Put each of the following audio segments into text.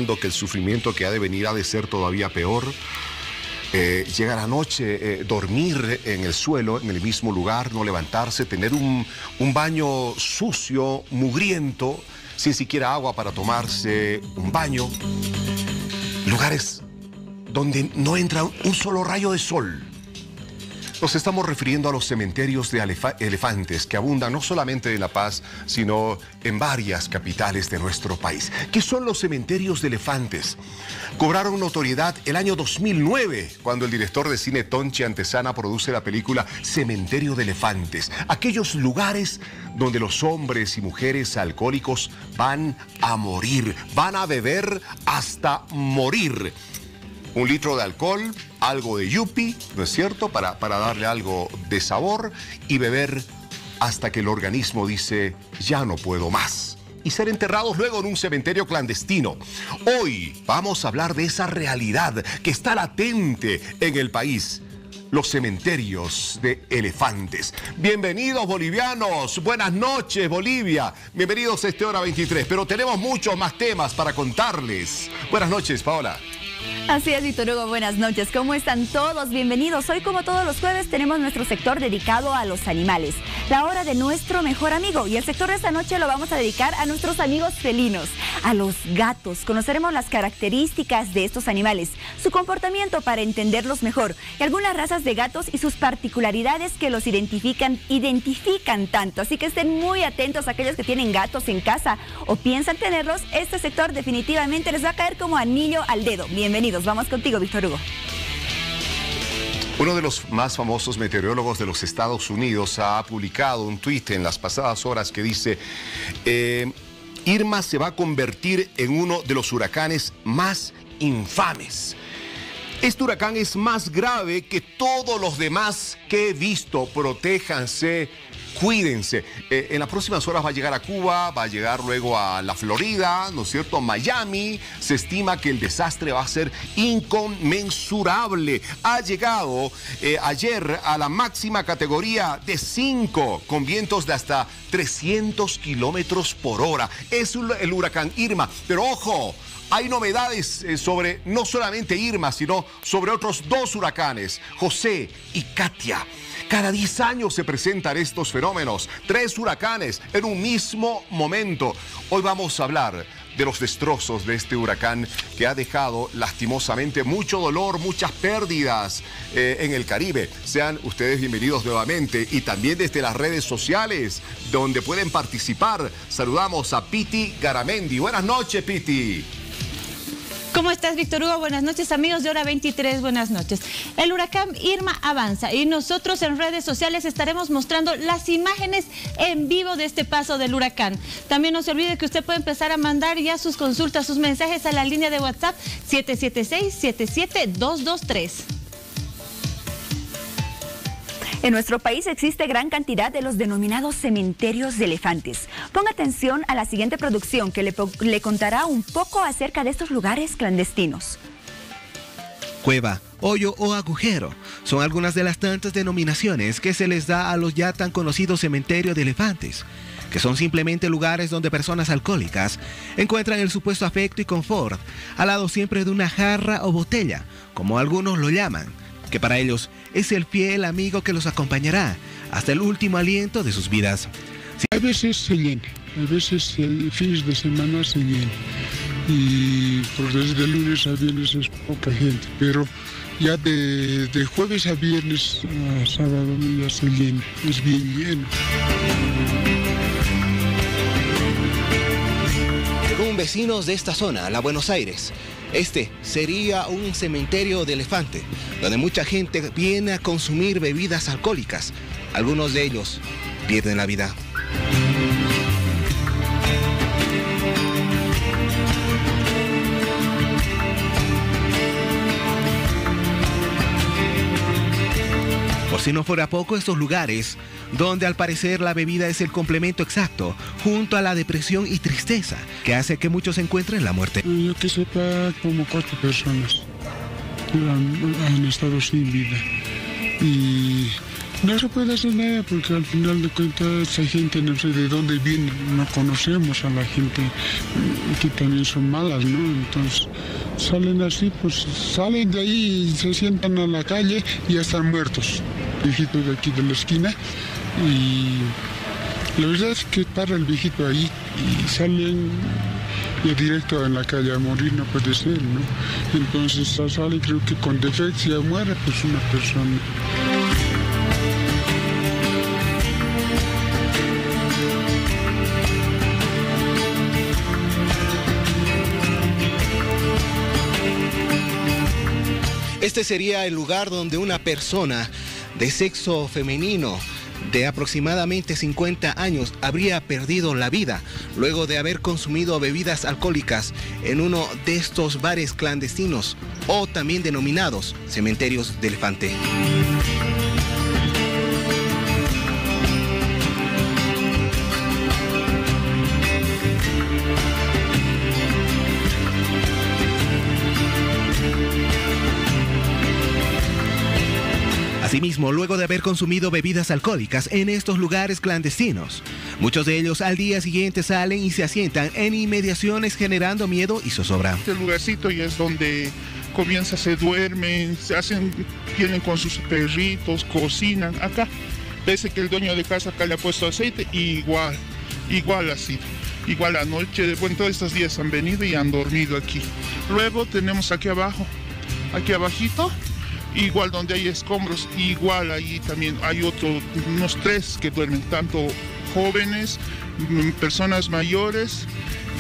pensando que el sufrimiento que ha de venir ha de ser todavía peor. Llegar a la noche, dormir en el suelo, en el mismo lugar, no levantarse, tener un baño sucio, mugriento, sin siquiera agua para tomarse un baño. Lugares donde no entra un solo rayo de sol. Nos estamos refiriendo a los cementerios de elefantes que abundan no solamente en La Paz, sino en varias capitales de nuestro país. ¿Qué son los cementerios de elefantes? Cobraron notoriedad el año 2009, cuando el director de cine Tonchi Antesana produce la película Cementerio de Elefantes. Aquellos lugares donde los hombres y mujeres alcohólicos van a morir, van a beber hasta morir. 1 litro de alcohol, algo de yupi, ¿no es cierto?, para darle algo de sabor y beber hasta que el organismo dice, ya no puedo más. Y ser enterrados luego en un cementerio clandestino. Hoy vamos a hablar de esa realidad que está latente en el país. Los cementerios de elefantes. Bienvenidos, bolivianos. Buenas noches, Bolivia. Bienvenidos a Hora 23. Pero tenemos muchos más temas para contarles. Buenas noches, Paola. Así es, Víctor Hugo, buenas noches. ¿Cómo están todos? Bienvenidos. Hoy, como todos los jueves, tenemos nuestro sector dedicado a los animales. La hora de nuestro mejor amigo. Y el sector de esta noche lo vamos a dedicar a nuestros amigos felinos, a los gatos. Conoceremos las características de estos animales, su comportamiento para entenderlos mejor, y algunas razas de gatos y sus particularidades que los identifican tanto. Así que estén muy atentos a aquellos que tienen gatos en casa o piensan tenerlos. Este sector definitivamente les va a caer como anillo al dedo. Bienvenidos. Vamos contigo, Víctor Hugo. Uno de los más famosos meteorólogos de los Estados Unidos ha publicado un tuit en las pasadas horas que dice: Irma se va a convertir en uno de los huracanes más infames. Este huracán es más grave que todos los demás que he visto. Protéjanse, cuídense. En las próximas horas va a llegar a Cuba, va a llegar luego a la Florida, ¿no es cierto? Miami. Se estima que el desastre va a ser inconmensurable. Ha llegado ayer a la máxima categoría de 5, con vientos de hasta 300 kilómetros por hora. Es el huracán Irma. Pero ojo, hay novedades sobre no solamente Irma, sino sobre otros 2 huracanes, José y Katia. Cada 10 años se presentan estos fenómenos, 3 huracanes en un mismo momento. Hoy vamos a hablar de los destrozos de este huracán que ha dejado lastimosamente mucho dolor, muchas pérdidas en el Caribe. Sean ustedes bienvenidos nuevamente y también desde las redes sociales donde pueden participar. Saludamos a Piti Garamendi. Buenas noches, Piti. ¿Cómo estás, Víctor Hugo? Buenas noches, amigos de Hora 23, buenas noches. El huracán Irma avanza y nosotros en redes sociales estaremos mostrando las imágenes en vivo de este paso del huracán. También no se olvide que usted puede empezar a mandar ya sus consultas, sus mensajes a la línea de WhatsApp 776-77223. En nuestro país existe gran cantidad de los denominados cementerios de elefantes. Ponga atención a la siguiente producción que le contará un poco acerca de estos lugares clandestinos. Cueva, hoyo o agujero son algunas de las tantas denominaciones que se les da a los ya tan conocidos cementerios de elefantes, que son simplemente lugares donde personas alcohólicas encuentran el supuesto afecto y confort, al lado siempre de una jarra o botella, como algunos lo llaman, que para ellos es el fiel amigo que los acompañará hasta el último aliento de sus vidas. A veces se llena, a veces el fin de semana se llena, y pues desde lunes a viernes es poca gente, pero ya de jueves a viernes a sábado ya se llena, es bien lleno. Según vecinos de esta zona, la Buenos Aires, este sería un cementerio de elefante, donde mucha gente viene a consumir bebidas alcohólicas. Algunos de ellos pierden la vida. Por si no fuera poco, estos lugares, donde al parecer la bebida es el complemento exacto, junto a la depresión y tristeza, que hace que muchos encuentren la muerte. Yo que sepa, como 4 personas han estado sin vida. Y No se puede hacer nada porque al final de cuentas esa gente no sé de dónde viene, no conocemos a la gente que también son malas, ¿no? Entonces salen así, pues salen de ahí y se sientan a la calle y ya están muertos, viejitos de aquí de la esquina. Y la verdad es que para el viejito ahí y salen ya directo en la calle a morir, no puede ser, ¿no? Entonces sale creo que con defeccia muere pues una persona. Este sería el lugar donde una persona de sexo femenino de aproximadamente 50 años habría perdido la vida luego de haber consumido bebidas alcohólicas en uno de estos bares clandestinos o también denominados cementerios de elefante. Asimismo, luego de haber consumido bebidas alcohólicas en estos lugares clandestinos, muchos de ellos al día siguiente salen y se asientan en inmediaciones generando miedo y zozobra. Este lugarcito ya es donde comienza, se duermen, vienen con sus perritos, cocinan. Acá, pese que el dueño de casa acá le ha puesto aceite, igual así. Igual anoche, bueno, todos estos días han venido y han dormido aquí. Luego tenemos aquí abajo, aquí abajito, igual donde hay escombros, igual ahí también hay unos 3 que duermen, tanto jóvenes, personas mayores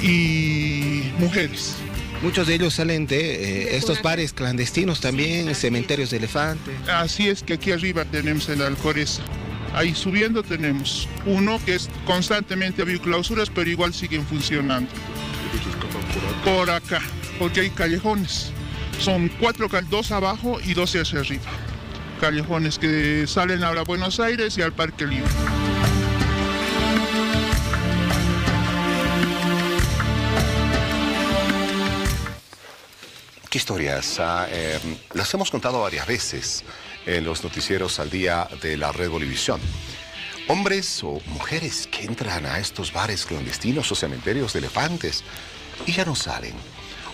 y mujeres. Muchos de ellos salen de estos bares clandestinos también, cementerios de elefante. Así es, que aquí arriba tenemos en la Alcoreza. Ahí subiendo tenemos uno que es constantemente había clausuras, pero igual siguen funcionando. Por acá, porque hay callejones. Son 4, 2 abajo y 12 hacia arriba. Callejones que salen ahora a Buenos Aires y al Parque Libre. ¿Qué historias? Las hemos contado varias veces en los noticieros al día de la Red Bolivisión. Hombres o mujeres que entran a estos bares clandestinos o cementerios de elefantes y ya no salen.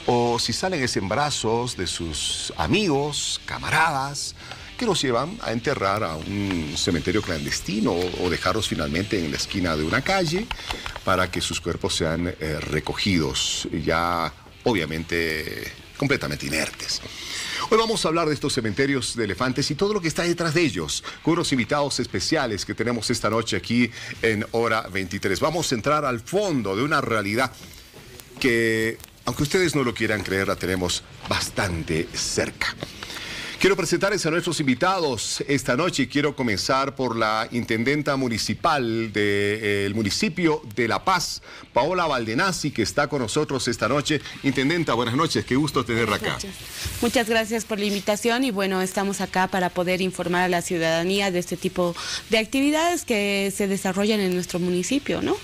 O si salen es en brazos de sus amigos, camaradas, que los llevan a enterrar a un cementerio clandestino o dejarlos finalmente en la esquina de una calle para que sus cuerpos sean recogidos, ya obviamente completamente inertes. Hoy vamos a hablar de estos cementerios de elefantes y todo lo que está detrás de ellos, con unos invitados especiales que tenemos esta noche aquí en Hora 23. Vamos a entrar al fondo de una realidad que, aunque ustedes no lo quieran creer, la tenemos bastante cerca. Quiero presentarles a nuestros invitados esta noche y quiero comenzar por la intendenta municipal del municipio de La Paz, Paola Valdenazzi, que está con nosotros esta noche. Intendenta, buenas noches, qué gusto tenerla acá. Muchas gracias por la invitación y bueno, estamos acá para poder informar a la ciudadanía de este tipo de actividades que se desarrollan en nuestro municipio, ¿no?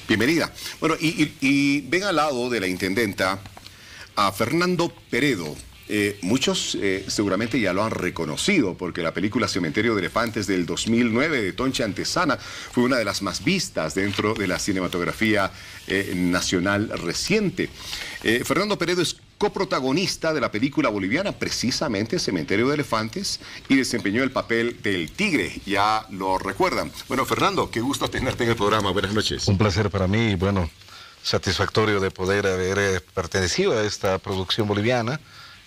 Bienvenida. Bueno, y ven al lado de la intendenta a Fernando Peredo. Muchos seguramente ya lo han reconocido porque la película Cementerio de Elefantes del 2009 de Tonchi Antesana fue una de las más vistas dentro de la cinematografía nacional reciente. Fernando Peredo es coprotagonista de la película boliviana precisamente Cementerio de Elefantes y desempeñó el papel del tigre, ya lo recuerdan. Bueno, Fernando, qué gusto tenerte en el programa, buenas noches. Un placer para mí y bueno, satisfactorio de poder haber pertenecido a esta producción boliviana.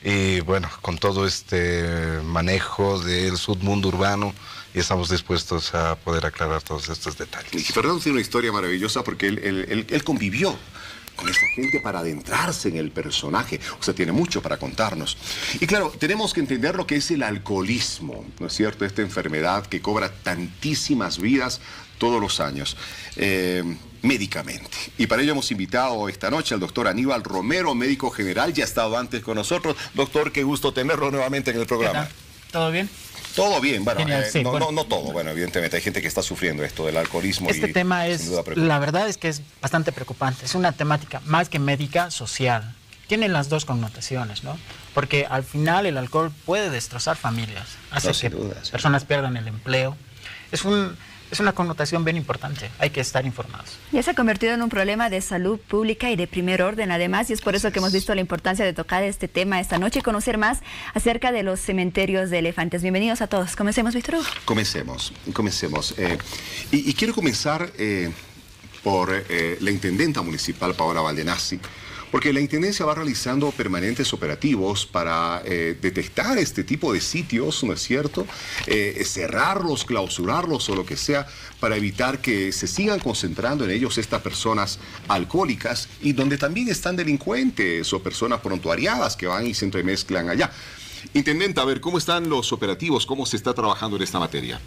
Y bueno, con todo este manejo del submundo urbano, estamos dispuestos a poder aclarar todos estos detalles. Y Fernando tiene una historia maravillosa porque él convivió con esta gente para adentrarse en el personaje. O sea, tiene mucho para contarnos. Y claro, tenemos que entender lo que es el alcoholismo, ¿no es cierto? Esta enfermedad que cobra tantísimas vidas todos los años. Médicamente. Y para ello hemos invitado esta noche al doctor Aníbal Romero, médico general, ya ha estado antes con nosotros. Doctor, qué gusto tenerlo nuevamente en el programa. ¿Todo bien? Todo bien, bueno, Genial, sí, no todo, bueno, evidentemente hay gente que está sufriendo esto del alcoholismo. Este tema es, la verdad es que es bastante preocupante, es una temática más que médica, social. Tienen las dos connotaciones, ¿no? Porque al final el alcohol puede destrozar familias, hace que personas pierdan el empleo, es una connotación bien importante, hay que estar informados. Ya se ha convertido en un problema de salud pública y de primer orden además, y es por eso que hemos visto la importancia de tocar este tema esta noche y conocer más acerca de los cementerios de elefantes. Bienvenidos a todos. Comencemos, Víctor Hugo. Comencemos. Y quiero comenzar por la intendenta municipal, Paola Valdenazzi, porque la Intendencia va realizando permanentes operativos para detectar este tipo de sitios, ¿no es cierto? Cerrarlos, clausurarlos o lo que sea, para evitar que se sigan concentrando en ellos estas personas alcohólicas y donde también están delincuentes o personas prontuariadas que van y se entremezclan allá. Intendenta, a ver, ¿cómo están los operativos? ¿Cómo se está trabajando en esta materia?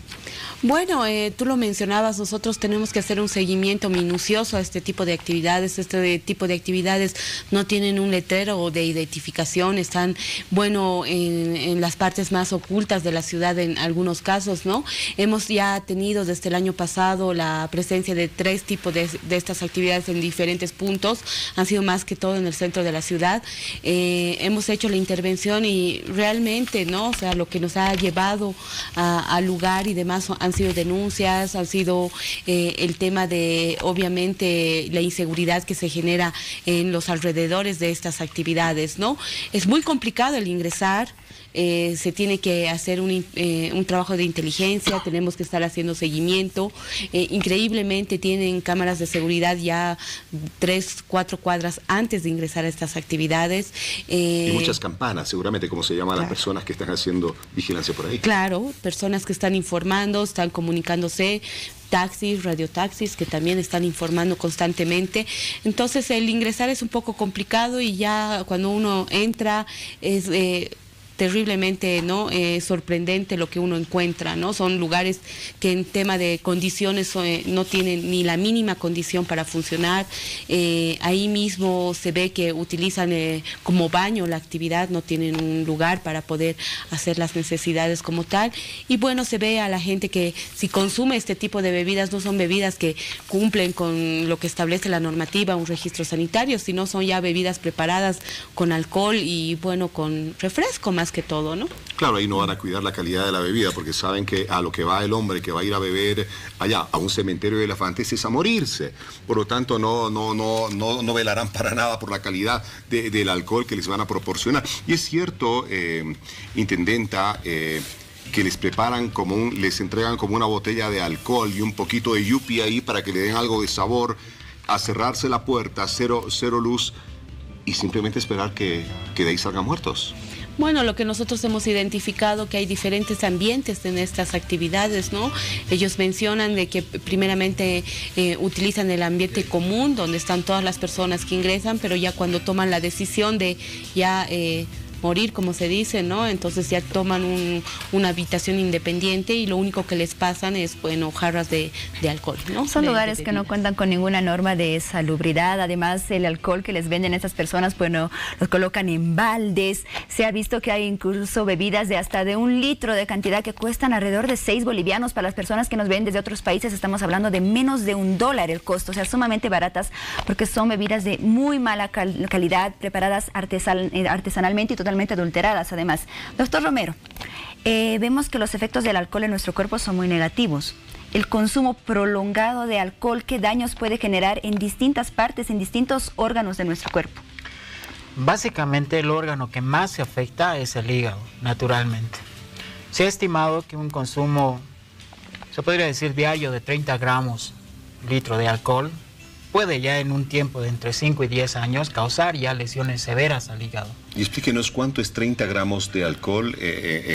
Bueno, tú lo mencionabas, nosotros tenemos que hacer un seguimiento minucioso a este tipo de actividades. Este tipo de actividades no tienen un letrero de identificación, están, bueno, en las partes más ocultas de la ciudad en algunos casos, ¿no? Hemos ya tenido desde el año pasado la presencia de 3 tipos de estas actividades en diferentes puntos, han sido más que todo en el centro de la ciudad. Hemos hecho la intervención y realmente, ¿no? O sea, lo que nos ha llevado al lugar y demás han sido denuncias, han sido el tema de, obviamente, la inseguridad que se genera en los alrededores de estas actividades, ¿no? Es muy complicado el ingresar. Se tiene que hacer un trabajo de inteligencia, tenemos que estar haciendo seguimiento. Increíblemente tienen cámaras de seguridad ya 3, 4 cuadras antes de ingresar a estas actividades. Y muchas campanas, seguramente, como se llaman las personas que están haciendo vigilancia por ahí. Claro, personas que están informando, están comunicándose, taxis, radiotaxis que también están informando constantemente. Entonces el ingresar es un poco complicado y ya cuando uno entra es terriblemente, ¿no? Sorprendente lo que uno encuentra, ¿no? Son lugares que en tema de condiciones no tienen ni la mínima condición para funcionar. Ahí mismo se ve que utilizan como baño la actividad, no tienen un lugar para poder hacer las necesidades como tal. Y bueno, se ve a la gente que si consume este tipo de bebidas, no son bebidas que cumplen con lo que establece la normativa, un registro sanitario, sino son ya bebidas preparadas con alcohol y bueno, con refresco más que todo, ¿no? Claro, ahí no van a cuidar la calidad de la bebida porque saben que a lo que va el hombre que va a ir a beber allá a un cementerio de elefantes es a morirse. Por lo tanto, no velarán para nada por la calidad del alcohol que les van a proporcionar. Y es cierto, intendenta, que les preparan les entregan como una botella de alcohol y un poquito de yupi ahí para que le den algo de sabor, a cerrarse la puerta, cero luz y simplemente esperar que de ahí salgan muertos. Bueno, lo que nosotros hemos identificado que hay diferentes ambientes en estas actividades, ¿no? Ellos mencionan de que primeramente utilizan el ambiente común, donde están todas las personas que ingresan, pero ya cuando toman la decisión de ya morir, como se dice, ¿no? Entonces ya toman una habitación independiente y lo único que les pasan es, bueno, jarras de alcohol, ¿no? Son lugares que no cuentan con ninguna norma de salubridad. Además, el alcohol que les venden a estas personas, bueno, los colocan en baldes. Se ha visto que hay incluso bebidas de hasta de 1 litro de cantidad que cuestan alrededor de 6 bolivianos. Para las personas que nos ven desde otros países estamos hablando de menos de $1 el costo, o sea, sumamente baratas porque son bebidas de muy mala calidad, preparadas artesanalmente y totalmente adulteradas además. Doctor Romero, vemos que los efectos del alcohol en nuestro cuerpo son muy negativos. El consumo prolongado de alcohol, ¿qué daños puede generar en distintas partes, en distintos órganos de nuestro cuerpo? Básicamente el órgano que más se afecta es el hígado, naturalmente. Se ha estimado que un consumo, se podría decir diario, de 30 gramos litro de alcohol puede ya en un tiempo de entre 5 y 10 años causar ya lesiones severas al hígado. Y explíquenos cuánto es 30 gramos de alcohol,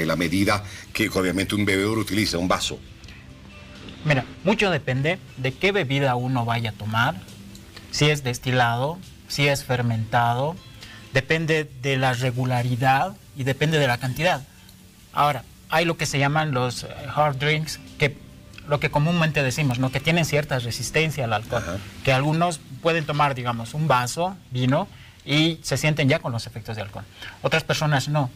la medida que obviamente un bebedor utiliza, un vaso. Mira, mucho depende de qué bebida uno vaya a tomar, si es destilado, si es fermentado, depende de la regularidad y depende de la cantidad. Ahora, hay lo que se llaman los hard drinks, que lo que comúnmente decimos, ¿no? Que tienen cierta resistencia al alcohol. Ajá. Que algunos pueden tomar, digamos, un vaso, vino, y se sienten ya con los efectos de alcohol. Otras personas no.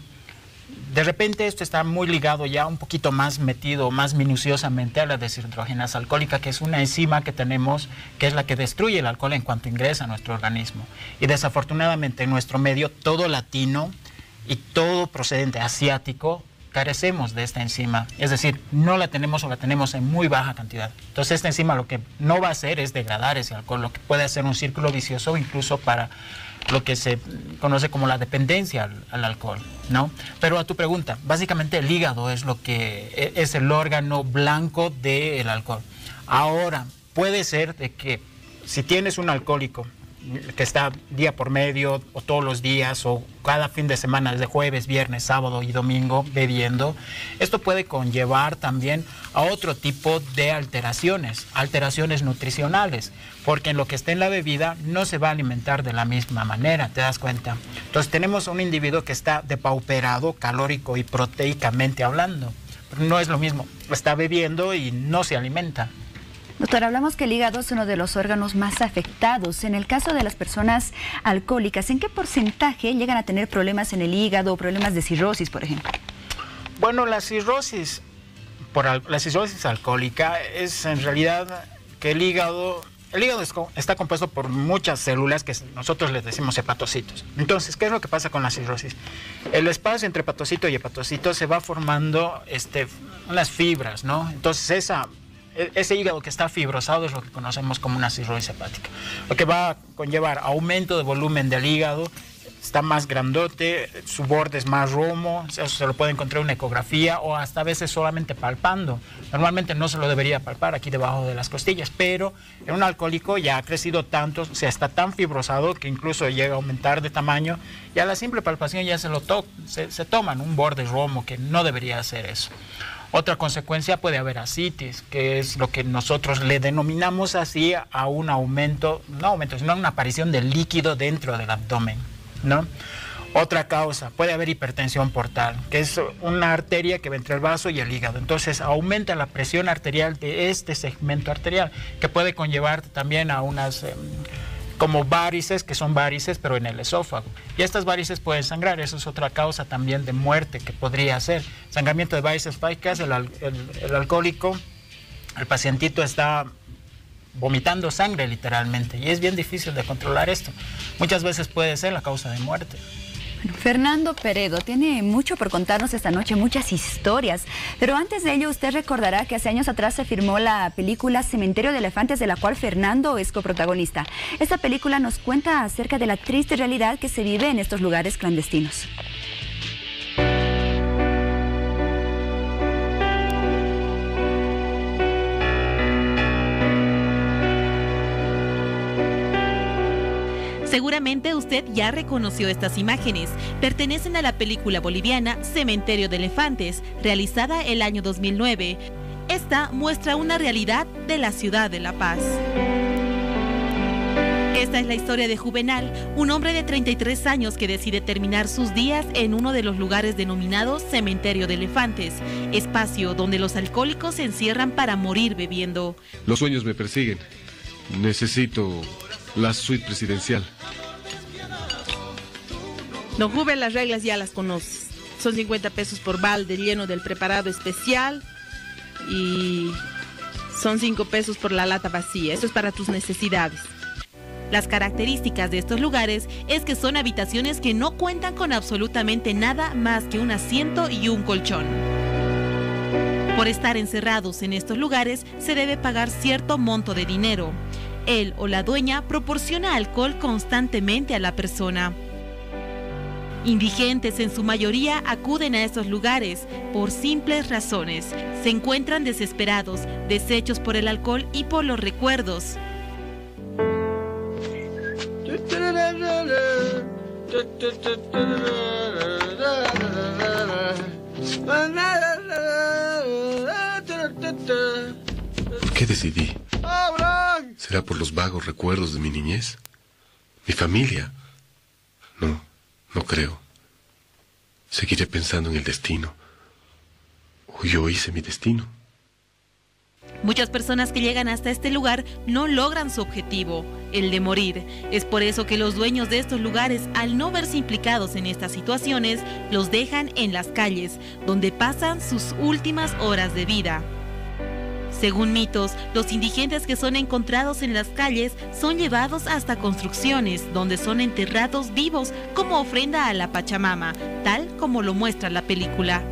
De repente esto está muy ligado ya un poquito más metido, más minuciosamente a la deshidrogenasa alcohólica, que es una enzima que tenemos, que es la que destruye el alcohol en cuanto ingresa a nuestro organismo. Y desafortunadamente en nuestro medio, todo latino y todo procedente asiático carecemos de esta enzima, es decir, no la tenemos o la tenemos en muy baja cantidad. Entonces esta enzima lo que no va a hacer es degradar ese alcohol, lo que puede hacer un círculo vicioso incluso para lo que se conoce como la dependencia al alcohol, ¿no? Pero a tu pregunta, básicamente el hígado es lo que es el órgano blanco del alcohol. Ahora, puede ser de que si tienes un alcohólico que está día por medio o todos los días o cada fin de semana, desde jueves, viernes, sábado y domingo bebiendo, esto puede conllevar también a otro tipo de alteraciones nutricionales, porque en lo que está en la bebida no se va a alimentar de la misma manera, ¿te das cuenta? Entonces tenemos un individuo que está depauperado calórico y proteicamente hablando, pero no es lo mismo, está bebiendo y no se alimenta. Doctor, hablamos que el hígado es uno de los órganos más afectados. En el caso de las personas alcohólicas, ¿en qué porcentaje llegan a tener problemas en el hígado o problemas de cirrosis, por ejemplo? Bueno, la cirrosis alcohólica es en realidad que el hígado está compuesto por muchas células que nosotros les decimos hepatocitos. Entonces, ¿qué es lo que pasa con la cirrosis? El espacio entre hepatocito y hepatocito se va formando unas fibras, ¿no? Entonces, ese hígado que está fibrosado es lo que conocemos como una cirrosis hepática. Lo que va a conllevar aumento de volumen del hígado, está más grandote, su borde es más romo, eso se lo puede encontrar en una ecografía o hasta a veces solamente palpando. Normalmente no se lo debería palpar aquí debajo de las costillas, pero en un alcohólico ya ha crecido tanto, o sea, está tan fibrosado que incluso llega a aumentar de tamaño y a la simple palpación ya se toman un borde romo que no debería hacer eso. Otra consecuencia puede haber ascitis, que es lo que nosotros le denominamos así a un aumento, sino una aparición de líquido dentro del abdomen, ¿no? Otra causa, puede haber hipertensión portal, que es una arteria que va entre el vaso y el hígado. Entonces aumenta la presión arterial de este segmento arterial, que puede conllevar también a unas como varices, que son varices pero en el esófago. Y estas varices pueden sangrar, eso es otra causa también de muerte que podría ser. Sangramiento de varices fácicas, el alcohólico, el pacientito está vomitando sangre literalmente y es bien difícil de controlar esto. Muchas veces puede ser la causa de muerte. Bueno, Fernando Peredo tiene mucho por contarnos esta noche, muchas historias, pero antes de ello usted recordará que hace años atrás se filmó la película Cementerio de Elefantes, de la cual Fernando es coprotagonista. Esta película nos cuenta acerca de la triste realidad que se vive en estos lugares clandestinos. Seguramente usted ya reconoció estas imágenes. Pertenecen a la película boliviana Cementerio de Elefantes, realizada el año 2009. Esta muestra una realidad de la ciudad de La Paz. Esta es la historia de Juvenal, un hombre de 33 años que decide terminar sus días en uno de los lugares denominados Cementerio de Elefantes, espacio donde los alcohólicos se encierran para morir bebiendo. Los sueños me persiguen. Necesito la suite presidencial. Don Juven, las reglas ya las conoces. Son 50 pesos por balde lleno del preparado especial y son 5 pesos por la lata vacía. Eso es para tus necesidades. Las características de estos lugares es que son habitaciones que no cuentan con absolutamente nada más que un asiento y un colchón. Por estar encerrados en estos lugares se debe pagar cierto monto de dinero. Él o la dueña proporciona alcohol constantemente a la persona. Indigentes en su mayoría acuden a estos lugares por simples razones. Se encuentran desesperados, deshechos por el alcohol y por los recuerdos. ¿Qué decidí? ¿Será por los vagos recuerdos de mi niñez? ¿Mi familia? No, no creo. Seguiré pensando en el destino. O yo hice mi destino. Muchas personas que llegan hasta este lugar no logran su objetivo, el de morir. Es por eso que los dueños de estos lugares, al no verse implicados en estas situaciones, los dejan en las calles, donde pasan sus últimas horas de vida. Según mitos, los indigentes que son encontrados en las calles son llevados hasta construcciones, donde son enterrados vivos como ofrenda a la Pachamama, tal como lo muestra la película.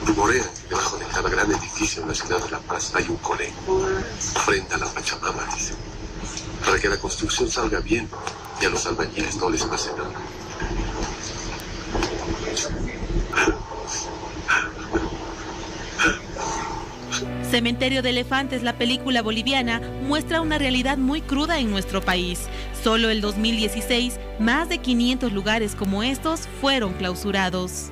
Rumorea que debajo de cada gran edificio en la ciudad de La Paz hay un colegio. Frente a la Pachamama, dice. Para que la construcción salga bien y a los albañiles no les pase nada. Cementerio de Elefantes, la película boliviana, muestra una realidad muy cruda en nuestro país. Solo el 2016, más de 500 lugares como estos fueron clausurados.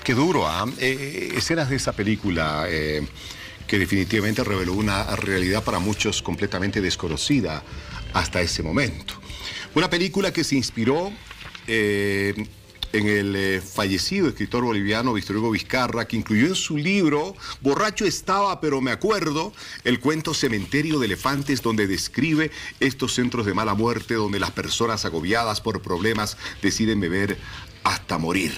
Qué duro, ¿ah? Escenas de esa película que definitivamente reveló una realidad para muchos completamente desconocida hasta ese momento. Una película que se inspiró en el fallecido escritor boliviano Víctor Hugo Vizcarra, que incluyó en su libro Borracho estaba, pero me acuerdo, el cuento Cementerio de Elefantes, donde describe estos centros de mala muerte donde las personas agobiadas por problemas deciden beber hasta morir.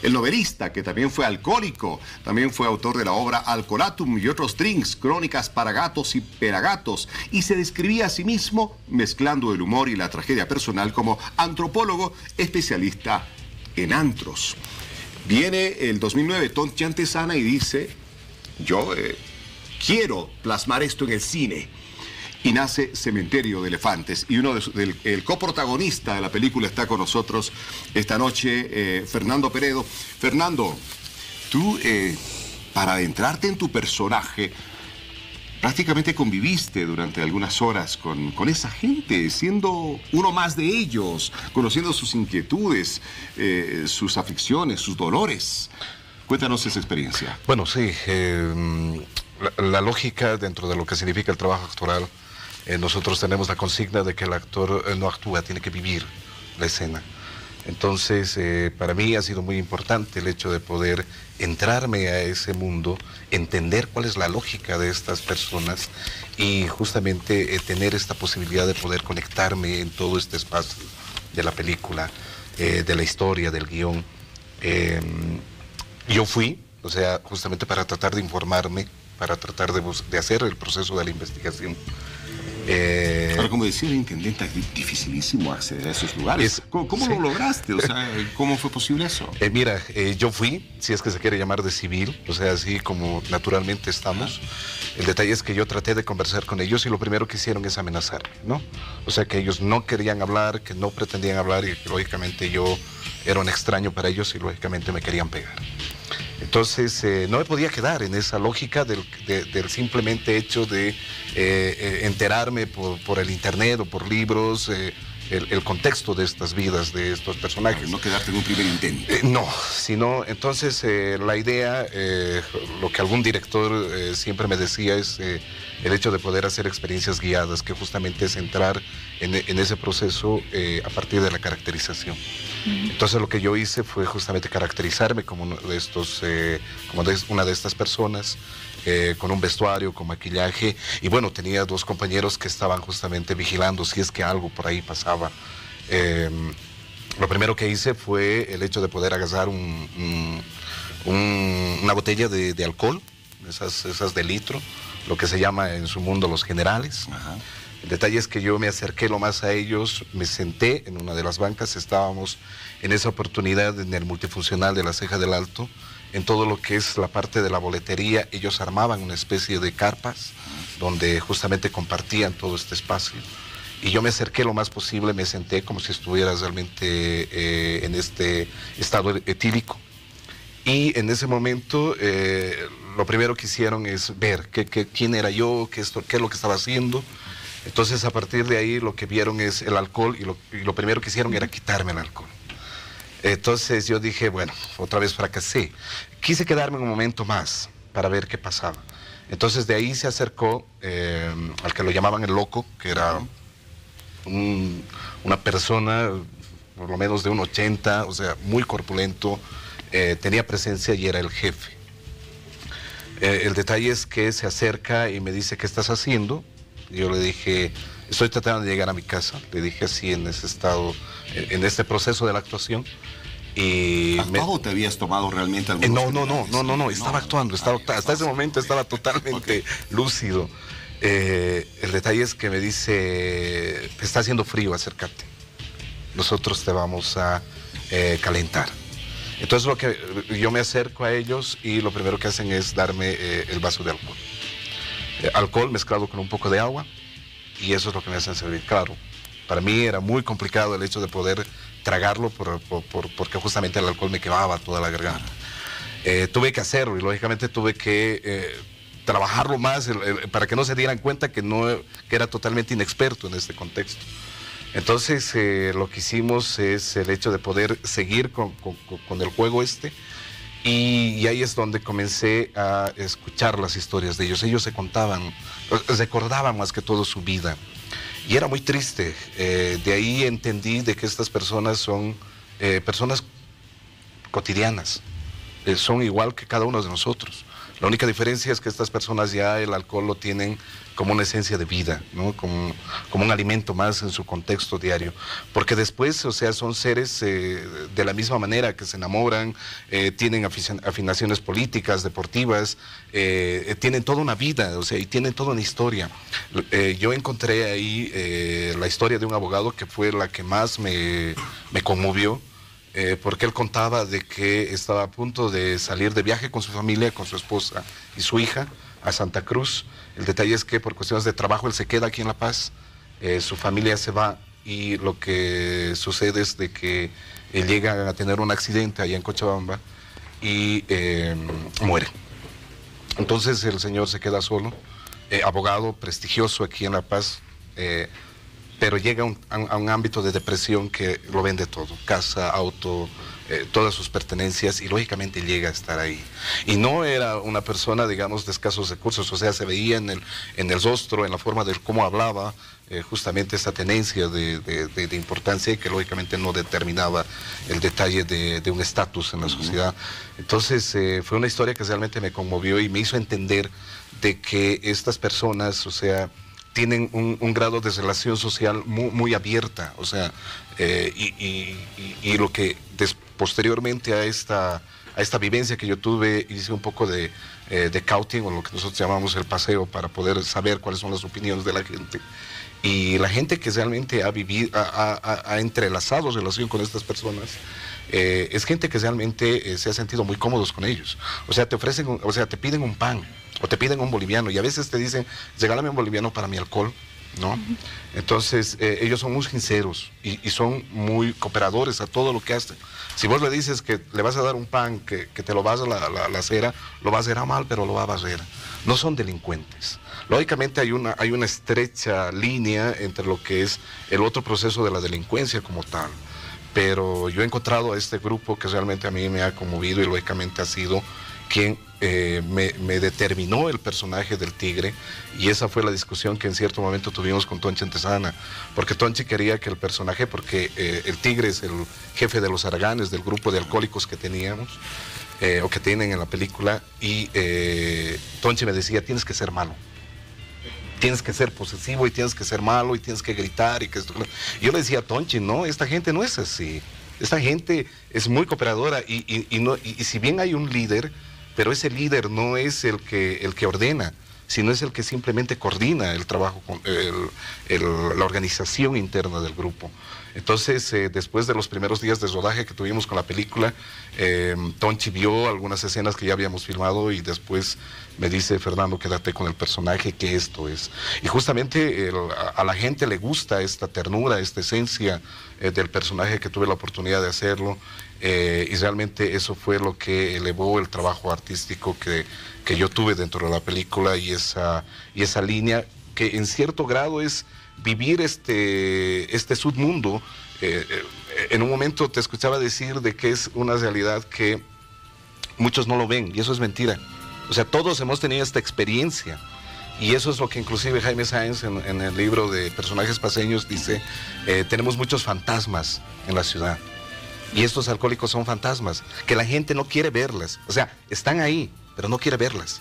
El novelista, que también fue alcohólico, también fue autor de la obra Alcoholatum y otros drinks, crónicas para gatos y peragatos, y se describía a sí mismo mezclando el humor y la tragedia personal como antropólogo especialista en antros. Viene el 2009 Tom Chantesana y dice, yo quiero plasmar esto en el cine. Y nace Cementerio de Elefantes. Y el coprotagonista de la película está con nosotros esta noche, Fernando Peredo. Fernando, tú, para adentrarte en tu personaje, prácticamente conviviste durante algunas horas con esa gente, siendo uno más de ellos, conociendo sus inquietudes, sus aflicciones, sus dolores. Cuéntanos esa experiencia. Bueno, sí, la lógica dentro de lo que significa el trabajo actoral, nosotros tenemos la consigna de que el actor no actúa, tiene que vivir la escena. Entonces, para mí ha sido muy importante el hecho de poder entrarme a ese mundo, entender cuál es la lógica de estas personas y justamente tener esta posibilidad de poder conectarme en todo este espacio de la película, de la historia, del guión. Yo fui, o sea, justamente para tratar de informarme, para tratar de hacer el proceso de la investigación. Ahora, como decía el intendente, es dificilísimo acceder a esos lugares. ¿Cómo lo lograste? O sea, ¿cómo fue posible eso? Mira, yo fui, si es que se quiere llamar de civil, o sea, así como naturalmente estamos. El detalle es que yo traté de conversar con ellos y lo primero que hicieron es amenazarme, ¿no? O sea, que ellos no querían hablar, que no pretendían hablar y que lógicamente yo era un extraño para ellos y lógicamente me querían pegar. Entonces, no me podía quedar en esa lógica del simplemente hecho de enterarme por el internet o por libros, el contexto de estas vidas, de estos personajes. No quedarte en un primer intento. No, sino, entonces, la idea, lo que algún director siempre me decía es el hecho de poder hacer experiencias guiadas, que justamente es entrar en ese proceso a partir de la caracterización. Entonces lo que yo hice fue justamente caracterizarme como uno de estos, una de estas personas, con un vestuario, con maquillaje, y bueno, tenía dos compañeros que estaban justamente vigilando si es que algo por ahí pasaba. Lo primero que hice fue el hecho de poder agarrar una botella de alcohol, esas de litro, lo que se llama en su mundo los generales. Ajá. El detalle es que yo me acerqué lo más a ellos, me senté en una de las bancas, estábamos en esa oportunidad en el multifuncional de la Ceja del Alto, en todo lo que es la parte de la boletería, ellos armaban una especie de carpas donde justamente compartían todo este espacio. Y yo me acerqué lo más posible, me senté como si estuviera realmente en este estado etílico. Y en ese momento lo primero que hicieron es ver quién era yo, qué es lo que estaba haciendo. Entonces, a partir de ahí, lo que vieron es el alcohol y lo primero que hicieron era quitarme el alcohol. Entonces, yo dije, bueno, otra vez fracasé. Quise quedarme un momento más para ver qué pasaba. Entonces, de ahí se acercó al que lo llamaban el loco, que era una persona, por lo menos de 1,80, o sea, muy corpulento, tenía presencia y era el jefe. El detalle es que se acerca y me dice, ¿qué estás haciendo? Yo le dije, estoy tratando de llegar a mi casa, le dije así en ese estado, en este proceso de la actuación. Y ¿Actuado te habías tomado realmente algunos no, estaba actuando, hasta ese momento estaba totalmente lúcido. El detalle es que me dice, está haciendo frío, acércate, nosotros te vamos a calentar. Entonces yo me acerco a ellos y lo primero que hacen es darme el vaso de alcohol. Alcohol mezclado con un poco de agua, y eso es lo que me hacen servir. Claro, para mí era muy complicado el hecho de poder tragarlo porque justamente el alcohol me quemaba toda la garganta. Tuve que hacerlo y lógicamente tuve que trabajarlo más para que no se dieran cuenta que era totalmente inexperto en este contexto. Entonces lo que hicimos es el hecho de poder seguir con el juego y ahí es donde comencé a escuchar las historias de ellos. Ellos se contaban, recordaban más que todo su vida. Y era muy triste. De ahí entendí de que estas personas son personas cotidianas. Son igual que cada uno de nosotros. La única diferencia es que estas personas ya el alcohol lo tienen como una esencia de vida, ¿no? Como un alimento más en su contexto diario. Porque después, o sea, son seres de la misma manera que se enamoran, tienen afinaciones políticas, deportivas, tienen toda una vida, o sea, y tienen toda una historia. Yo encontré ahí la historia de un abogado que fue la que más me conmovió. Porque él contaba de que estaba a punto de salir de viaje con su familia, con su esposa y su hija, a Santa Cruz. El detalle es que por cuestiones de trabajo él se queda aquí en La Paz, su familia se va y lo que sucede es de que él llega a tener un accidente allá en Cochabamba y muere. Entonces el señor se queda solo, abogado prestigioso aquí en La Paz, pero llega a un ámbito de depresión que lo vende todo, casa, auto, todas sus pertenencias, y lógicamente llega a estar ahí. Y no era una persona, digamos, de escasos recursos, o sea, se veía en el rostro, en la forma de cómo hablaba, justamente esta tenencia de importancia y que lógicamente no determinaba el detalle de un estatus en la sociedad. Entonces fue una historia que realmente me conmovió y me hizo entender de que estas personas, o sea, tienen un grado de relación social muy abierta, o sea, y lo que posteriormente a esta vivencia que yo tuve, hice un poco de scouting, o lo que nosotros llamamos el paseo, para poder saber cuáles son las opiniones de la gente. Y la gente que realmente ha entrelazado relación con estas personas, es gente que realmente se ha sentido muy cómodos con ellos. O sea, te piden un pan, o te piden un boliviano, y a veces te dicen, regálame un boliviano para mi alcohol, ¿no? Entonces, ellos son muy sinceros y son muy cooperadores a todo lo que hacen. Si vos le dices que le vas a dar un pan, que te lo vas a la acera, lo va a hacer a mal, pero lo va a barrer. No son delincuentes. Lógicamente hay una estrecha línea entre lo que es el otro proceso de la delincuencia como tal. Pero yo he encontrado a este grupo que realmente a mí me ha conmovido y lógicamente ha sido quien me determinó el personaje del tigre, y esa fue la discusión que en cierto momento tuvimos con Tonchi Antezana, porque Tonchi quería que el personaje, porque el tigre es el jefe de los haraganes del grupo de alcohólicos que teníamos, o que tienen en la película, y Tonchi me decía, tienes que ser malo. Tienes que ser posesivo y tienes que ser malo y tienes que gritar y que esto. Yo le decía a Tonchi, no, esta gente no es así. Esta gente es muy cooperadora y si bien hay un líder, pero ese líder no es el que ordena, sino es el que simplemente coordina el trabajo, la organización interna del grupo. Entonces, después de los primeros días de rodaje que tuvimos con la película, Tonchi vio algunas escenas que ya habíamos filmado y después me dice, Fernando, quédate con el personaje, que esto es. Y justamente a la gente le gusta esta ternura, esta esencia del personaje, que tuve la oportunidad de hacerlo, y realmente eso fue lo que elevó el trabajo artístico que yo tuve dentro de la película, y esa línea que en cierto grado es vivir este submundo. En un momento te escuchaba decir de que es una realidad que muchos no lo ven, y eso es mentira. O sea, todos hemos tenido esta experiencia, y eso es lo que inclusive Jaime Sáenz en el libro de Personajes Paceños dice, tenemos muchos fantasmas en la ciudad, y estos alcohólicos son fantasmas, que la gente no quiere verlas, o sea, están ahí, pero no quiere verlas.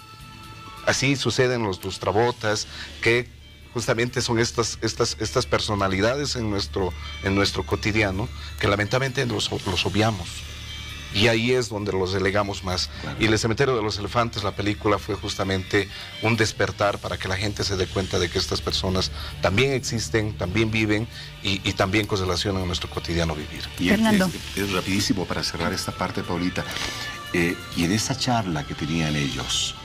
Así suceden los lustrabotas, que justamente son estas personalidades en nuestro cotidiano, que lamentablemente los obviamos. Y ahí es donde los delegamos más. Y el cementerio de los elefantes, la película, fue justamente un despertar para que la gente se dé cuenta de que estas personas también existen, también viven y también correlacionan a nuestro cotidiano vivir. Y Fernando. es rapidísimo para cerrar esta parte, Paulita. Y en esa charla que tenían ellos,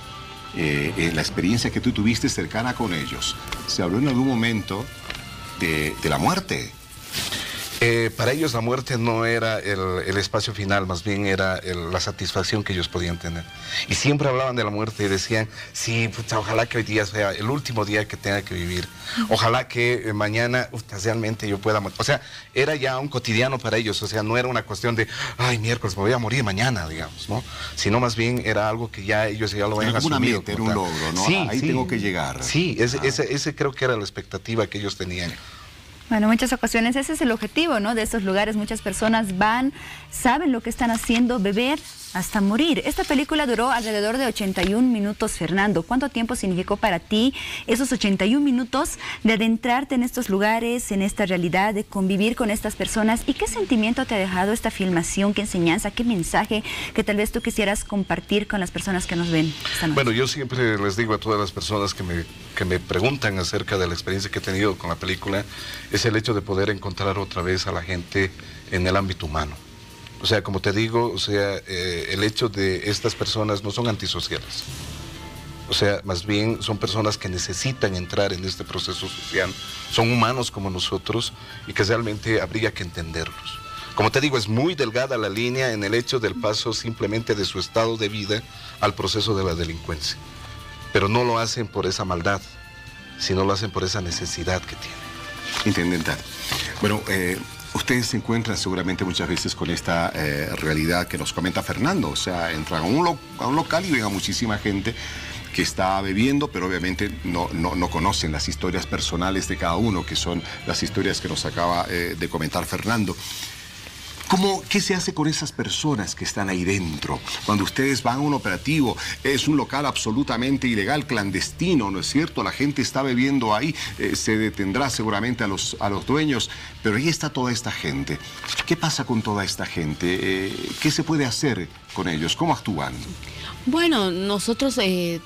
en la experiencia que tú tuviste cercana con ellos, ¿se habló en algún momento de la muerte? Para ellos la muerte no era el espacio final, más bien era la satisfacción que ellos podían tener. Y siempre hablaban de la muerte y decían, sí, pucha, ojalá que hoy día sea el último día que tenga que vivir. Ojalá que mañana realmente yo pueda morir. O sea, era ya un cotidiano para ellos. O sea, no era una cuestión de, ay, miércoles, me voy a morir mañana, digamos, ¿no? Sino más bien era algo que ya ellos ya lo habían asumido. Era un logro, ¿no? Sí, ahí sí. tengo que llegar. Sí, ese creo que era la expectativa que ellos tenían. Bueno, en muchas ocasiones ese es el objetivo, ¿no? De estos lugares. Muchas personas van, saben lo que están haciendo, beber hasta morir. Esta película duró alrededor de 81 minutos, Fernando. ¿Cuánto tiempo significó para ti esos 81 minutos de adentrarte en estos lugares, en esta realidad, de convivir con estas personas? ¿Y qué sentimiento te ha dejado esta filmación? ¿Qué enseñanza? ¿Qué mensaje que tal vez tú quisieras compartir con las personas que nos ven esta noche? Bueno, yo siempre les digo a todas las personas que me preguntan acerca de la experiencia que he tenido con la película, es el hecho de poder encontrar otra vez a la gente en el ámbito humano. O sea, como te digo, o sea, el hecho de estas personas no son antisociales. O sea, más bien son personas que necesitan entrar en este proceso social, son humanos como nosotros y que realmente habría que entenderlos. Como te digo, es muy delgada la línea en el hecho del paso simplemente de su estado de vida al proceso de la delincuencia. Pero no lo hacen por esa maldad, sino lo hacen por esa necesidad que tienen. Intendental. Bueno, ustedes se encuentran seguramente muchas veces con esta realidad que nos comenta Fernando. O sea, entran a un local y ven a muchísima gente que está bebiendo, pero obviamente no conocen las historias personales de cada uno, que son las historias que nos acaba de comentar Fernando. ¿Qué se hace con esas personas que están ahí dentro? Cuando ustedes van a un operativo, es un local absolutamente ilegal, clandestino, ¿no es cierto? La gente está bebiendo ahí, se detendrá seguramente a los dueños, pero ahí está toda esta gente. ¿Qué pasa con toda esta gente? ¿Qué se puede hacer con ellos? ¿Cómo actúan? Bueno, nosotros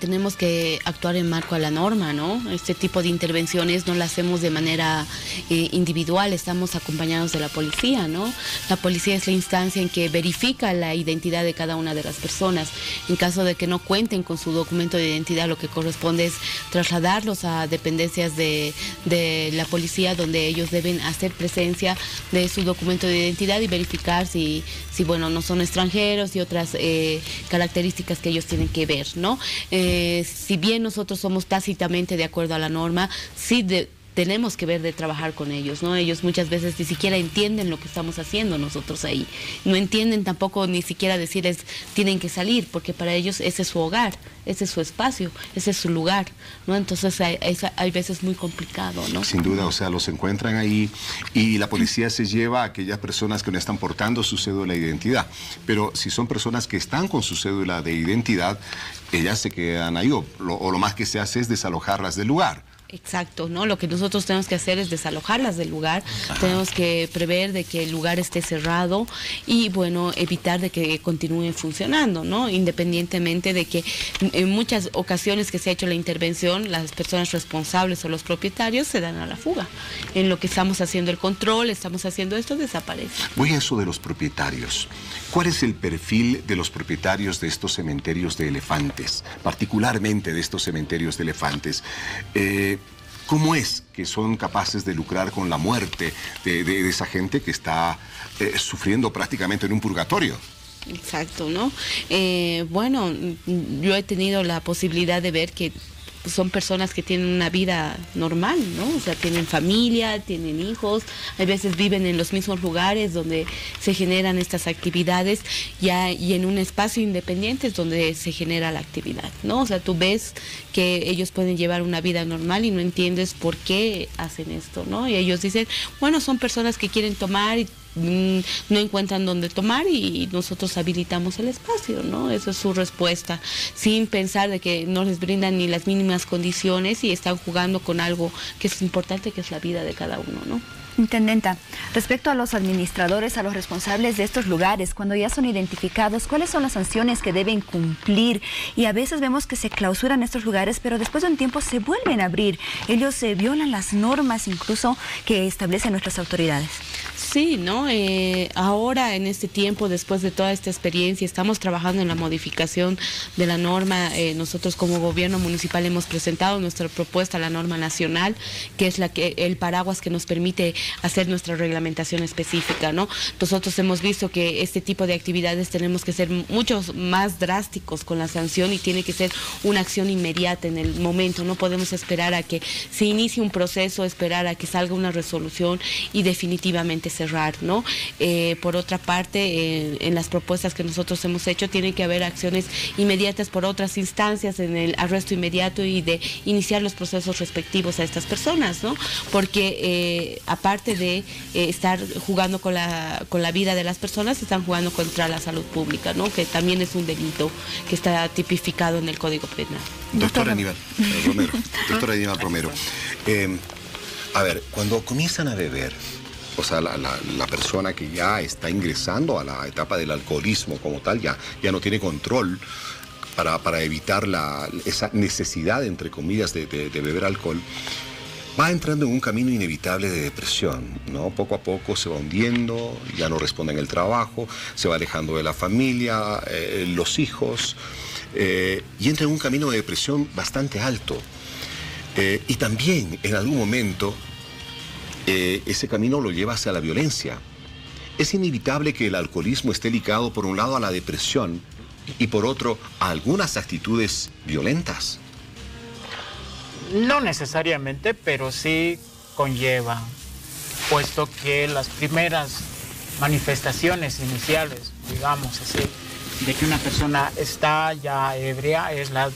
tenemos que actuar en marco a la norma, ¿no? Este tipo de intervenciones no las hacemos de manera individual, estamos acompañados de la policía, ¿no? La policía es la instancia en que verifica la identidad de cada una de las personas. En caso de que no cuenten con su documento de identidad, lo que corresponde es trasladarlos a dependencias de la policía, donde ellos deben hacer presencia de su documento de identidad y verificar si bueno, no son extranjeros y otras características que ellos tienen que ver, ¿no? Si bien nosotros somos tácitamente de acuerdo a la norma, sí tenemos que ver de trabajar con ellos, ¿no? Ellos muchas veces ni siquiera entienden lo que estamos haciendo nosotros ahí. No entienden tampoco ni siquiera decirles tienen que salir, porque para ellos ese es su hogar, ese es su espacio, ese es su lugar, ¿no? Entonces hay veces muy complicado, ¿no? Sin duda, o sea, los encuentran ahí y la policía se lleva a aquellas personas que no están portando su cédula de identidad. Pero si son personas que están con su cédula de identidad, ellas se quedan ahí o lo más que se hace es desalojarlas del lugar. Exacto, ¿no? Lo que nosotros tenemos que hacer es desalojarlas del lugar. Ajá. Tenemos que prever de que el lugar esté cerrado y, bueno, evitar de que continúe funcionando, ¿no? Independientemente de que en muchas ocasiones que se ha hecho la intervención, las personas responsables o los propietarios se dan a la fuga. En lo que estamos haciendo el control, estamos haciendo esto, desaparece. Voy a eso de los propietarios. ¿Cuál es el perfil de los propietarios de estos cementerios de elefantes? Particularmente de estos cementerios de elefantes. ¿Cómo es que son capaces de lucrar con la muerte de esa gente que está sufriendo prácticamente en un purgatorio? Exacto, ¿no? Bueno, yo he tenido la posibilidad de ver que son personas que tienen una vida normal, ¿no? O sea, tienen familia, tienen hijos, a veces viven en los mismos lugares donde se generan estas actividades y en un espacio independiente es donde se genera la actividad, ¿no? O sea, tú ves que ellos pueden llevar una vida normal y no entiendes por qué hacen esto, ¿no? Y ellos dicen, bueno, son personas que quieren tomar y no encuentran dónde tomar y nosotros habilitamos el espacio, ¿no? Esa es su respuesta, sin pensar de que no les brindan ni las mínimas condiciones y están jugando con algo que es importante, que es la vida de cada uno, ¿no? Intendenta, respecto a los administradores, a los responsables de estos lugares, cuando ya son identificados, ¿cuáles son las sanciones que deben cumplir? Y a veces vemos que se clausuran estos lugares, pero después de un tiempo se vuelven a abrir. Ellos violan las normas incluso que establecen nuestras autoridades. Sí, ¿no? Ahora en este tiempo, después de toda esta experiencia, estamos trabajando en la modificación de la norma. Nosotros como gobierno municipal hemos presentado nuestra propuesta a la norma nacional, que es el paraguas que nos permite hacer nuestra reglamentación específica, ¿no? Nosotros hemos visto que este tipo de actividades tenemos que ser mucho más drásticos con la sanción y tiene que ser una acción inmediata en el momento. No podemos esperar a que se inicie un proceso, esperar a que salga una resolución y definitivamente cerrar, ¿no? Por otra parte, en las propuestas que nosotros hemos hecho, tiene que haber acciones inmediatas por otras instancias en el arresto inmediato y de iniciar los procesos respectivos a estas personas, ¿no? Porque aparte de estar jugando con la vida de las personas, están jugando contra la salud pública, ¿no? Que también es un delito que está tipificado en el Código Penal. Doctora Aníbal Romero. Doctora Aníbal Romero. A ver, cuando comienzan a beber, o sea, la persona que ya está ingresando a la etapa del alcoholismo como tal, ya no tiene control para evitar esa necesidad, entre comillas, de beber alcohol, va entrando en un camino inevitable de depresión, ¿no? Poco a poco se va hundiendo, ya no responde en el trabajo, se va alejando de la familia, los hijos, y entra en un camino de depresión bastante alto. Y también, en algún momento, ese camino lo lleva hacia la violencia. Es inevitable que el alcoholismo esté ligado, por un lado, a la depresión y, por otro, a algunas actitudes violentas. No necesariamente, pero sí conlleva, puesto que las primeras manifestaciones iniciales, digamos así, de que una persona está ya ebria es la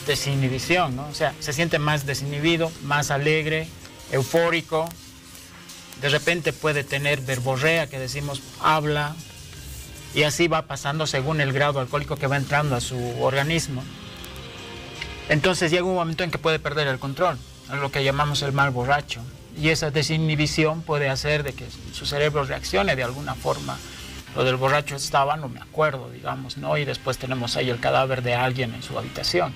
desinhibición, ¿no? O sea, se siente más desinhibido, más alegre, eufórico. De repente puede tener verborrea, que decimos, habla, y así va pasando según el grado alcohólico que va entrando a su organismo. Entonces llega un momento en que puede perder el control, lo que llamamos el mal borracho. Y esa desinhibición puede hacer de que su cerebro reaccione de alguna forma. Lo del borracho estaba, no me acuerdo, digamos, ¿no? Y después tenemos ahí el cadáver de alguien en su habitación.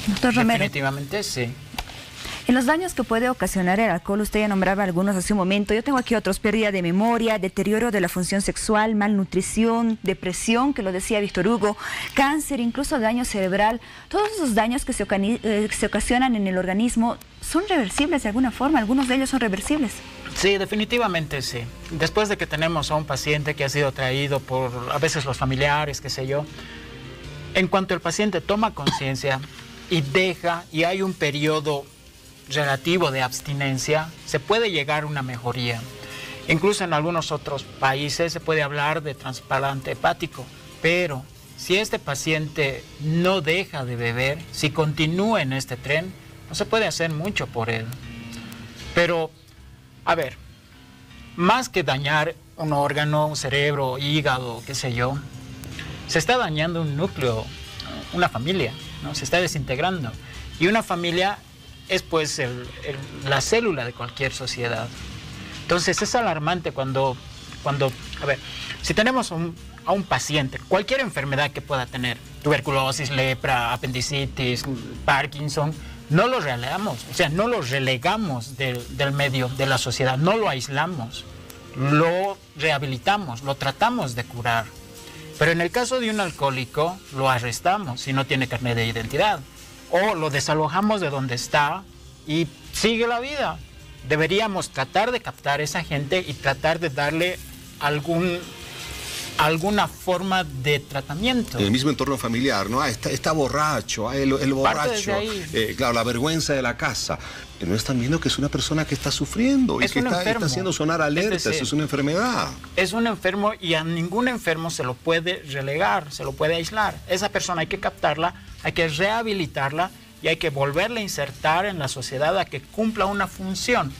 Doctor Romero. Definitivamente sí. En los daños que puede ocasionar el alcohol, usted ya nombraba algunos hace un momento. Yo tengo aquí otros: pérdida de memoria, deterioro de la función sexual, malnutrición, depresión, que lo decía Víctor Hugo, cáncer, incluso daño cerebral. Todos esos daños que se ocasionan en el organismo son reversibles de alguna forma. Algunos de ellos son reversibles. Sí, definitivamente sí. Después de que tenemos a un paciente que ha sido traído por a veces los familiares, qué sé yo, en cuanto el paciente toma conciencia y deja, y hay un periodo relativo de abstinencia, se puede llegar a una mejoría. Incluso en algunos otros países se puede hablar de trasplante hepático, pero si este paciente no deja de beber, si continúa en este tren, no se puede hacer mucho por él. Pero, a ver, más que dañar un órgano, un cerebro, hígado, qué sé yo, se está dañando un núcleo, una familia, ¿no? Se está desintegrando. Y una familia es pues la célula de cualquier sociedad. Entonces es alarmante cuando a ver, si tenemos a un paciente, cualquier enfermedad que pueda tener, tuberculosis, lepra, apendicitis, Parkinson, no lo relegamos, o sea, no lo relegamos del medio, de la sociedad, no lo aislamos, lo rehabilitamos, lo tratamos de curar. Pero en el caso de un alcohólico, lo arrestamos si no tiene carnet de identidad, o lo desalojamos de donde está y sigue la vida. Deberíamos tratar de captar a esa gente y tratar de darle alguna forma de tratamiento. En el mismo entorno familiar, ¿no? Está borracho, el borracho, claro, la vergüenza de la casa. No están viendo que es una persona que está sufriendo y que está haciendo sonar alertas, es una enfermedad. Es un enfermo y a ningún enfermo se lo puede relegar, se lo puede aislar. Esa persona hay que captarla, hay que rehabilitarla y hay que volverla a insertar en la sociedad a que cumpla una función.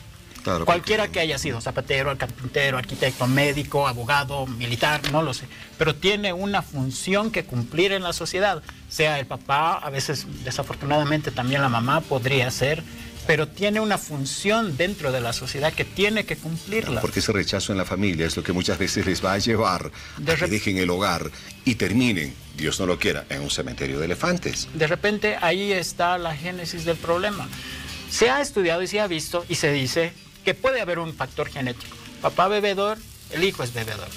Claro, cualquiera que haya sido, zapatero, carpintero, arquitecto, médico, abogado, militar, no lo sé, pero tiene una función que cumplir en la sociedad, sea el papá, a veces desafortunadamente también la mamá podría ser, pero tiene una función dentro de la sociedad que tiene que cumplirla. Porque ese rechazo en la familia es lo que muchas veces les va a llevar a que dejen el hogar y terminen, Dios no lo quiera, en un cementerio de elefantes. De repente ahí está la génesis del problema. Se ha estudiado y se ha visto y se dice que puede haber un factor genético. Papá bebedor, el hijo es bebedor.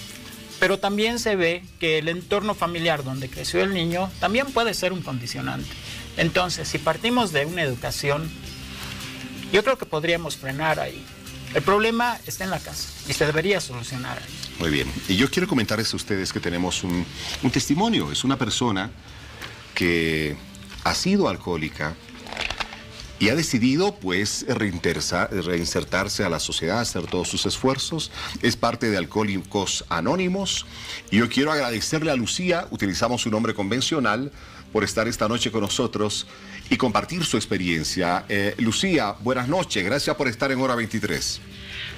Pero también se ve que el entorno familiar donde creció el niño también puede ser un condicionante. Entonces, si partimos de una educación, yo creo que podríamos frenar ahí. El problema está en la casa y se debería solucionar ahí. Muy bien. Y yo quiero comentarles a ustedes que tenemos un testimonio. Es una persona que ha sido alcohólica y ha decidido, pues, reinsertarse a la sociedad, hacer todos sus esfuerzos. Es parte de Alcohólicos Anónimos. Y yo quiero agradecerle a Lucía, utilizamos su nombre convencional, por estar esta noche con nosotros y compartir su experiencia. Lucía, buenas noches, gracias por estar en Hora 23.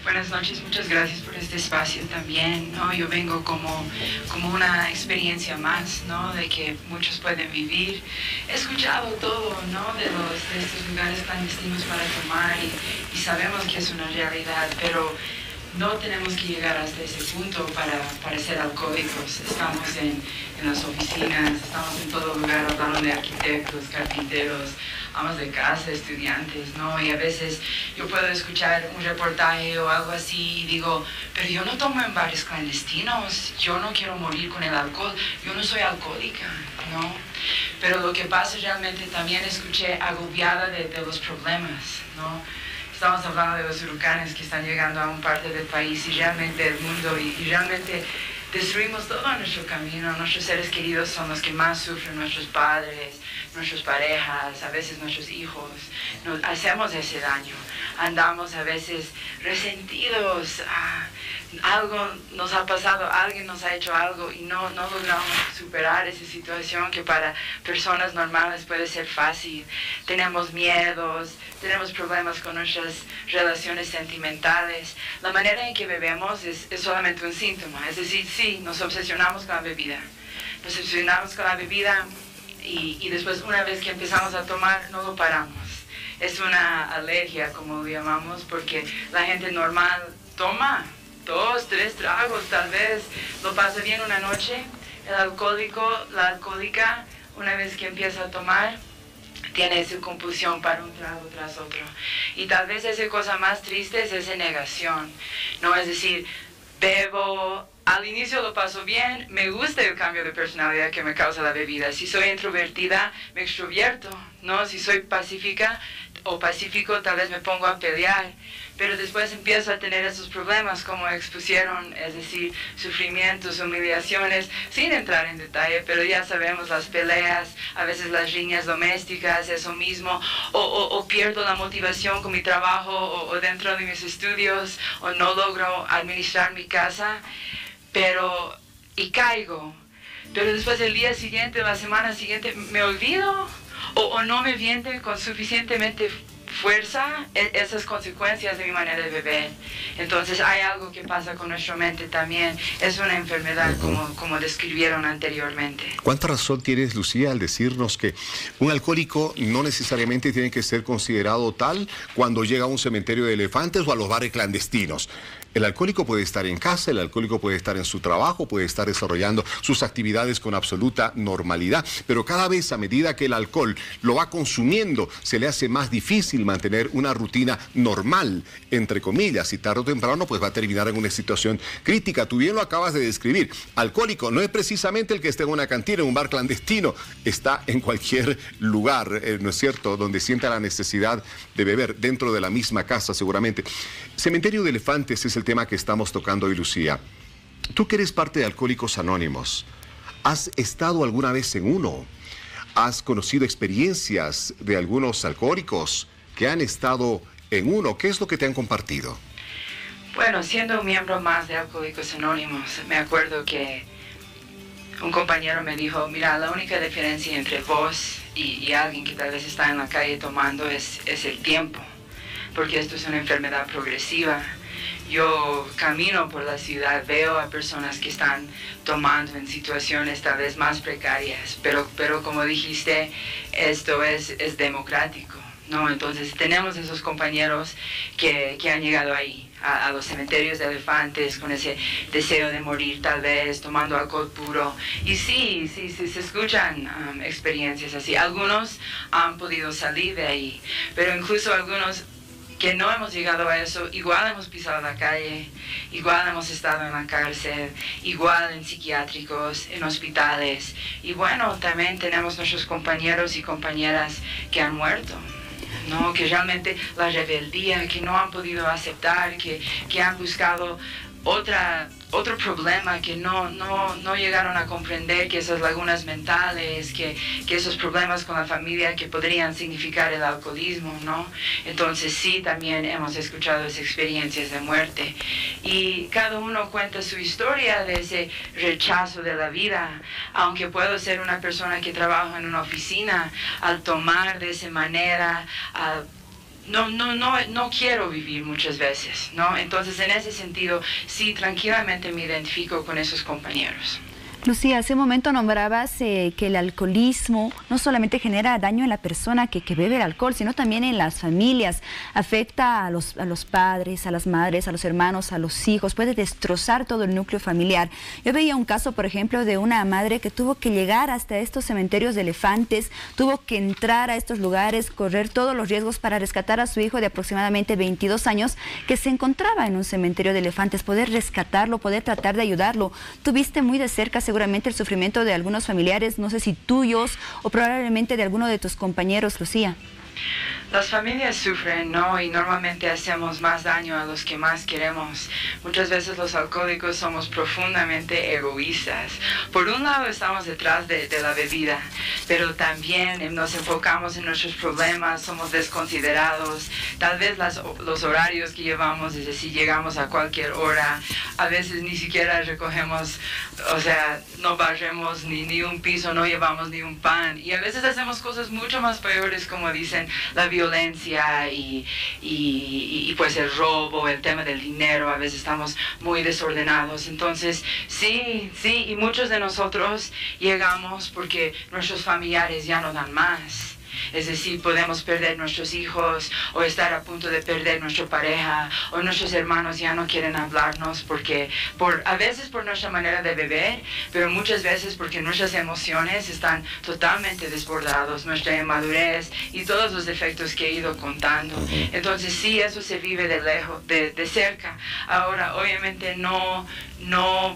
Buenas noches, muchas gracias por este espacio también, ¿no? Yo vengo como una experiencia más, ¿no? De que muchos pueden vivir. He escuchado todo, ¿no? De estos lugares clandestinos para tomar y sabemos que es una realidad, pero no tenemos que llegar hasta ese punto para ser alcohólicos. Estamos en las oficinas, estamos en todo lugar hablando de arquitectos, carpinteros, amas de casa, estudiantes, ¿no? Y a veces yo puedo escuchar un reportaje o algo así y digo, pero yo no tomo en bares clandestinos, yo no quiero morir con el alcohol, yo no soy alcohólica, ¿no? Pero lo que pasa realmente también escuché agobiada de los problemas, ¿no? Estamos hablando de los huracanes que están llegando a un parte del país y realmente el mundo y realmente destruimos todo nuestro camino. Nuestros seres queridos son los que más sufren, nuestros padres, nuestras parejas, a veces nuestros hijos. Nos hacemos ese daño. Andamos a veces resentidos. Algo nos ha pasado, alguien nos ha hecho algo y no logramos superar esa situación que para personas normales puede ser fácil. Tenemos miedos, tenemos problemas con nuestras relaciones sentimentales. La manera en que bebemos es solamente un síntoma, es decir, sí, nos obsesionamos con la bebida. Nos obsesionamos con la bebida y después una vez que empezamos a tomar no lo paramos. Es una alergia, como lo llamamos, porque la gente normal toma 2, 3 tragos, tal vez lo pasa bien una noche. El alcohólico, la alcohólica, una vez que empieza a tomar, tiene esa compulsión para un trago tras otro. Y tal vez esa cosa más triste es esa negación, ¿no? Es decir, bebo, al inicio lo paso bien, me gusta el cambio de personalidad que me causa la bebida. Si soy introvertida, me extrovierto, ¿no? Si soy pacífica o pacífico, tal vez me pongo a pelear. Pero después empiezo a tener esos problemas como expusieron, es decir, sufrimientos, humillaciones, sin entrar en detalle, pero ya sabemos las peleas, a veces las riñas domésticas, eso mismo, o pierdo la motivación con mi trabajo o dentro de mis estudios, o no logro administrar mi casa, y caigo. Pero después el día siguiente, la semana siguiente, me olvido o no me vienen con suficientemente fuerza esas consecuencias de mi manera de beber. Entonces hay algo que pasa con nuestra mente también. Es una enfermedad como describieron anteriormente. ¿Cuánta razón tienes, Lucía, al decirnos que un alcohólico no necesariamente tiene que ser considerado tal cuando llega a un cementerio de elefantes o a los bares clandestinos? El alcohólico puede estar en casa, el alcohólico puede estar en su trabajo, puede estar desarrollando sus actividades con absoluta normalidad, pero cada vez a medida que el alcohol lo va consumiendo, se le hace más difícil mantener una rutina normal, entre comillas, y tarde o temprano pues va a terminar en una situación crítica. Tú bien lo acabas de describir. Alcohólico no es precisamente el que esté en una cantina, en un bar clandestino, está en cualquier lugar, ¿no es cierto?, donde sienta la necesidad de beber, dentro de la misma casa seguramente. Cementerio de elefantes es el tema que estamos tocando hoy, Lucía. Tú que eres parte de Alcohólicos Anónimos, ¿has estado alguna vez en uno? ¿Has conocido experiencias de algunos alcohólicos que han estado en uno? ¿Qué es lo que te han compartido? Bueno, siendo un miembro más de Alcohólicos Anónimos, me acuerdo que un compañero me dijo, mira, la única diferencia entre vos y alguien que tal vez está en la calle tomando es el tiempo. porque esto es una enfermedad progresiva. Yo camino por la ciudad, veo a personas que están tomando en situaciones tal vez más precarias, pero como dijiste, esto es democrático, ¿no? Entonces tenemos esos compañeros que han llegado ahí, a los cementerios de elefantes, con ese deseo de morir tal vez, tomando alcohol puro. Y sí, se escuchan experiencias así. Algunos han podido salir de ahí, pero incluso algunos que no hemos llegado a eso, igual hemos pisado la calle, igual hemos estado en la cárcel, igual en psiquiátricos, en hospitales. Y bueno, también tenemos nuestros compañeros y compañeras que han muerto, ¿no? Que realmente la rebeldía, que no han podido aceptar, que han buscado otro problema, que no llegaron a comprender, que esas lagunas mentales, que esos problemas con la familia que podrían significar el alcoholismo, ¿no? Entonces sí, también hemos escuchado esas experiencias de muerte. Y cada uno cuenta su historia de ese rechazo de la vida. Aunque puedo ser una persona que trabaja en una oficina, al tomar de esa manera, no quiero vivir muchas veces, ¿no? Entonces, en ese sentido, sí, tranquilamente me identifico con esos compañeros. Lucía, hace un momento nombrabas que el alcoholismo no solamente genera daño en la persona que bebe el alcohol, sino también en las familias. Afecta a los padres, a las madres, a los hermanos, a los hijos. Puede destrozar todo el núcleo familiar. Yo veía un caso, por ejemplo, de una madre que tuvo que llegar hasta estos cementerios de elefantes, tuvo que entrar a estos lugares, correr todos los riesgos para rescatar a su hijo de aproximadamente 22 años que se encontraba en un cementerio de elefantes, poder rescatarlo, poder tratar de ayudarlo. Tuviste muy de cerca seguramente el sufrimiento de algunos familiares, no sé si tuyos o probablemente de alguno de tus compañeros, Lucía. Las familias sufren, ¿no? Y normalmente hacemos más daño a los que más queremos. Muchas veces los alcohólicos somos profundamente egoístas. Por un lado estamos detrás de la bebida, pero también nos enfocamos en nuestros problemas, somos desconsiderados. Tal vez los horarios que llevamos, es decir, llegamos a cualquier hora, a veces ni siquiera recogemos, o sea, no barremos ni un piso, no llevamos ni un pan. Y a veces hacemos cosas mucho más peores, como dicen, la violencia y pues el robo, el tema del dinero. A veces estamos muy desordenados. Entonces sí, y muchos de nosotros llegamos porque nuestros familiares ya no dan más. Es decir, podemos perder nuestros hijos o estar a punto de perder nuestra pareja, o nuestros hermanos ya no quieren hablarnos porque a veces por nuestra manera de beber, pero muchas veces porque nuestras emociones están totalmente desbordadas, nuestra inmadurez y todos los defectos que he ido contando. Entonces sí, eso se vive de lejos, de cerca. Ahora, obviamente no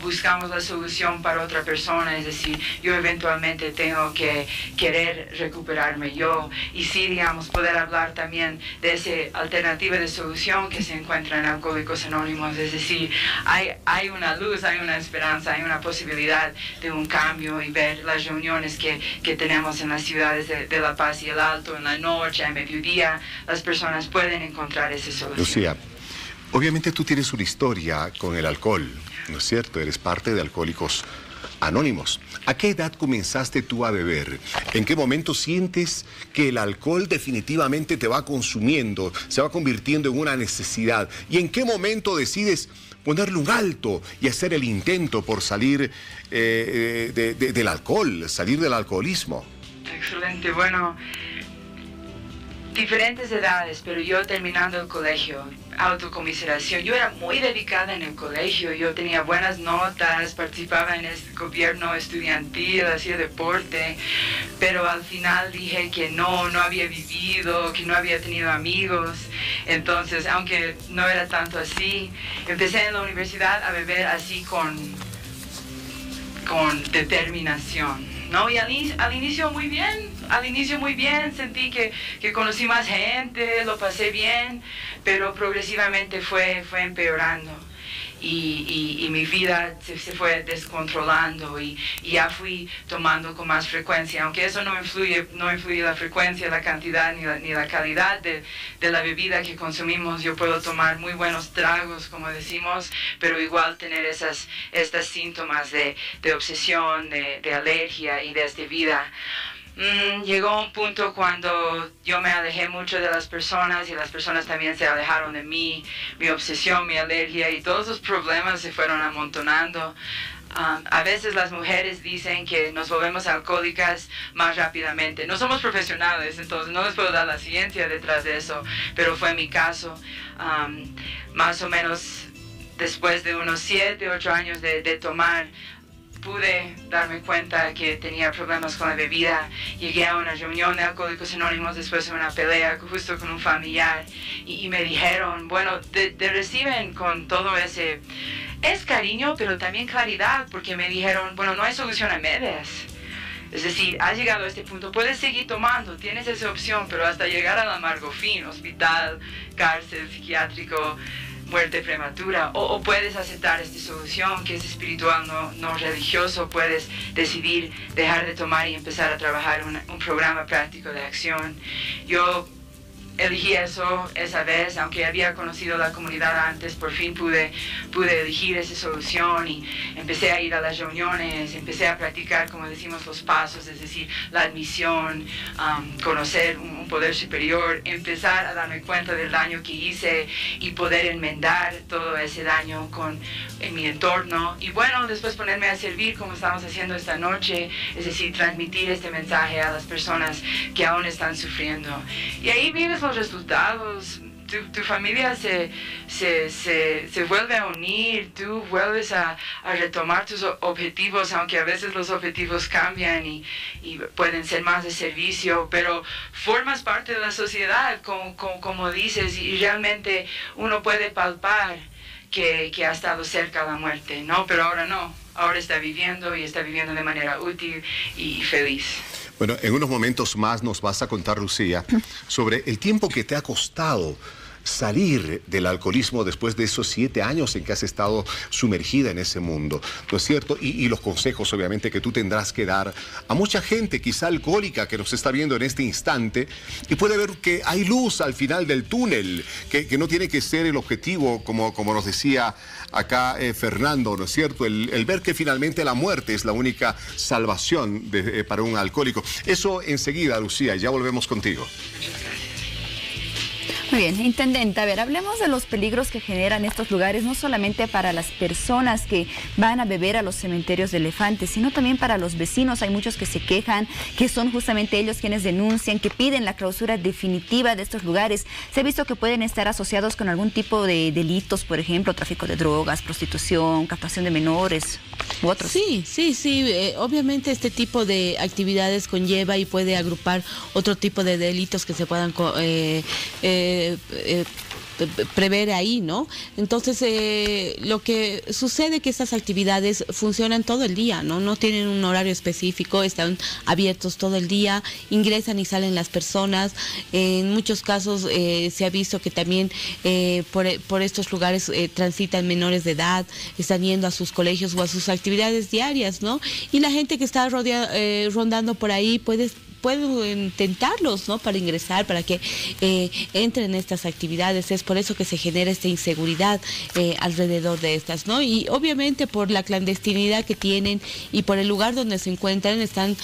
buscamos la solución para otra persona, es decir, yo eventualmente tengo que querer recuperarme yo, y sí, digamos, poder hablar también de esa alternativa de solución que se encuentra en Alcohólicos Anónimos. Es decir, hay una luz, hay una esperanza, hay una posibilidad de un cambio, y ver las reuniones que tenemos en las ciudades de La Paz y El Alto, en la noche, a mediodía, las personas pueden encontrar esa solución. Lucía, obviamente tú tienes una historia con el alcohol, ¿no es cierto? Eres parte de Alcohólicos Anónimos. ¿A qué edad comenzaste tú a beber? ¿En qué momento sientes que el alcohol definitivamente te va consumiendo, se va convirtiendo en una necesidad? ¿Y en qué momento decides ponerle un alto y hacer el intento por salir del alcohol, salir del alcoholismo? Excelente, bueno, diferentes edades, pero yo terminando el colegio, autocomiseración. Yo era muy dedicada en el colegio, yo tenía buenas notas, participaba en el gobierno estudiantil, hacía deporte, pero al final dije que no había vivido, que no había tenido amigos. Entonces, aunque no era tanto así, empecé en la universidad a beber así con determinación, ¿no? Y al inicio muy bien, sentí que conocí más gente, lo pasé bien, pero progresivamente fue empeorando. Y mi vida se fue descontrolando y ya fui tomando con más frecuencia, aunque eso no influye la frecuencia, la cantidad ni la calidad de la bebida que consumimos. Yo puedo tomar muy buenos tragos, como decimos, pero igual tener estos síntomas de obsesión, de alergia y de esta vida. Llegó un punto cuando yo me alejé mucho de las personas y las personas también se alejaron de mí, mi obsesión, mi alergia y todos los problemas se fueron amontonando. A veces las mujeres dicen que nos volvemos alcohólicas más rápidamente. No somos profesionales, entonces no les puedo dar la ciencia detrás de eso, pero fue mi caso. Más o menos después de unos 7, 8 años de tomar, pude darme cuenta que tenía problemas con la bebida. Llegué a una reunión de Alcohólicos Anónimos después de una pelea justo con un familiar y me dijeron, bueno, te reciben con todo ese... Es cariño, pero también claridad, porque me dijeron, bueno, no hay solución a medias. Es decir, has llegado a este punto, puedes seguir tomando, tienes esa opción, pero hasta llegar al amargo fin, hospital, cárcel, psiquiátrico, muerte prematura, o puedes aceptar esta solución que es espiritual, no religioso, puedes decidir dejar de tomar y empezar a trabajar un programa práctico de acción. Yo elegí eso esa vez, aunque había conocido la comunidad antes, por fin pude elegir esa solución y empecé a ir a las reuniones, empecé a practicar, como decimos, los pasos, es decir, la admisión, conocer un poder superior, empezar a darme cuenta del daño que hice y poder enmendar todo ese daño en mi entorno y bueno, después ponerme a servir como estamos haciendo esta noche, es decir, transmitir este mensaje a las personas que aún están sufriendo. Y ahí vives los resultados, tu familia se vuelve a unir, tú vuelves a retomar tus objetivos, aunque a veces los objetivos cambian y pueden ser más de servicio, pero formas parte de la sociedad, como dices, y realmente uno puede palpar que ha estado cerca de la muerte, ¿no? Pero ahora no, ahora está viviendo y está viviendo de manera útil y feliz. Bueno, en unos momentos más nos vas a contar, Lucía, sobre el tiempo que te ha costado salir del alcoholismo después de esos 7 años en que has estado sumergida en ese mundo, ¿no es cierto? Y los consejos, obviamente, que tú tendrás que dar a mucha gente, quizá alcohólica, que nos está viendo en este instante y puede ver que hay luz al final del túnel, que no tiene que ser el objetivo, como nos decía acá Fernando, ¿no es cierto? El ver que finalmente la muerte es la única salvación para un alcohólico. Eso enseguida, Lucía, ya volvemos contigo. Muy bien, intendente, a ver, hablemos de los peligros que generan estos lugares, no solamente para las personas que van a beber a los cementerios de elefantes, sino también para los vecinos. Hay muchos que se quejan, que son justamente ellos quienes denuncian, que piden la clausura definitiva de estos lugares. Se ha visto que pueden estar asociados con algún tipo de delitos, por ejemplo, tráfico de drogas, prostitución, captación de menores u otros. Sí, obviamente este tipo de actividades conlleva y puede agrupar otro tipo de delitos que se puedan prever ahí, ¿no? Entonces, lo que sucede es que estas actividades funcionan todo el día, ¿no? No tienen un horario específico, están abiertos todo el día, ingresan y salen las personas. En muchos casos se ha visto que también por estos lugares transitan menores de edad, están yendo a sus colegios o a sus actividades diarias, ¿no? Y la gente que está rondando por ahí pueden intentarlos, ¿no? Para ingresar, para que entren en estas actividades. Es por eso que se genera esta inseguridad alrededor de estas, ¿no? Y obviamente por la clandestinidad que tienen y por el lugar donde se encuentran, están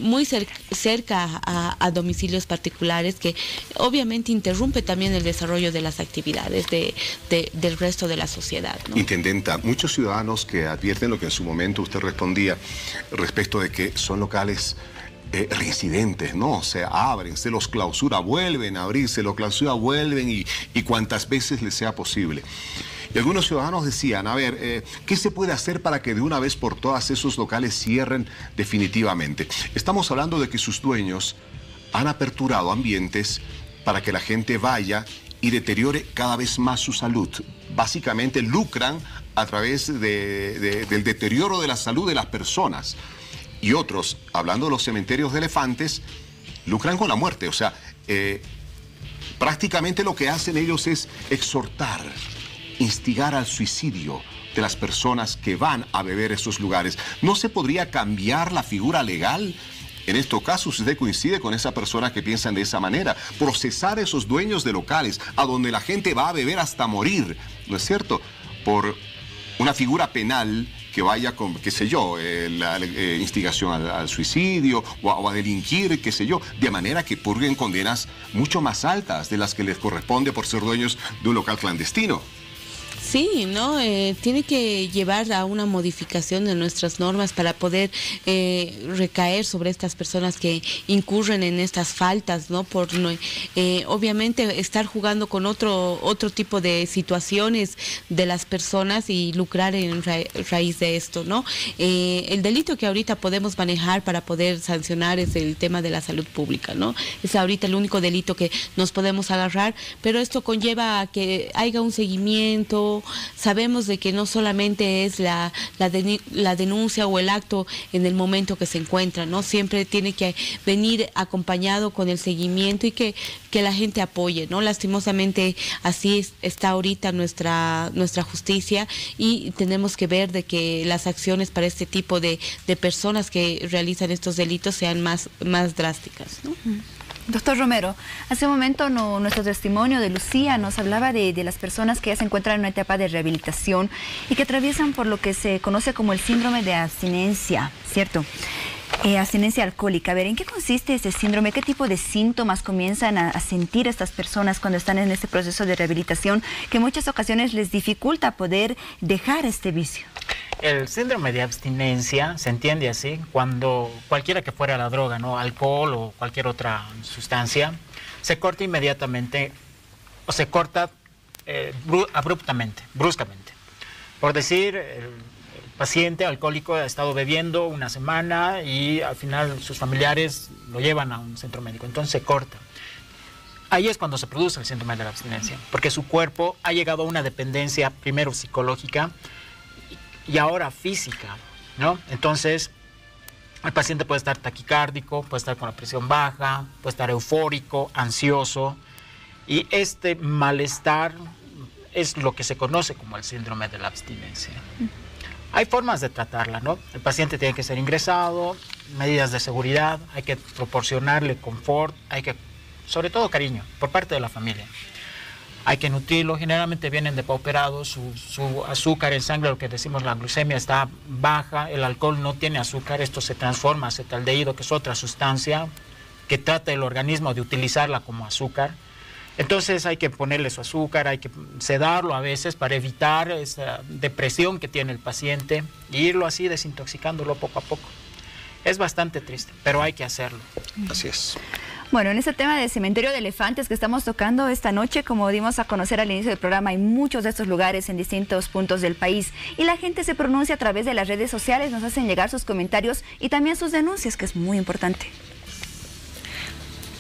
muy cerca a domicilios particulares, que obviamente interrumpe también el desarrollo de las actividades del resto de la sociedad, ¿no? Intendenta, muchos ciudadanos que advierten lo que en su momento usted respondía respecto de que son locales reincidentes, ¿no? Se abren, se los clausura, vuelven a abrir, se los clausura, vuelven y cuantas veces les sea posible. Y algunos ciudadanos decían, a ver, ¿qué se puede hacer para que de una vez por todas esos locales cierren definitivamente? Estamos hablando de que sus dueños han aperturado ambientes para que la gente vaya y deteriore cada vez más su salud. Básicamente lucran a través del deterioro de la salud de las personas. Y otros, hablando de los cementerios de elefantes, lucran con la muerte. O sea, prácticamente lo que hacen ellos es exhortar, instigar al suicidio de las personas que van a beber esos lugares. ¿No se podría cambiar la figura legal? En estos casos, usted coincide con esa persona que piensan de esa manera. Procesar a esos dueños de locales a donde la gente va a beber hasta morir, ¿no es cierto? Por una figura penal que vaya con, qué sé yo, la instigación al suicidio o a delinquir, qué sé yo, de manera que purguen condenas mucho más altas de las que les corresponde por ser dueños de un local clandestino. Sí, ¿no? Tiene que llevar a una modificación de nuestras normas para poder recaer sobre estas personas que incurren en estas faltas, ¿no? Obviamente estar jugando con otro tipo de situaciones de las personas y lucrar en raíz de esto, ¿no? El delito que ahorita podemos manejar para poder sancionar es el tema de la salud pública, ¿no? Es ahorita el único delito que nos podemos agarrar, pero esto conlleva a que haya un seguimiento. Sabemos de que no solamente es la denuncia o el acto en el momento que se encuentra, ¿no? Siempre tiene que venir acompañado con el seguimiento y que la gente apoye, ¿no? Lastimosamente así está ahorita nuestra justicia y tenemos que ver de que las acciones para este tipo de personas que realizan estos delitos sean más drásticas, ¿no? Doctor Romero, hace un momento nuestro testimonio de Lucía nos hablaba de las personas que ya se encuentran en una etapa de rehabilitación y que atraviesan por lo que se conoce como el síndrome de abstinencia, ¿cierto? Abstinencia alcohólica. A ver, ¿en qué consiste ese síndrome? ¿Qué tipo de síntomas comienzan a sentir estas personas cuando están en este proceso de rehabilitación que en muchas ocasiones les dificulta poder dejar este vicio? El síndrome de abstinencia se entiende así cuando cualquiera que fuera la droga, ¿no? Alcohol o cualquier otra sustancia, se corta inmediatamente o se corta abruptamente, bruscamente. Por decir, el paciente alcohólico ha estado bebiendo una semana y al final sus familiares lo llevan a un centro médico, entonces se corta. Ahí es cuando se produce el síndrome de la abstinencia, porque su cuerpo ha llegado a una dependencia primero psicológica y ahora física, ¿no? Entonces, el paciente puede estar taquicárdico, puede estar con la presión baja, puede estar eufórico, ansioso, y este malestar es lo que se conoce como el síndrome de la abstinencia. Hay formas de tratarla, ¿no? El paciente tiene que ser ingresado, medidas de seguridad, hay que proporcionarle confort, hay que, sobre todo cariño, por parte de la familia. Hay que nutrirlo, generalmente vienen depauperados, su azúcar en sangre, lo que decimos la glucemia, está baja, el alcohol no tiene azúcar, esto se transforma a acetaldehído, que es otra sustancia que trata el organismo de utilizarla como azúcar. Entonces hay que ponerle su azúcar, hay que sedarlo a veces para evitar esa depresión que tiene el paciente e irlo así desintoxicándolo poco a poco. Es bastante triste, pero hay que hacerlo. Así es. Bueno, en ese tema del cementerio de elefantes que estamos tocando esta noche, como dimos a conocer al inicio del programa, hay muchos de estos lugares en distintos puntos del país y la gente se pronuncia a través de las redes sociales, nos hacen llegar sus comentarios y también sus denuncias, que es muy importante.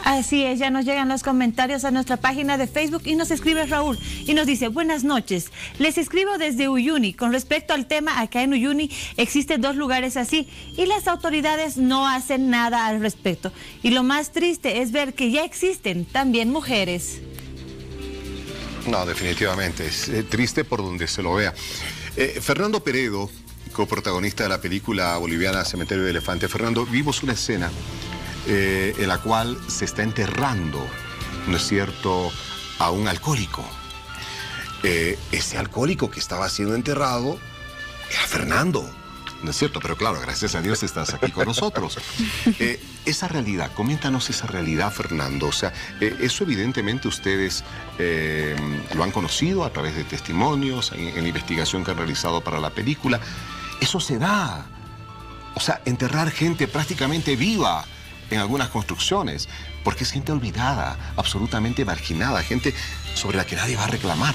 Así es, ya nos llegan los comentarios a nuestra página de Facebook y nos escribe Raúl y nos dice: buenas noches, les escribo desde Uyuni. Con respecto al tema, acá en Uyuni existen 2 lugares así y las autoridades no hacen nada al respecto. Y lo más triste es ver que ya existen también mujeres. No, definitivamente, es triste por donde se lo vea. Fernando Peredo, coprotagonista de la película boliviana Cementerio de Elefantes. Fernando, vimos una escena en la cual se está enterrando, ¿no es cierto?, a un alcohólico. Ese alcohólico que estaba siendo enterrado era Fernando, ¿no es cierto? Pero claro, gracias a Dios estás aquí con nosotros. Esa realidad, coméntanos esa realidad, Fernando. O sea, eso evidentemente ustedes lo han conocido a través de testimonios, en la investigación que han realizado para la película. Eso se da. O sea, enterrar gente prácticamente viva en algunas construcciones, porque es gente olvidada, absolutamente marginada, gente sobre la que nadie va a reclamar.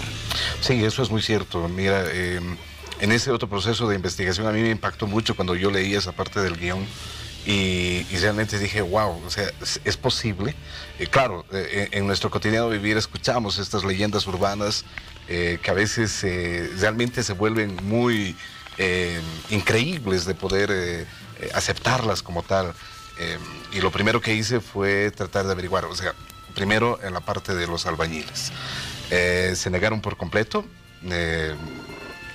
Sí, eso es muy cierto. Mira, en ese otro proceso de investigación a mí me impactó mucho cuando yo leí esa parte del guión y realmente dije, wow, o sea, es posible. Claro, en nuestro cotidiano vivir escuchamos estas leyendas urbanas que a veces realmente se vuelven muy increíbles de poder aceptarlas como tal. Y lo primero que hice fue tratar de averiguar, o sea, primero en la parte de los albañiles. Se negaron por completo,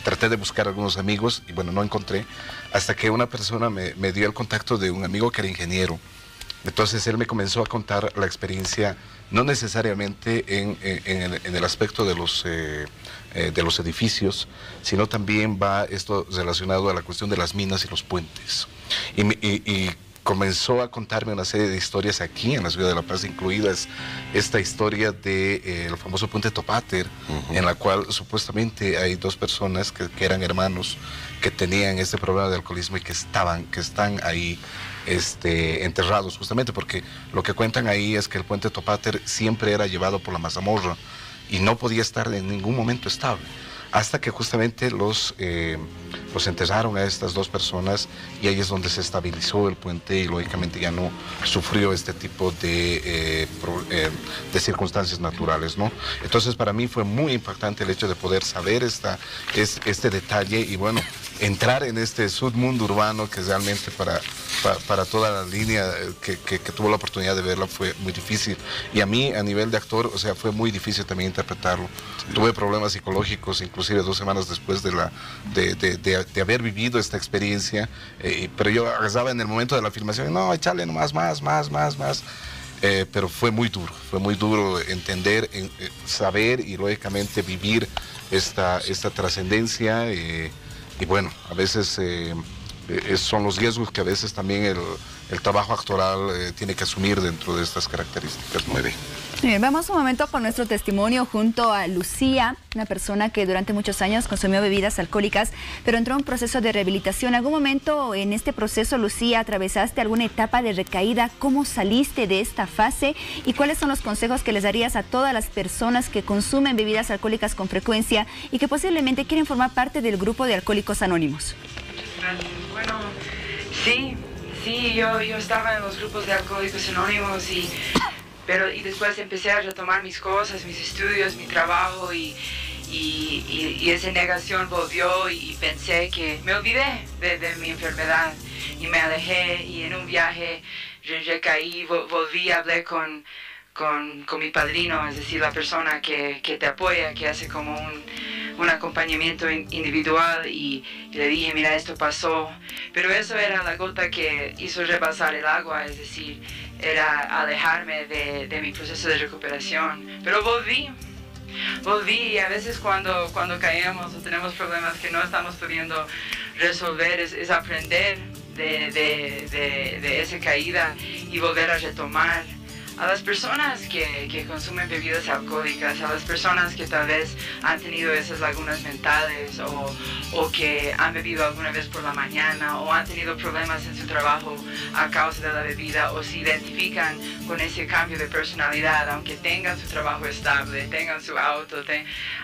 traté de buscar algunos amigos y bueno, no encontré, hasta que una persona me dio el contacto de un amigo que era ingeniero. Entonces él me comenzó a contar la experiencia no necesariamente en el aspecto de los edificios, sino también va esto relacionado a la cuestión de las minas y los puentes. Y comenzó a contarme una serie de historias aquí en la ciudad de La Paz, incluida esta historia del famoso puente Topáter, en la cual supuestamente hay dos personas que eran hermanos, que tenían este problema de alcoholismo y que están ahí enterrados, justamente porque lo que cuentan ahí es que el puente Topáter siempre era llevado por la mazamorra y no podía estar en ningún momento estable, hasta que justamente los enterraron a estas dos personas, y ahí es donde se estabilizó el puente y lógicamente ya no sufrió este tipo de circunstancias naturales, ¿no? Entonces para mí fue muy impactante el hecho de poder saber este detalle y bueno, entrar en este submundo urbano que realmente para toda la línea que tuvo la oportunidad de verla fue muy difícil. Y a mí, a nivel de actor, o sea, fue muy difícil también interpretarlo. Sí. Tuve problemas psicológicos, inclusive 2 semanas después de haber vivido esta experiencia, pero yo agarraba en el momento de la filmación, no, échale nomás, más. Pero fue muy duro entender, saber y lógicamente vivir esta trascendencia. Y bueno, a veces son los riesgos que a veces también el trabajo actoral tiene que asumir dentro de estas características. Muy bien. Bien, vamos un momento con nuestro testimonio junto a Lucía, una persona que durante muchos años consumió bebidas alcohólicas, pero entró en un proceso de rehabilitación. ¿Algún momento en este proceso, Lucía, atravesaste alguna etapa de recaída? ¿Cómo saliste de esta fase? ¿Y cuáles son los consejos que les darías a todas las personas que consumen bebidas alcohólicas con frecuencia y que posiblemente quieren formar parte del grupo de Alcohólicos Anónimos? Bueno, sí, yo estaba en los grupos de Alcohólicos Anónimos y después empecé a retomar mis cosas, mis estudios, mi trabajo y esa negación volvió y pensé que me olvidé de mi enfermedad y me alejé, y en un viaje recaí, volví, hablé con mi padrino, es decir, la persona que te apoya, que hace como un acompañamiento individual, y le dije, mira, esto pasó, pero eso era la gota que hizo rebasar el agua, es decir, era alejarme de mi proceso de recuperación, pero volví, y a veces cuando caemos o tenemos problemas que no estamos pudiendo resolver, es aprender de esa caída y volver a retomar. A las personas que consumen bebidas alcohólicas, a las personas que tal vez han tenido esas lagunas mentales o que han bebido alguna vez por la mañana o han tenido problemas en su trabajo a causa de la bebida, o se identifican con ese cambio de personalidad, aunque tengan su trabajo estable, tengan su auto,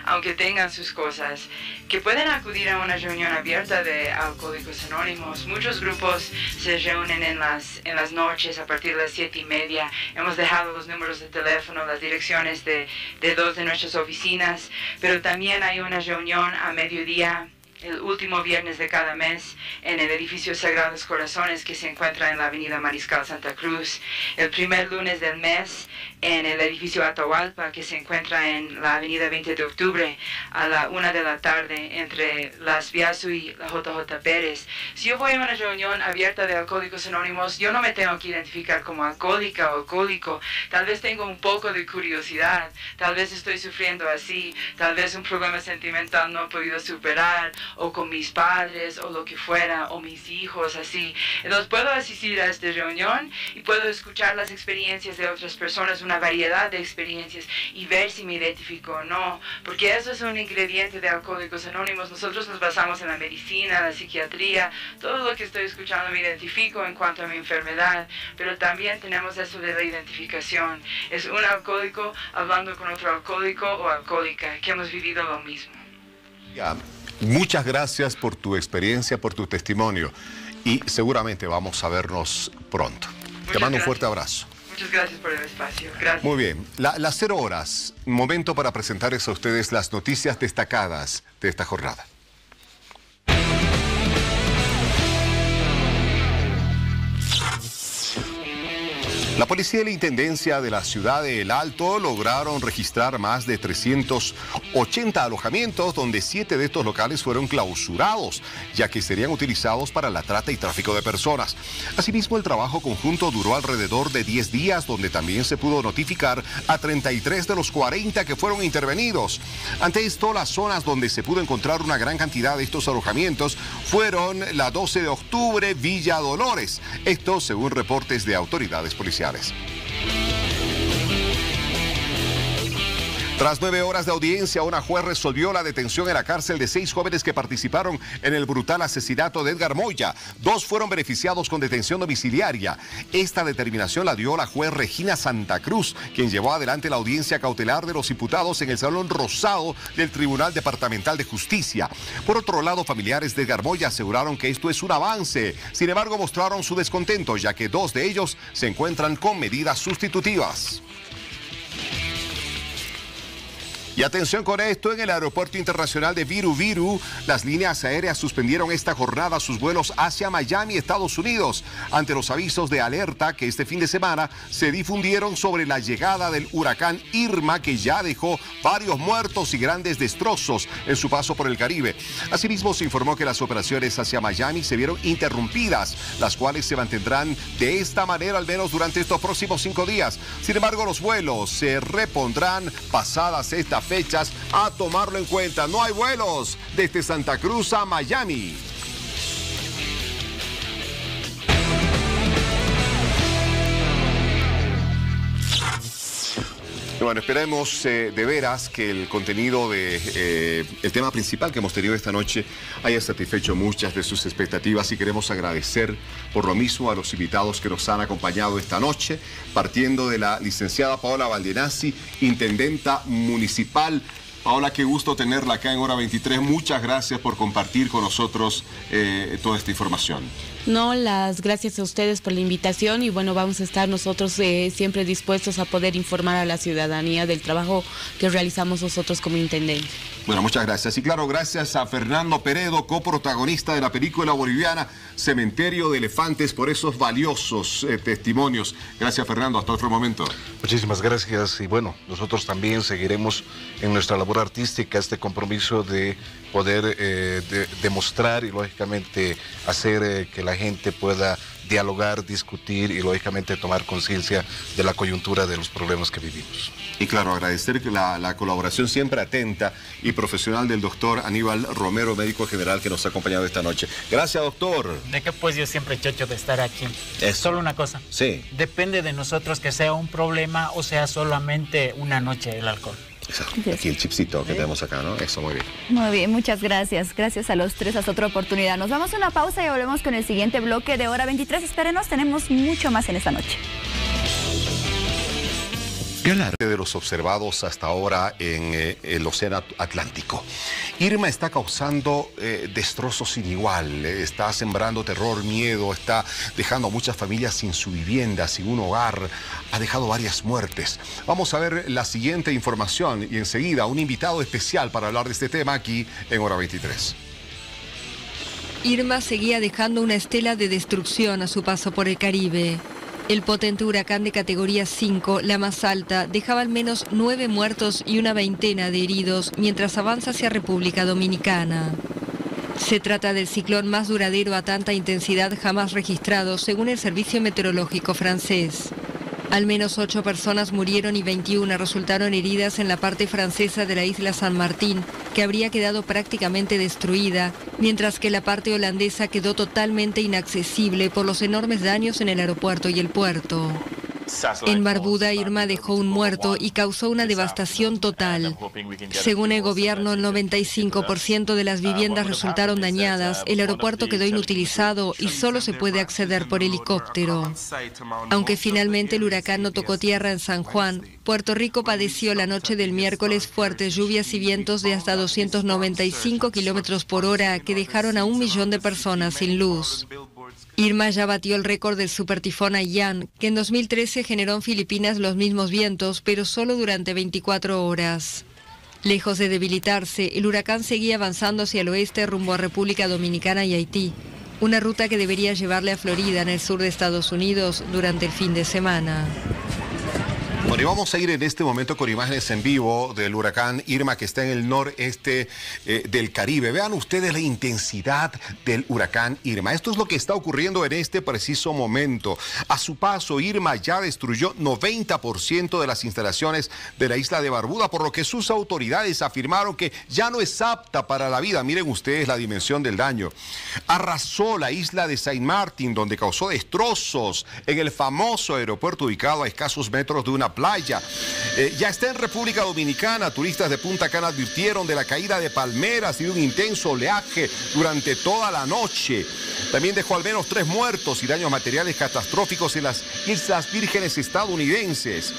aunque tengan sus cosas, que pueden acudir a una reunión abierta de Alcohólicos Anónimos. Muchos grupos se reúnen en las noches a partir de las 7:30. Hemos dejado los números de teléfono, las direcciones de 2 de nuestras oficinas, pero también hay una reunión a mediodía el último viernes de cada mes en el edificio Sagrados Corazones, que se encuentra en la avenida Mariscal Santa Cruz, el primer lunes del mes en el edificio Atahualpa, que se encuentra en la avenida 20 de octubre a la 1 de la tarde entre Las Biasu y la JJ Pérez. Si yo voy a una reunión abierta de Alcohólicos Anónimos, yo no me tengo que identificar como alcohólica o alcohólico. Tal vez tengo un poco de curiosidad, tal vez estoy sufriendo así, tal vez un problema sentimental no he podido superar, o con mis padres, o lo que fuera, o mis hijos, así. Entonces puedo asistir a esta reunión y puedo escuchar las experiencias de otras personas, una variedad de experiencias, y ver si me identifico o no, porque eso es un ingrediente de Alcohólicos Anónimos. Nosotros nos basamos en la medicina, la psiquiatría, todo lo que estoy escuchando me identifico en cuanto a mi enfermedad, pero también tenemos eso de la identificación. Es un alcohólico hablando con otro alcohólico o alcohólica, que hemos vivido lo mismo. Ya. Muchas gracias por tu experiencia, por tu testimonio, y seguramente vamos a vernos pronto. Te mando un fuerte abrazo. Muchas gracias por el espacio. Gracias. Muy bien. Las 0 horas, momento para presentarles a ustedes las noticias destacadas de esta jornada. La policía y la intendencia de la ciudad de El Alto lograron registrar más de 380 alojamientos, donde 7 de estos locales fueron clausurados, ya que serían utilizados para la trata y tráfico de personas. Asimismo, el trabajo conjunto duró alrededor de 10 días, donde también se pudo notificar a 33 de los 40 que fueron intervenidos. Ante esto, las zonas donde se pudo encontrar una gran cantidad de estos alojamientos fueron la 12 de octubre, Villa Dolores. Esto según reportes de autoridades policiales. Tras 9 horas de audiencia, una juez resolvió la detención en la cárcel de 6 jóvenes que participaron en el brutal asesinato de Edgar Moya. 2 fueron beneficiados con detención domiciliaria. Esta determinación la dio la juez Regina Santa Cruz, quien llevó adelante la audiencia cautelar de los imputados en el Salón Rosado del Tribunal Departamental de Justicia. Por otro lado, familiares de Edgar Moya aseguraron que esto es un avance. Sin embargo, mostraron su descontento, ya que 2 de ellos se encuentran con medidas sustitutivas. Y atención con esto, en el aeropuerto internacional de Viru Viru, las líneas aéreas suspendieron esta jornada sus vuelos hacia Miami, Estados Unidos, ante los avisos de alerta que este fin de semana se difundieron sobre la llegada del huracán Irma, que ya dejó varios muertos y grandes destrozos en su paso por el Caribe. Asimismo, se informó que las operaciones hacia Miami se vieron interrumpidas, las cuales se mantendrán de esta manera al menos durante estos próximos 5 días. Sin embargo, los vuelos se repondrán pasadas estas fechas, a tomarlo en cuenta. No hay vuelos desde Santa Cruz a Miami. Bueno, esperemos de veras que el contenido de el tema principal que hemos tenido esta noche haya satisfecho muchas de sus expectativas, y queremos agradecer por lo mismo a los invitados que nos han acompañado esta noche, partiendo de la licenciada Paola Valdenazzi, intendenta municipal. Paola, qué gusto tenerla acá en Hora 23. Muchas gracias por compartir con nosotros toda esta información. No, las gracias a ustedes por la invitación, y bueno, vamos a estar nosotros siempre dispuestos a poder informar a la ciudadanía del trabajo que realizamos nosotros como intendente. Bueno, muchas gracias. Y claro, gracias a Fernando Peredo, coprotagonista de la película boliviana Cementerio de Elefantes, por esos valiosos testimonios. Gracias, Fernando. Hasta otro momento. Muchísimas gracias. Y bueno, nosotros también seguiremos en nuestra labor artística este compromiso de poder demostrar y lógicamente hacer que la gente pueda dialogar, discutir y lógicamente tomar conciencia de la coyuntura de los problemas que vivimos. Y claro, agradecer la colaboración siempre atenta y profesional del doctor Aníbal Romero, médico general, que nos ha acompañado esta noche. Gracias, doctor. De que pues yo siempre chocho de estar aquí. Es solo una cosa. Sí. Depende de nosotros que sea un problema o sea solamente una noche el alcohol. Exacto. Aquí el chipsito que tenemos acá, ¿no? Eso, muy bien. Muy bien, muchas gracias. Gracias a los tres, hasta otra oportunidad. Nos vamos a una pausa y volvemos con el siguiente bloque de Hora 23. Espérenos, tenemos mucho más en esta noche. De los observados hasta ahora en el Océano Atlántico. Irma está causando destrozos sin igual, está sembrando terror, miedo, está dejando a muchas familias sin su vivienda, sin un hogar, ha dejado varias muertes. Vamos a ver la siguiente información y enseguida un invitado especial para hablar de este tema aquí en Hora 23. Irma seguía dejando una estela de destrucción a su paso por el Caribe. El potente huracán de categoría 5, la más alta, dejaba al menos 9 muertos y una veintena de heridos mientras avanza hacia República Dominicana. Se trata del ciclón más duradero a tanta intensidad jamás registrado, según el Servicio Meteorológico francés. Al menos 8 personas murieron y 21 resultaron heridas en la parte francesa de la isla San Martín, que habría quedado prácticamente destruida, mientras que la parte holandesa quedó totalmente inaccesible por los enormes daños en el aeropuerto y el puerto. En Barbuda, Irma dejó un muerto y causó una devastación total. Según el gobierno, el 95% de las viviendas resultaron dañadas, el aeropuerto quedó inutilizado y solo se puede acceder por helicóptero. Aunque finalmente el huracán no tocó tierra en San Juan, Puerto Rico padeció la noche del miércoles fuertes lluvias y vientos de hasta 295 kilómetros por hora que dejaron a 1 millón de personas sin luz. Irma ya batió el récord del supertifón Haiyan, que en 2013 generó en Filipinas los mismos vientos, pero solo durante 24 horas. Lejos de debilitarse, el huracán seguía avanzando hacia el oeste rumbo a República Dominicana y Haití. una ruta que debería llevarle a Florida, en el sur de Estados Unidos, durante el fin de semana. Bueno, y vamos a ir en este momento con imágenes en vivo del huracán Irma, que está en el noreste del Caribe. Vean ustedes la intensidad del huracán Irma. Esto es lo que está ocurriendo en este preciso momento. A su paso, Irma ya destruyó 90% de las instalaciones de la isla de Barbuda, por lo que sus autoridades afirmaron que ya no es apta para la vida. Miren ustedes la dimensión del daño. Arrasó la isla de Saint Martin, donde causó destrozos en el famoso aeropuerto ubicado a escasos metros de una playa. Ya está en República Dominicana. Turistas de Punta Cana advirtieron de la caída de palmeras y de un intenso oleaje durante toda la noche. También dejó al menos 3 muertos y daños materiales catastróficos en las Islas Vírgenes estadounidenses.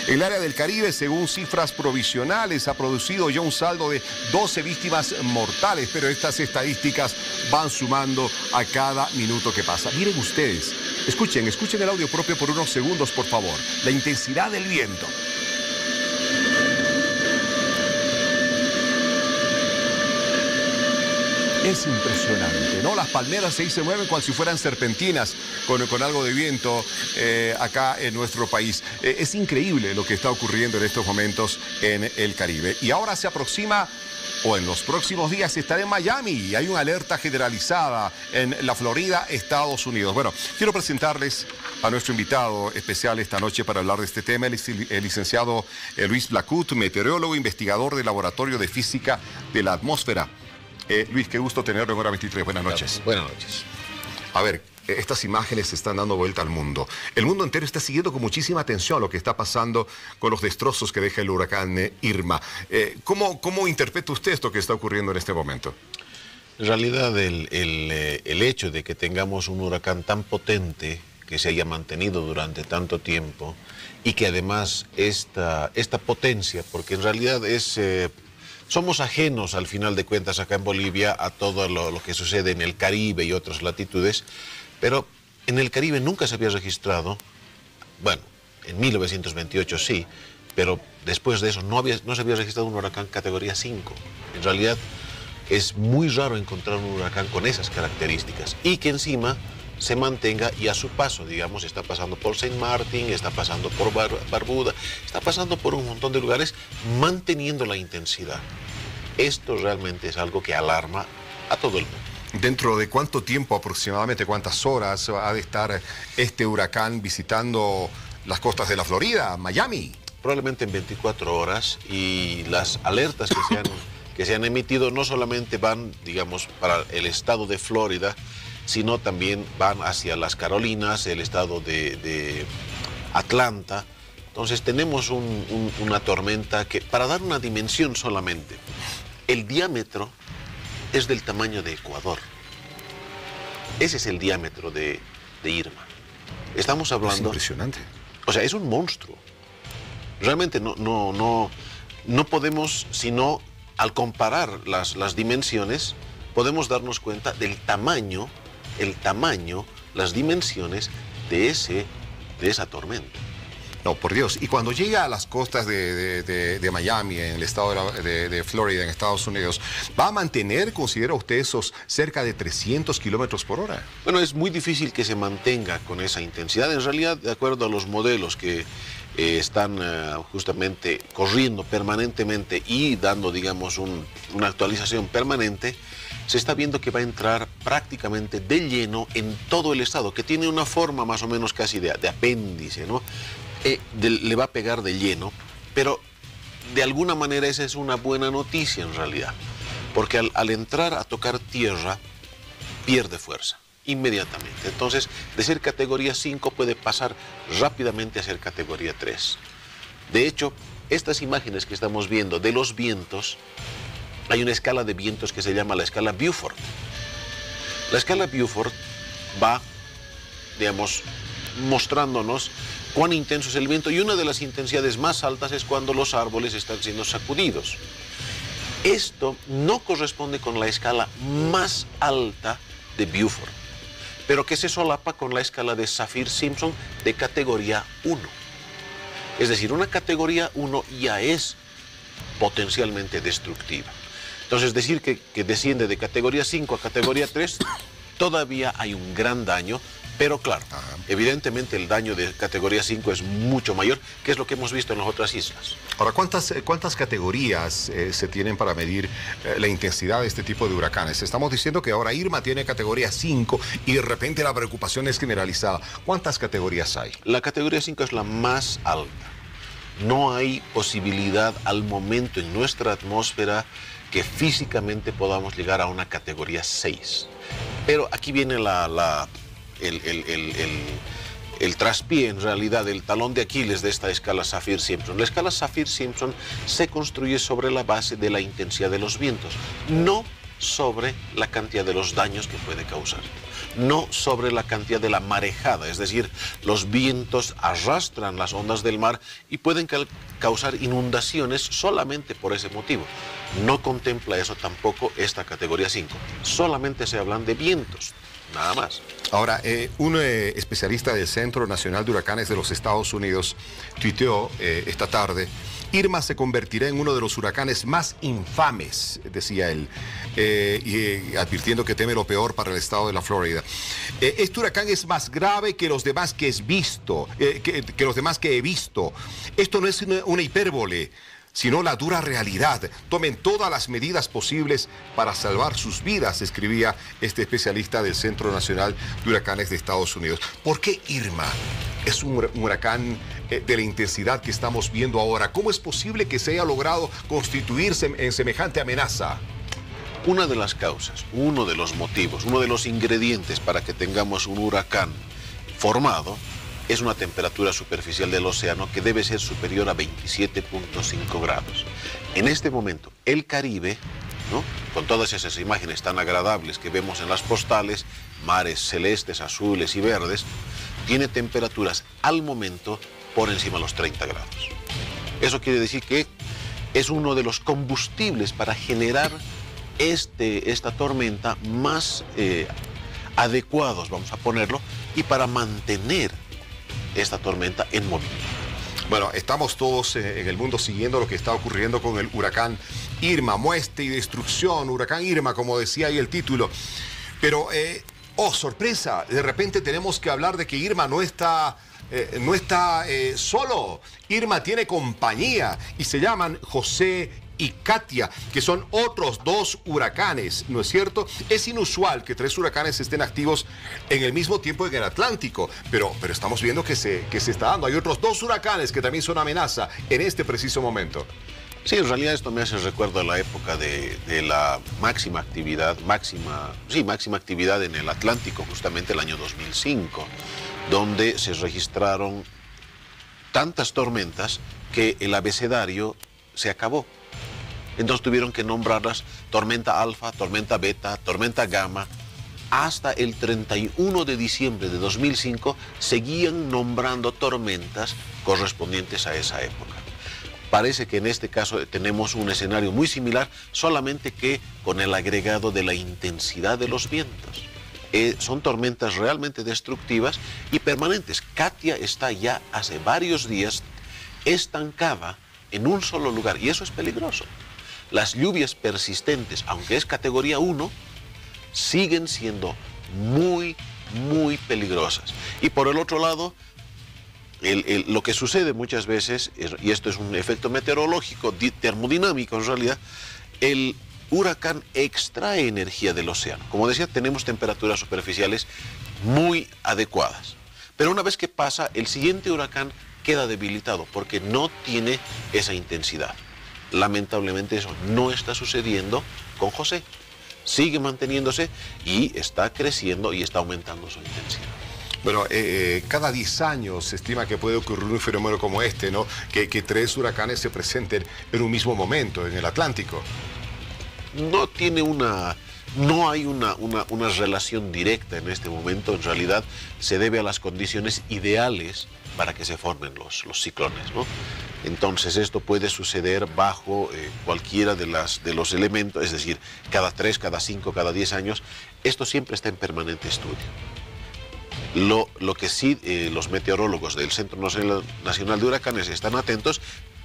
El área del Caribe, según cifras provisionales, ha producido ya un saldo de 12 víctimas mortales, pero estas estadísticas van sumando a cada minuto que pasa. Miren ustedes, escuchen el audio propio por unos segundos, por favor. La intensidad del viento. Es impresionante, ¿no? Las palmeras ahí se mueven cual si fueran serpentinas con algo de viento acá en nuestro país. Es increíble lo que está ocurriendo en estos momentos en el Caribe. Y ahora se aproxima, o en los próximos días estará en Miami, y hay una alerta generalizada en la Florida, Estados Unidos. Bueno, quiero presentarles a nuestro invitado especial esta noche para hablar de este tema, el licenciado Luis Blacut, meteorólogo, investigador del Laboratorio de Física de la Atmósfera. Luis, qué gusto tenerlo en Hora 23. Buenas noches. Buenas noches. A ver, estas imágenes se están dando vuelta al mundo. El mundo entero está siguiendo con muchísima atención lo que está pasando con los destrozos que deja el huracán Irma. ¿Cómo interpreta usted esto que está ocurriendo en este momento? En realidad, el hecho de que tengamos un huracán tan potente, que se haya mantenido durante tanto tiempo, y que además esta potencia, porque en realidad somos ajenos, al final de cuentas, acá en Bolivia, a todo lo que sucede en el Caribe y otras latitudes, pero en el Caribe nunca se había registrado, bueno, en 1928 sí, pero después de eso no se había registrado un huracán categoría 5. En realidad es muy raro encontrar un huracán con esas características y que encima se mantenga y a su paso, digamos, está pasando por Saint Martin, está pasando por Barbuda, está pasando por un montón de lugares, manteniendo la intensidad. Esto realmente es algo que alarma a todo el mundo. ¿Dentro de cuánto tiempo aproximadamente, cuántas horas ha de estar este huracán visitando las costas de la Florida, Miami? Probablemente en 24 horas, y las alertas que se han emitido no solamente van, digamos, para el estado de Florida, sino también van hacia las Carolinas, el estado de Atlanta. Entonces tenemos una tormenta que, para dar una dimensión solamente, el diámetro es del tamaño de Ecuador. Ese es el diámetro de Irma. Estamos hablando... Es impresionante. O sea, es un monstruo. Realmente no podemos, sino al comparar las dimensiones, podemos darnos cuenta del tamaño, las dimensiones de esa tormenta. No, por Dios. Y cuando llega a las costas de Miami, en el estado de Florida, en Estados Unidos, ¿va a mantener, considera usted, esos cerca de 300 kilómetros por hora? Bueno, es muy difícil que se mantenga con esa intensidad. En realidad, de acuerdo a los modelos que están justamente corriendo permanentemente y dando, digamos, una actualización permanente, se está viendo que va a entrar prácticamente de lleno en todo el estado, que tiene una forma más o menos casi de apéndice, ¿no? Le va a pegar de lleno, pero de alguna manera esa es una buena noticia en realidad, porque al entrar a tocar tierra, pierde fuerza inmediatamente. Entonces, de ser categoría 5 puede pasar rápidamente a ser categoría 3. De hecho, estas imágenes que estamos viendo de los vientos, hay una escala de vientos que se llama la escala Beaufort. La escala Beaufort va, digamos, mostrándonos cuán intenso es el viento, y una de las intensidades más altas es cuando los árboles están siendo sacudidos. Esto no corresponde con la escala más alta de Beaufort, pero que se solapa con la escala de Saffir-Simpson de categoría 1. Es decir, una categoría 1 ya es potencialmente destructiva. Entonces, decir que desciende de categoría 5 a categoría 3 todavía hay un gran daño, pero claro, evidentemente el daño de categoría 5 es mucho mayor, que es lo que hemos visto en las otras islas. Ahora, ¿cuántas categorías se tienen para medir la intensidad de este tipo de huracanes? Estamos diciendo que ahora Irma tiene categoría 5 y de repente la preocupación es generalizada. ¿Cuántas categorías hay? La categoría 5 es la más alta. No hay posibilidad al momento en nuestra atmósfera que físicamente podamos llegar a una categoría 6. Pero aquí viene el traspié, en realidad, el talón de Aquiles de esta escala Saffir-Simpson. La escala Saffir-Simpson se construye sobre la base de la intensidad de los vientos, no sobre la cantidad de los daños que puede causar, no sobre la cantidad de la marejada, es decir, los vientos arrastran las ondas del mar y pueden causar inundaciones solamente por ese motivo. No contempla eso tampoco esta categoría 5, solamente se hablan de vientos. Nada más. Ahora, un especialista del Centro Nacional de Huracanes de los Estados Unidos tuiteó esta tarde: Irma se convertirá en uno de los huracanes más infames, decía él, y advirtiendo que teme lo peor para el estado de la Florida. Este huracán es más grave que los demás que he visto. Esto no es una hipérbole, sino la dura realidad. Tomen todas las medidas posibles para salvar sus vidas, escribía este especialista del Centro Nacional de Huracanes de Estados Unidos. ¿Por qué Irma es un huracán de la intensidad que estamos viendo ahora? ¿Cómo es posible que se haya logrado constituirse en semejante amenaza? Una de las causas, uno de los motivos, uno de los ingredientes para que tengamos un huracán formado es una temperatura superficial del océano que debe ser superior a 27.5 grados. En este momento, el Caribe, ¿no?, con todas esas imágenes tan agradables que vemos en las postales, mares celestes, azules y verdes, tiene temperaturas al momento por encima de los 30 grados. Eso quiere decir que es uno de los combustibles para generar esta tormenta más adecuados, vamos a ponerlo, y para mantener esta tormenta en movimiento. Bueno, estamos todos en el mundo siguiendo lo que está ocurriendo con el huracán Irma, muerte y destrucción, huracán Irma, como decía ahí el título. Pero, oh, sorpresa, de repente tenemos que hablar de que Irma no está solo. Irma tiene compañía y se llaman José y Katia, que son otros dos huracanes, ¿no es cierto? Es inusual que tres huracanes estén activos en el mismo tiempo en el Atlántico, pero estamos viendo que se está dando. Hay otros dos huracanes que también son amenaza en este preciso momento. Sí, en realidad esto me hace recuerdo a la época de la máxima actividad en el Atlántico, justamente el año 2005, donde se registraron tantas tormentas que el abecedario se acabó. Entonces tuvieron que nombrarlas tormenta alfa, tormenta beta, tormenta gamma. Hasta el 31 de diciembre de 2005 seguían nombrando tormentas correspondientes a esa época. Parece que en este caso tenemos un escenario muy similar, solamente que con el agregado de la intensidad de los vientos. Son tormentas realmente destructivas y permanentes. Katia está ya hace varios días estancada en un solo lugar y eso es peligroso. Las lluvias persistentes, aunque es categoría 1, siguen siendo muy, muy peligrosas. Y por el otro lado, lo que sucede muchas veces, y esto es un efecto meteorológico, termodinámico en realidad, el huracán extrae energía del océano. Como decía, tenemos temperaturas superficiales muy adecuadas. Pero una vez que pasa, el siguiente huracán queda debilitado porque no tiene esa intensidad. Lamentablemente eso no está sucediendo con José. Sigue manteniéndose y está creciendo y está aumentando su intensidad. Bueno, cada 10 años se estima que puede ocurrir un fenómeno como este, ¿no? Que tres huracanes se presenten en un mismo momento en el Atlántico. No hay una relación directa en este momento. En realidad se debe a las condiciones ideales para que se formen los ciclones, ¿no? Entonces esto puede suceder bajo cualquiera de los elementos, es decir, cada 3, cada 5, cada 10 años. Esto siempre está en permanente estudio. Lo que sí los meteorólogos del Centro Nacional de Huracanes están atentos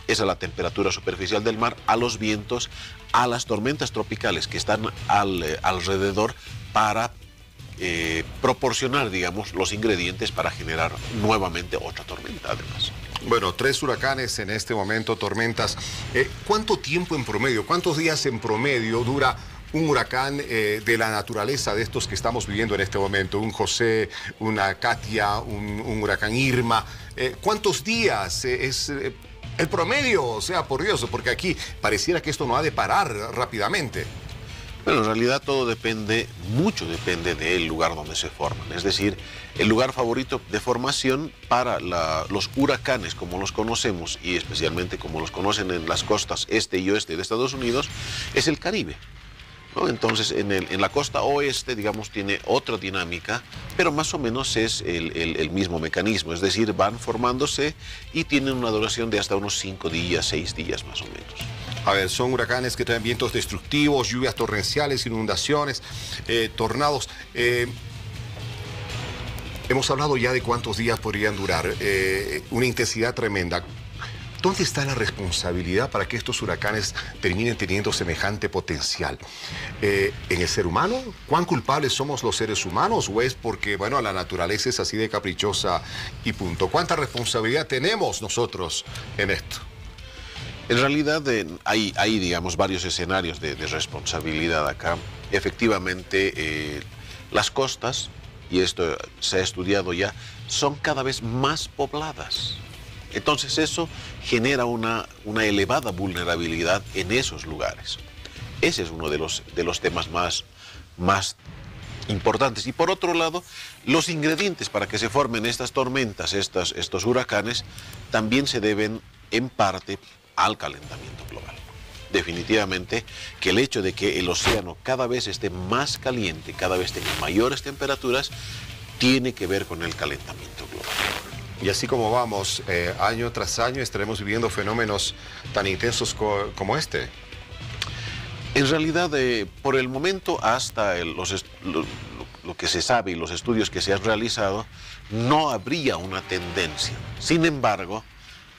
es a la temperatura superficial del mar, a los vientos, a las tormentas tropicales que están alrededor para proporcionar, digamos, los ingredientes para generar nuevamente otra tormenta además. Bueno, 3 huracanes en este momento, tormentas. ¿Cuánto tiempo en promedio, cuántos días en promedio dura un huracán de la naturaleza de estos que estamos viviendo en este momento? Un José, una Katia, un huracán Irma. ¿Cuántos días es el promedio? O sea, por Dios, porque aquí pareciera que esto no ha de parar rápidamente. Bueno, en realidad todo depende, mucho depende del lugar donde se forman. Es decir, el lugar favorito de formación para los huracanes, como los conocemos, y especialmente como los conocen en las costas este y oeste de Estados Unidos, es el Caribe, ¿no? Entonces, en la costa oeste, digamos, tiene otra dinámica, pero más o menos es el mismo mecanismo. Es decir, van formándose y tienen una duración de hasta unos 5 días, 6 días más o menos. A ver, son huracanes que traen vientos destructivos, lluvias torrenciales, inundaciones, tornados. Hemos hablado ya de cuántos días podrían durar, una intensidad tremenda. ¿Dónde está la responsabilidad para que estos huracanes terminen teniendo semejante potencial? ¿En el ser humano? ¿Cuán culpables somos los seres humanos? ¿O es porque, bueno, la naturaleza es así de caprichosa y punto? ¿Cuánta responsabilidad tenemos nosotros en esto? En realidad hay, digamos, varios escenarios de responsabilidad acá. Efectivamente, las costas, y esto se ha estudiado ya, son cada vez más pobladas. Entonces eso genera una elevada vulnerabilidad en esos lugares. Ese es uno de los temas más importantes. Y por otro lado, los ingredientes para que se formen estas tormentas, estos huracanes, también se deben en parte al calentamiento global. Definitivamente que el hecho de que el océano cada vez esté más caliente, cada vez tenga mayores temperaturas, tiene que ver con el calentamiento global. Y así como vamos, año tras año estaremos viviendo fenómenos tan intensos como este. En realidad, por el momento, hasta lo que se sabe y los estudios que se han realizado, no habría una tendencia. Sin embargo,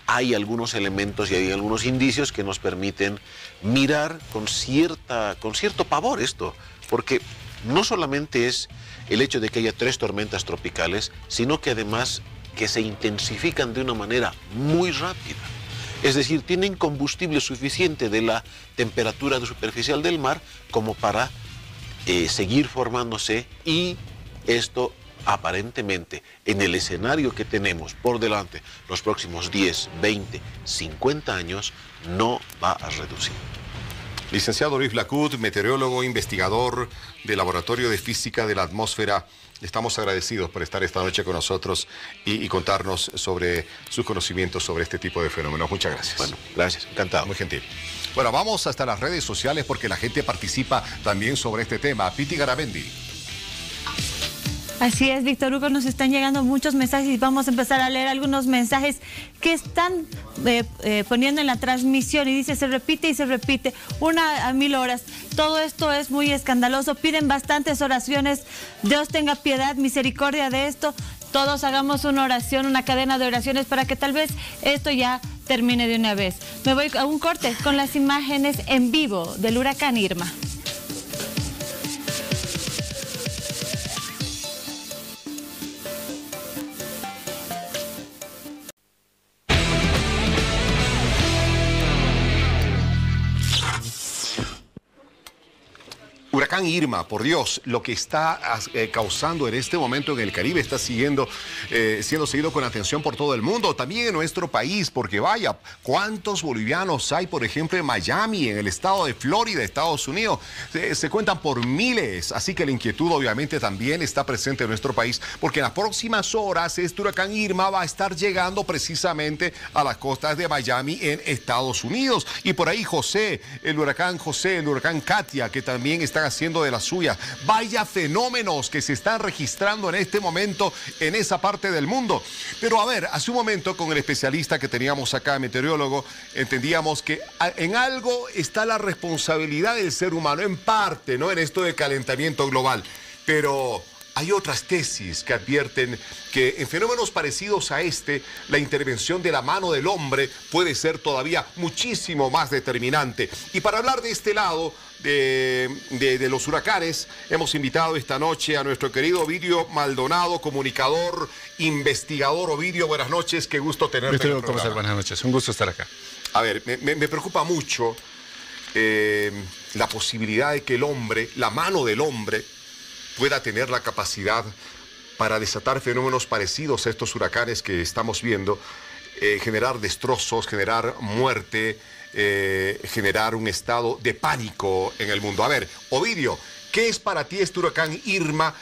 hay algunos elementos y hay algunos indicios que nos permiten mirar con cierto pavor esto, porque no solamente es el hecho de que haya 3 tormentas tropicales, sino que además que se intensifican de una manera muy rápida. Es decir, tienen combustible suficiente de la temperatura superficial del mar como para seguir formándose, y esto aparentemente en el escenario que tenemos por delante los próximos 10, 20, 50 años no va a reducir. Licenciado Luis Lacut, meteorólogo, investigador del Laboratorio de Física de la Atmósfera, estamos agradecidos por estar esta noche con nosotros y contarnos sobre sus conocimientos sobre este tipo de fenómenos. Muchas gracias. Bueno, gracias, encantado. Muy gentil. Bueno, vamos hasta las redes sociales porque la gente participa también sobre este tema. Piti Garamendi. Así es, Víctor Hugo, nos están llegando muchos mensajes y vamos a empezar a leer algunos mensajes que están poniendo en la transmisión, y dice, se repite y se repite, 1 a 1000 horas. Todo esto es muy escandaloso, piden bastantes oraciones, Dios tenga piedad, misericordia de esto. Todos hagamos una oración, una cadena de oraciones para que tal vez esto ya termine de una vez. Me voy a un corte con las imágenes en vivo del huracán Irma. Huracán Irma, por Dios, lo que está causando en este momento en el Caribe está siendo seguido con atención por todo el mundo, también en nuestro país, porque vaya, ¿cuántos bolivianos hay, por ejemplo, en Miami, en el estado de Florida, Estados Unidos? Se cuentan por miles, así que la inquietud obviamente también está presente en nuestro país, porque en las próximas horas este huracán Irma va a estar llegando precisamente a las costas de Miami en Estados Unidos. Y por ahí el huracán Katia, que también están haciendo de la suya. Vaya fenómenos que se están registrando en este momento en esa parte del mundo. Pero a ver, hace un momento con el especialista que teníamos acá, meteorólogo, entendíamos que en algo está la responsabilidad del ser humano, en parte, ¿no? En esto del calentamiento global. Pero hay otras tesis que advierten que en fenómenos parecidos a este, la intervención de la mano del hombre puede ser todavía muchísimo más determinante. Y para hablar de este lado de los huracanes, hemos invitado esta noche a nuestro querido Ovidio Maldonado, comunicador, investigador. Ovidio, buenas noches, qué gusto tenerte en el programa. ¿Cómo estás? Buenas noches, un gusto estar acá. A ver, me preocupa mucho la posibilidad de que el hombre, la mano del hombre, pueda tener la capacidad para desatar fenómenos parecidos a estos huracanes que estamos viendo, generar destrozos, generar muerte, generar un estado de pánico en el mundo. A ver, Ovidio, ¿qué es para ti este huracán Irma?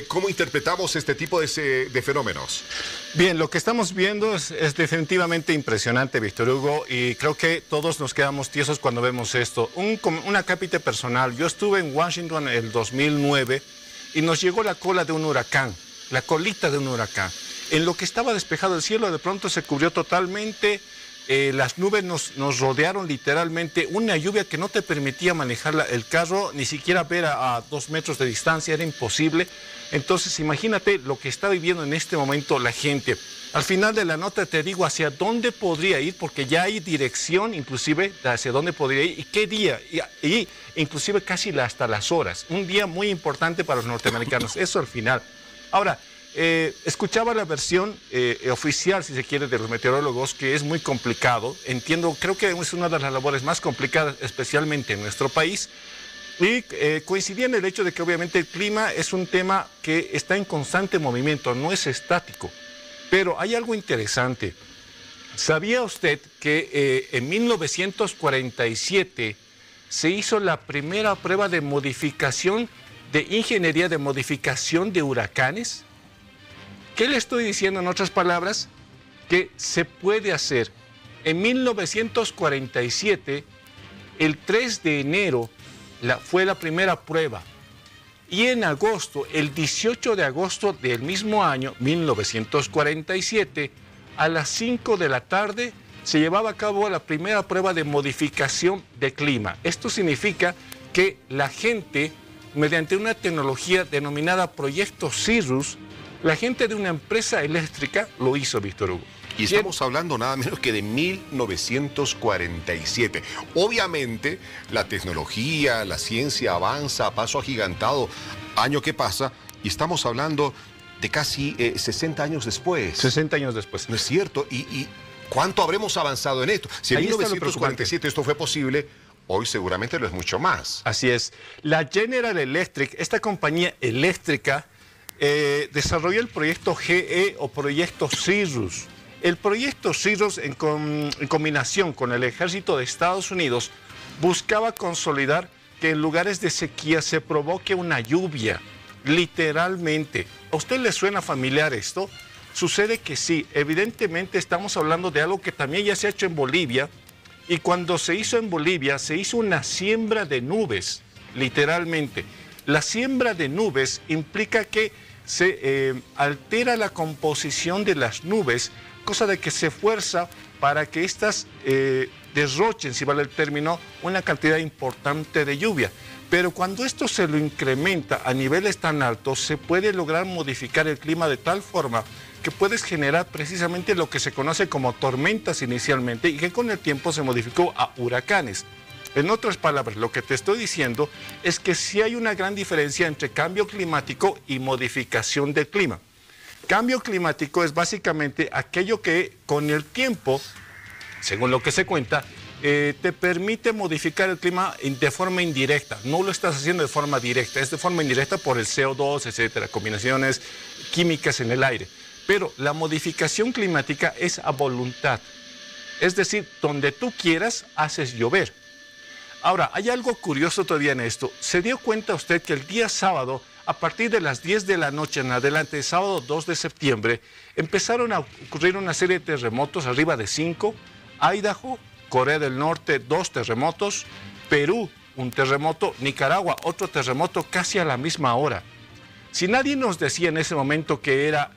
¿Cómo interpretamos este tipo de fenómenos? Bien, lo que estamos viendo es definitivamente impresionante, Víctor Hugo, y creo que todos nos quedamos tiesos cuando vemos esto. Un acápite personal, yo estuve en Washington en el 2009 y nos llegó la cola de un huracán, la colita de un huracán. En lo que estaba despejado el cielo, de pronto se cubrió totalmente, las nubes nos rodearon literalmente, una lluvia que no te permitía manejar el carro, ni siquiera ver a 2 metros de distancia, era imposible. Entonces imagínate lo que está viviendo en este momento la gente. Al final de la nota te digo hacia dónde podría ir, porque ya hay dirección inclusive hacia dónde podría ir y qué día, y inclusive casi hasta las horas. Un día muy importante para los norteamericanos, eso al final. Ahora, escuchaba la versión oficial, si se quiere, de los meteorólogos, que es muy complicado. Entiendo, creo que es una de las labores más complicadas, especialmente en nuestro país. Y coincidía en el hecho de que obviamente el clima es un tema que está en constante movimiento, no es estático. Pero hay algo interesante. ¿Sabía usted que en 1947 se hizo la primera prueba de modificación, de ingeniería de modificación de huracanes? ¿Qué le estoy diciendo en otras palabras? Que se puede hacer. En 1947, el 3 de enero, fue la primera prueba. Y en agosto, el 18 de agosto del mismo año, 1947, a las 5 de la tarde, se llevaba a cabo la primera prueba de modificación de clima. Esto significa que la gente, mediante una tecnología denominada Proyecto Cirrus, la gente de una empresa eléctrica lo hizo, Víctor Hugo. Y estamos hablando nada menos que de 1947. Obviamente, la tecnología, la ciencia avanza a paso agigantado año que pasa, y estamos hablando de casi 60 años después. 60 años después. ¿No es cierto? ¿Y cuánto habremos avanzado en esto? Si en 1947 esto fue posible, hoy seguramente lo es mucho más. Así es. La General Electric, esta compañía eléctrica, desarrolló el proyecto GE o proyecto Cirrus. El proyecto Cirrus, en combinación con el ejército de Estados Unidos, buscaba consolidar que en lugares de sequía se provoque una lluvia, literalmente. ¿A usted le suena familiar esto? Sucede que sí, evidentemente estamos hablando de algo que también ya se ha hecho en Bolivia, y cuando se hizo en Bolivia, se hizo una siembra de nubes, literalmente. La siembra de nubes implica que se altera la composición de las nubes, cosa de que se fuerza para que éstas derrochen, si vale el término, una cantidad importante de lluvia. Pero cuando esto se lo incrementa a niveles tan altos, se puede lograr modificar el clima de tal forma que puedes generar precisamente lo que se conoce como tormentas inicialmente y que con el tiempo se modificó a huracanes. En otras palabras, lo que te estoy diciendo es que sí hay una gran diferencia entre cambio climático y modificación del clima. Cambio climático es básicamente aquello que con el tiempo, según lo que se cuenta, te permite modificar el clima de forma indirecta. No lo estás haciendo de forma directa, es de forma indirecta por el CO2, etcétera, combinaciones químicas en el aire. Pero la modificación climática es a voluntad. Es decir, donde tú quieras, haces llover. Ahora, hay algo curioso todavía en esto. ¿Se dio cuenta usted que el día sábado, a partir de las 10 de la noche en adelante, sábado 2 de septiembre, empezaron a ocurrir una serie de terremotos, arriba de 5, Idaho, Corea del Norte, 2 terremotos, Perú, un terremoto, Nicaragua, otro terremoto casi a la misma hora. Si nadie nos decía en ese momento que era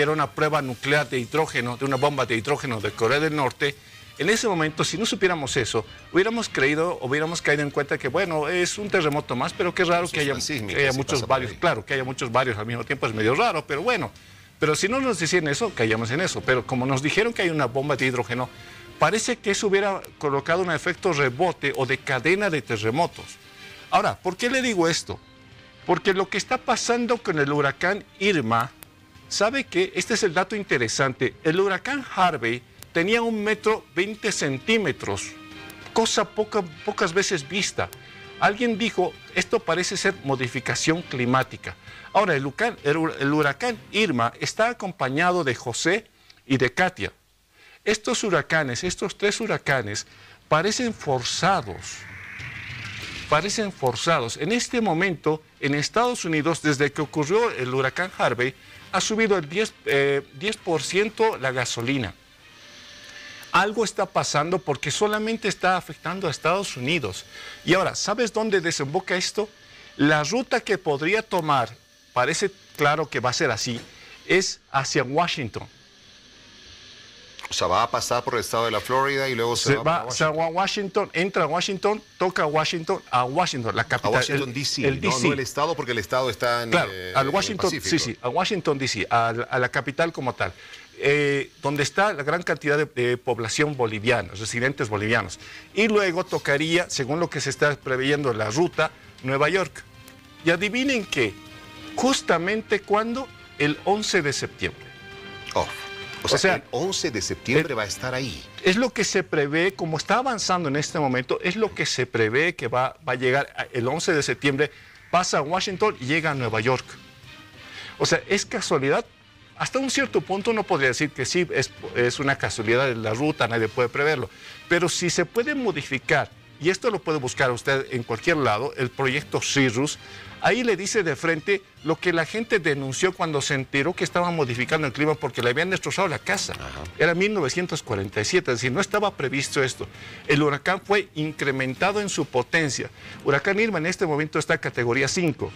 una prueba nuclear de hidrógeno, de una bomba de hidrógeno de Corea del Norte, En ese momento, si no supiéramos eso, hubiéramos caído en cuenta que, bueno, es un terremoto más, pero qué raro que haya muchos varios. Claro, que haya muchos varios al mismo tiempo es medio raro, pero bueno. Pero si no nos decían eso, caíamos en eso. Pero como nos dijeron que hay una bomba de hidrógeno, parece que eso hubiera colocado un efecto rebote o de cadena de terremotos. Ahora, ¿por qué le digo esto? Porque lo que está pasando con el huracán Irma, ¿sabe qué? Este es el dato interesante. El huracán Harvey tenía 1,20 m, cosa pocas veces vista. Alguien dijo, esto parece ser modificación climática. Ahora, el huracán Irma está acompañado de José y de Katia. Estos tres huracanes, parecen forzados. En este momento, en Estados Unidos, desde que ocurrió el huracán Harvey, ha subido el 10% la gasolina. Algo está pasando porque solamente está afectando a Estados Unidos. Y ahora, ¿sabes dónde desemboca esto? La ruta que podría tomar, parece claro que va a ser así, es hacia Washington. O sea, va a pasar por el estado de la Florida y luego se va a Washington, entra a Washington, toca a Washington, la capital. A Washington, D.C., no el estado, porque el estado está en al Washington, en el Pacífico. Sí, a Washington, D.C., a la capital como tal, donde está la gran cantidad de población boliviana, residentes bolivianos. Y luego tocaría, según lo que se está preveyendo la ruta, Nueva York. Y adivinen qué, justamente cuando, el 11 de septiembre. O sea, el 11 de septiembre va a estar ahí. Es lo que se prevé, como está avanzando en este momento, es lo que se prevé que va a llegar el 11 de septiembre, pasa a Washington y llega a Nueva York. O sea, ¿es casualidad? Hasta un cierto punto uno podría decir que sí, es una casualidad de la ruta, nadie puede preverlo. Pero si se puede modificar, y esto lo puede buscar usted en cualquier lado, el proyecto Cirrus, ahí le dice de frente lo que la gente denunció cuando se enteró que estaban modificando el clima porque le habían destrozado la casa. Era 1947, es decir, no estaba previsto esto. El huracán fue incrementado en su potencia. Huracán Irma en este momento está en categoría 5.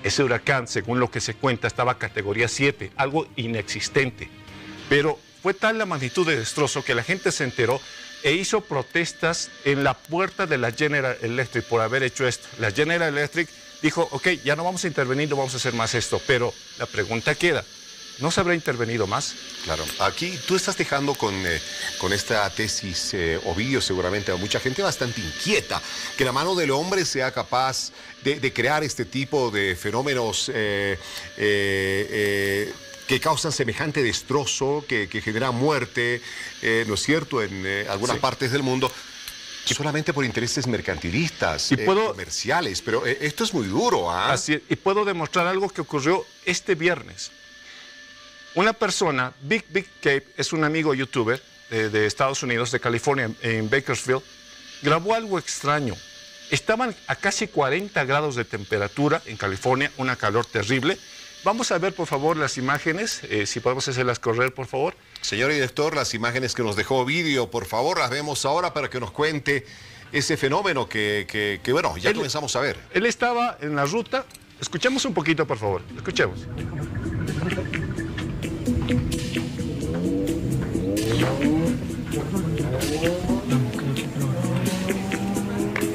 Ese huracán, según lo que se cuenta, estaba en categoría 7, algo inexistente. Pero fue tal la magnitud de destrozo que la gente se enteró e hizo protestas en la puerta de la General Electric por haber hecho esto. La General Electric dijo, ok, ya no vamos a intervenir, no vamos a hacer más esto, pero la pregunta queda, ¿no se habrá intervenido más? Claro, aquí tú estás dejando con esta tesis, Ovidio, seguramente a mucha gente bastante inquieta, que la mano del hombre sea capaz de crear este tipo de fenómenos que causan semejante destrozo, que genera muerte, ¿no es cierto?, en algunas partes del mundo, solamente por intereses mercantilistas, comerciales, pero esto es muy duro. Así es, y puedo demostrar algo que ocurrió este viernes. Una persona, Big Cape, es un amigo youtuber de Estados Unidos, de California, en Bakersfield, grabó algo extraño. Estaban a casi 40 grados de temperatura en California, una calor terrible. Vamos a ver, por favor, las imágenes, si podemos hacerlas correr, por favor. Señor director, las imágenes que nos dejó Ovidio, por favor, las vemos ahora para que nos cuente ese fenómeno que bueno, ya comenzamos a ver. Él estaba en la ruta. Escuchemos un poquito, por favor. Escuchemos.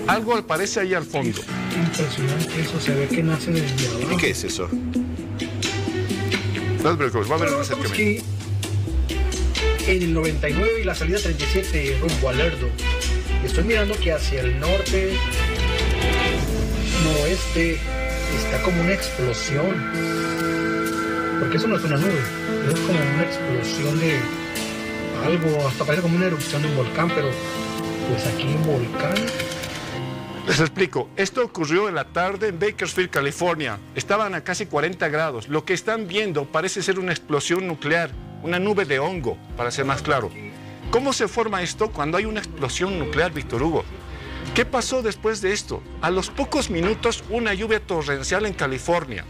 Algo aparece ahí al fondo. Impresionante eso, se ve que nace desde abajo. ¿Y qué es eso? No te preocupes, va a haber un acercamiento. En el 99 y la salida 37 rumbo a Lerdo, estoy mirando que hacia el norte, noroeste, está como una explosión. Porque eso no es una nube, es como una explosión de algo, hasta parece como una erupción de un volcán, pero pues aquí un volcán. Les explico, esto ocurrió en la tarde en Bakersfield, California. Estaban a casi 40 grados. Lo que están viendo parece ser una explosión nuclear, una nube de hongo, para ser más claro. ¿Cómo se forma esto cuando hay una explosión nuclear, Víctor Hugo? ¿Qué pasó después de esto? A los pocos minutos, una lluvia torrencial en California.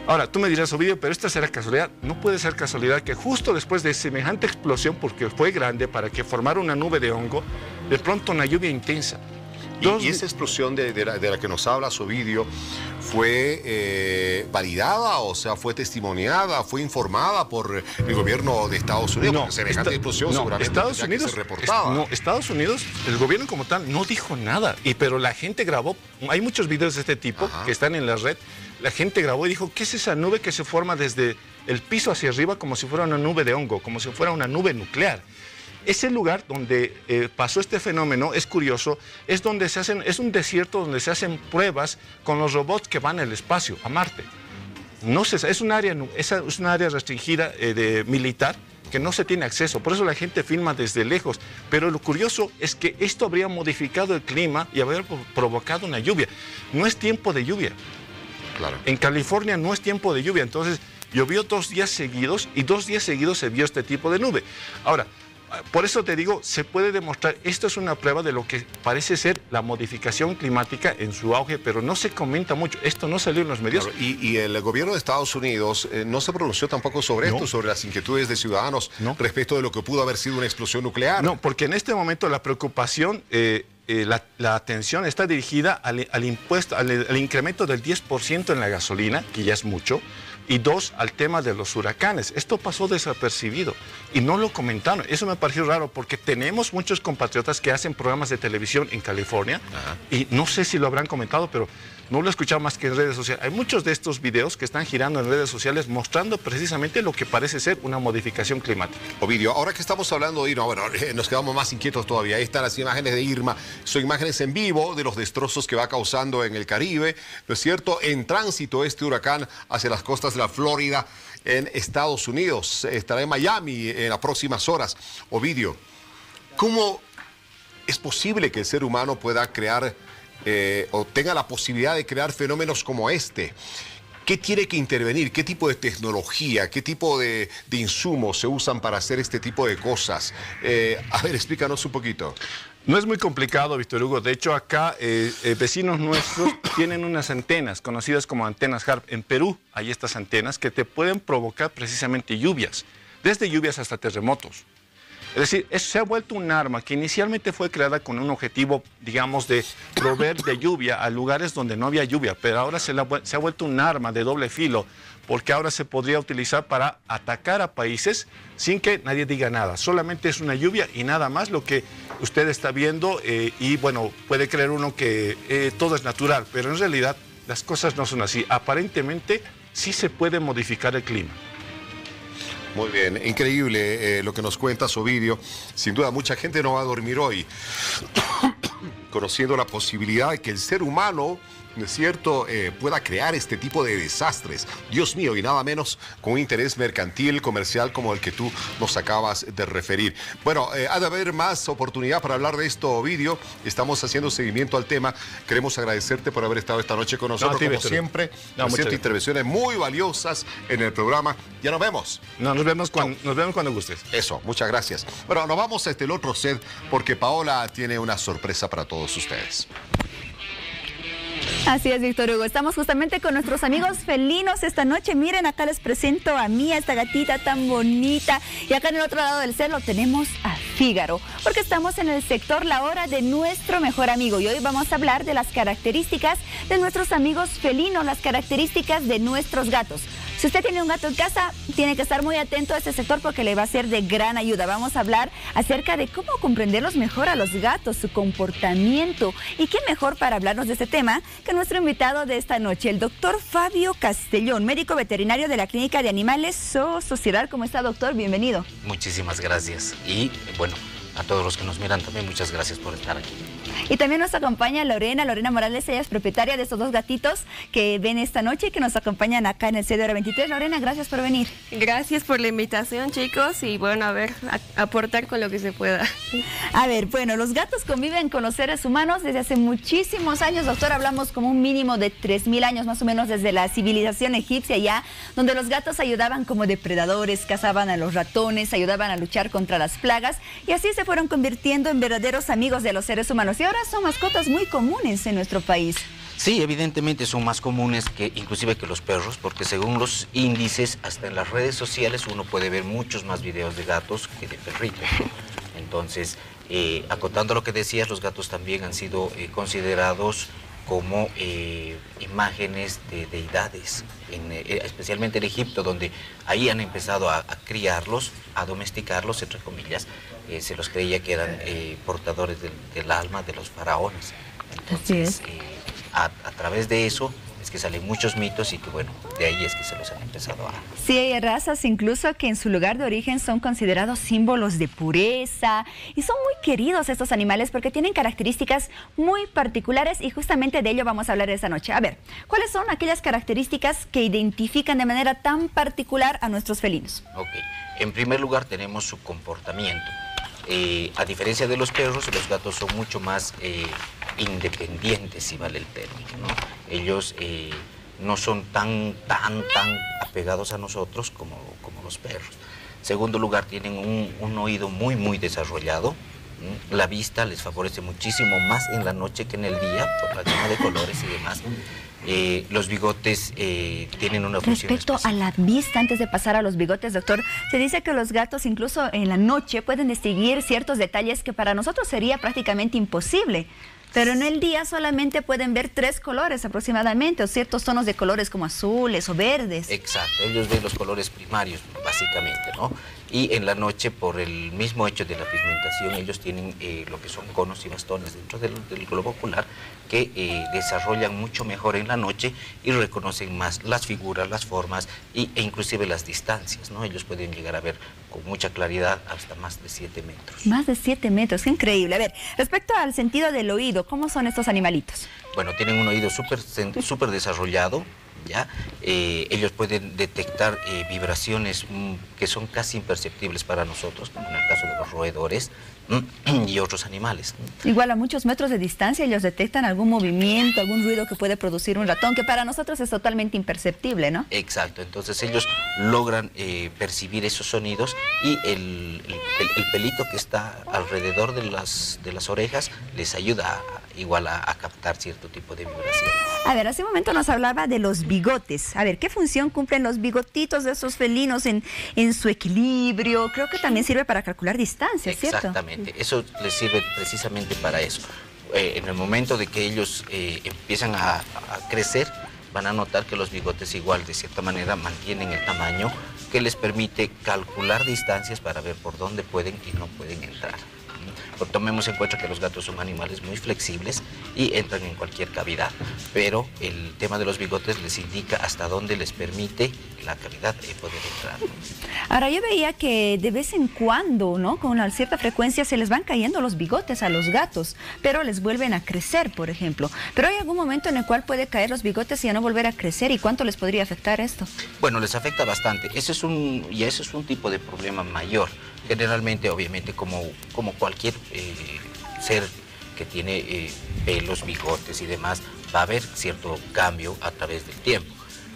Ahora, tú me dirás, Ovidio, pero esta será casualidad. No puede ser casualidad que justo después de semejante explosión, porque fue grande para que formara una nube de hongo, de pronto una lluvia intensa. ¿Y esa explosión de la que nos habla Ovidio fue validada, o sea, fue testimoniada, fue informada por el gobierno de Estados Unidos? No, porque semejante explosión seguramente Estados Unidos, Estados Unidos, el gobierno como tal no dijo nada, pero la gente grabó. Hay muchos videos de este tipo que están en la red. La gente grabó y dijo, ¿qué es esa nube que se forma desde el piso hacia arriba como si fuera una nube de hongo, como si fuera una nube nuclear? Ese lugar donde pasó este fenómeno, es curioso, es un desierto donde se hacen pruebas con los robots que van al espacio, a Marte. Es un área restringida militar que no se tiene acceso, por eso la gente filma desde lejos. Pero lo curioso es que esto habría modificado el clima y habría provocado una lluvia. No es tiempo de lluvia. Claro. En California no es tiempo de lluvia, entonces llovió 2 días seguidos y 2 días seguidos se vio este tipo de nube. Ahora, por eso te digo, se puede demostrar, esto es una prueba de lo que parece ser la modificación climática en su auge, pero no se comenta mucho, esto no salió en los medios. Claro, y el gobierno de Estados Unidos no se pronunció tampoco sobre esto, sobre las inquietudes de ciudadanos respecto de lo que pudo haber sido una explosión nuclear. No, porque en este momento la preocupación, la atención está dirigida al impuesto, al incremento del 10% en la gasolina, que ya es mucho. Y 2, al tema de los huracanes. Esto pasó desapercibido y no lo comentaron. Eso me pareció raro porque tenemos muchos compatriotas que hacen programas de televisión en California y no sé si lo habrán comentado, pero no lo he escuchado más que en redes sociales. Hay muchos de estos videos que están girando en redes sociales mostrando precisamente lo que parece ser una modificación climática. Ovidio, ahora que estamos hablando de Irma, bueno, nos quedamos más inquietos todavía. Ahí están las imágenes de Irma. Son imágenes en vivo de los destrozos que va causando en el Caribe, ¿no es cierto? En tránsito este huracán hacia las costas de la Florida en Estados Unidos. Estará en Miami en las próximas horas. Ovidio, ¿cómo es posible que el ser humano pueda crear o tenga la posibilidad de crear fenómenos como este? ¿Qué tiene que intervenir? ¿Qué tipo de tecnología? ¿Qué tipo de insumos se usan para hacer este tipo de cosas? A ver, explícanos un poquito. No es muy complicado, Víctor Hugo. De hecho, acá vecinos nuestros tienen unas antenas conocidas como antenas HARP. En Perú hay estas antenas que te pueden provocar precisamente lluvias, desde lluvias hasta terremotos. Es decir, se ha vuelto un arma que inicialmente fue creada con un objetivo, digamos, de proveer de lluvia a lugares donde no había lluvia, pero ahora se ha vuelto un arma de doble filo, porque ahora se podría utilizar para atacar a países sin que nadie diga nada. Solamente es una lluvia y nada más lo que usted está viendo y bueno, puede creer uno que todo es natural, pero en realidad las cosas no son así. Aparentemente sí se puede modificar el clima. Muy bien, increíble lo que nos cuenta Ovidio. Sin duda, mucha gente no va a dormir hoy conociendo la posibilidad de que el ser humano, ¿no es cierto?, pueda crear este tipo de desastres. Dios mío, y nada menos con un interés mercantil, comercial como el que tú nos acabas de referir. Bueno, ha de haber más oportunidad para hablar de esto, Ovidio. Estamos haciendo seguimiento al tema. Queremos agradecerte por haber estado esta noche con nosotros, como siempre. Intervenciones muy valiosas en el programa. Ya nos vemos. Nos vemos cuando gustes. Eso, muchas gracias. Bueno, nos vamos a el otro set porque Paola tiene una sorpresa para todos ustedes. Así es, Víctor Hugo. Estamos justamente con nuestros amigos felinos esta noche. Miren, acá les presento a Mía, esta gatita tan bonita. Y acá en el otro lado del set lo tenemos a Fígaro, porque estamos en el sector La Hora de nuestro mejor amigo. Y hoy vamos a hablar de las características de nuestros amigos felinos, las características de nuestros gatos. Si usted tiene un gato en casa, tiene que estar muy atento a este sector porque le va a ser de gran ayuda. Vamos a hablar acerca de cómo comprenderlos mejor a los gatos, su comportamiento. Y qué mejor para hablarnos de este tema que nuestro invitado de esta noche, el doctor Fabio Castellón, médico veterinario de la Clínica de Animales Sociedad. ¿Cómo está, doctor? Bienvenido. Muchísimas gracias. Y bueno, a todos los que nos miran también, muchas gracias por estar aquí. Y también nos acompaña Lorena Morales, ella es propietaria de estos dos gatitos que ven esta noche y que nos acompañan acá en el CDR 23. Lorena, gracias por venir. Gracias por la invitación, chicos, y bueno, a ver, aportar con lo que se pueda. A ver, bueno, los gatos conviven con los seres humanos desde hace muchísimos años, doctor. Hablamos como un mínimo de 3000 años más o menos desde la civilización egipcia ya, donde los gatos ayudaban como depredadores, cazaban a los ratones, ayudaban a luchar contra las plagas y así se fueron convirtiendo en verdaderos amigos de los seres humanos. Y ahora son mascotas muy comunes en nuestro país. Sí, evidentemente son más comunes que inclusive que los perros, porque según los índices, hasta en las redes sociales uno puede ver muchos más videos de gatos que de perritos. Entonces, Acotando lo que decías, los gatos también han sido considerados como imágenes de deidades, especialmente en Egipto, donde ahí han empezado a criarlos, a domesticarlos, entre comillas. Se los creía que eran portadores del alma de los faraones. Entonces, a través de eso es que salen muchos mitos y que bueno, de ahí es que se los han empezado a... Sí, hay razas incluso que en su lugar de origen son considerados símbolos de pureza y son muy queridos estos animales porque tienen características muy particulares y justamente de ello vamos a hablar esta noche. A ver, ¿cuáles son aquellas características que identifican de manera tan particular a nuestros felinos? Ok, en primer lugar tenemos su comportamiento. A diferencia de los perros, los gatos son mucho más independientes, si vale el término, ¿no? Ellos no son tan apegados a nosotros como los perros. Segundo lugar, tienen un oído muy desarrollado. La vista les favorece muchísimo más en la noche que en el día, por la gama de colores y demás. Los bigotes tienen una función Respecto especial. a la vista, antes de pasar a los bigotes, doctor, se dice que los gatos incluso en la noche pueden distinguir ciertos detalles que para nosotros sería prácticamente imposible. Pero en el día solamente pueden ver 3 colores aproximadamente, o ciertos tonos de colores como azules o verdes. Exacto, ellos ven los colores primarios, básicamente, ¿no? Y en la noche, por el mismo hecho de la pigmentación, ellos tienen lo que son conos y bastones dentro del globo ocular que desarrollan mucho mejor en la noche y reconocen más las figuras, las formas e inclusive las distancias, ¿no? Ellos pueden llegar a ver con mucha claridad hasta más de 7 metros. Más de 7 metros, qué increíble. A ver, respecto al sentido del oído, ¿cómo son estos animalitos? Bueno, tienen un oído súper desarrollado, ¿ya? Ellos pueden detectar vibraciones que son casi imperceptibles para nosotros, como en el caso de los roedores y otros animales. Igual a muchos metros de distancia ellos detectan algún movimiento, algún ruido que puede producir un ratón, que para nosotros es totalmente imperceptible, ¿no? Exacto, entonces ellos logran percibir esos sonidos y el pelito que está alrededor de las orejas les ayuda igual a captar cierto tipo de vibración. A ver, hace un momento nos hablaba de los bigotes. A ver, ¿qué función cumplen los bigotitos de esos felinos en su equilibrio? Creo que también sirve para calcular distancias, ¿cierto? Exactamente, eso les sirve precisamente para eso. En el momento de que ellos empiezan a crecer, van a notar que los bigotes igual, de cierta manera, mantienen el tamaño que les permite calcular distancias para ver por dónde pueden y no pueden entrar. Pero tomemos en cuenta que los gatos son animales muy flexibles y entran en cualquier cavidad, pero el tema de los bigotes les indica hasta dónde les permite la cavidad de poder entrar. Ahora, yo veía que de vez en cuando, ¿no?, con una cierta frecuencia se les van cayendo los bigotes a los gatos, pero les vuelven a crecer, por ejemplo. Pero hay algún momento en el cual puede caer los bigotes y ya no volver a crecer. ¿Y cuánto les podría afectar esto? Bueno, les afecta bastante. Ese es un tipo de problema mayor. Generalmente, obviamente, como cualquier ser que tiene pelos, bigotes y demás, va a haber cierto cambio a través del tiempo.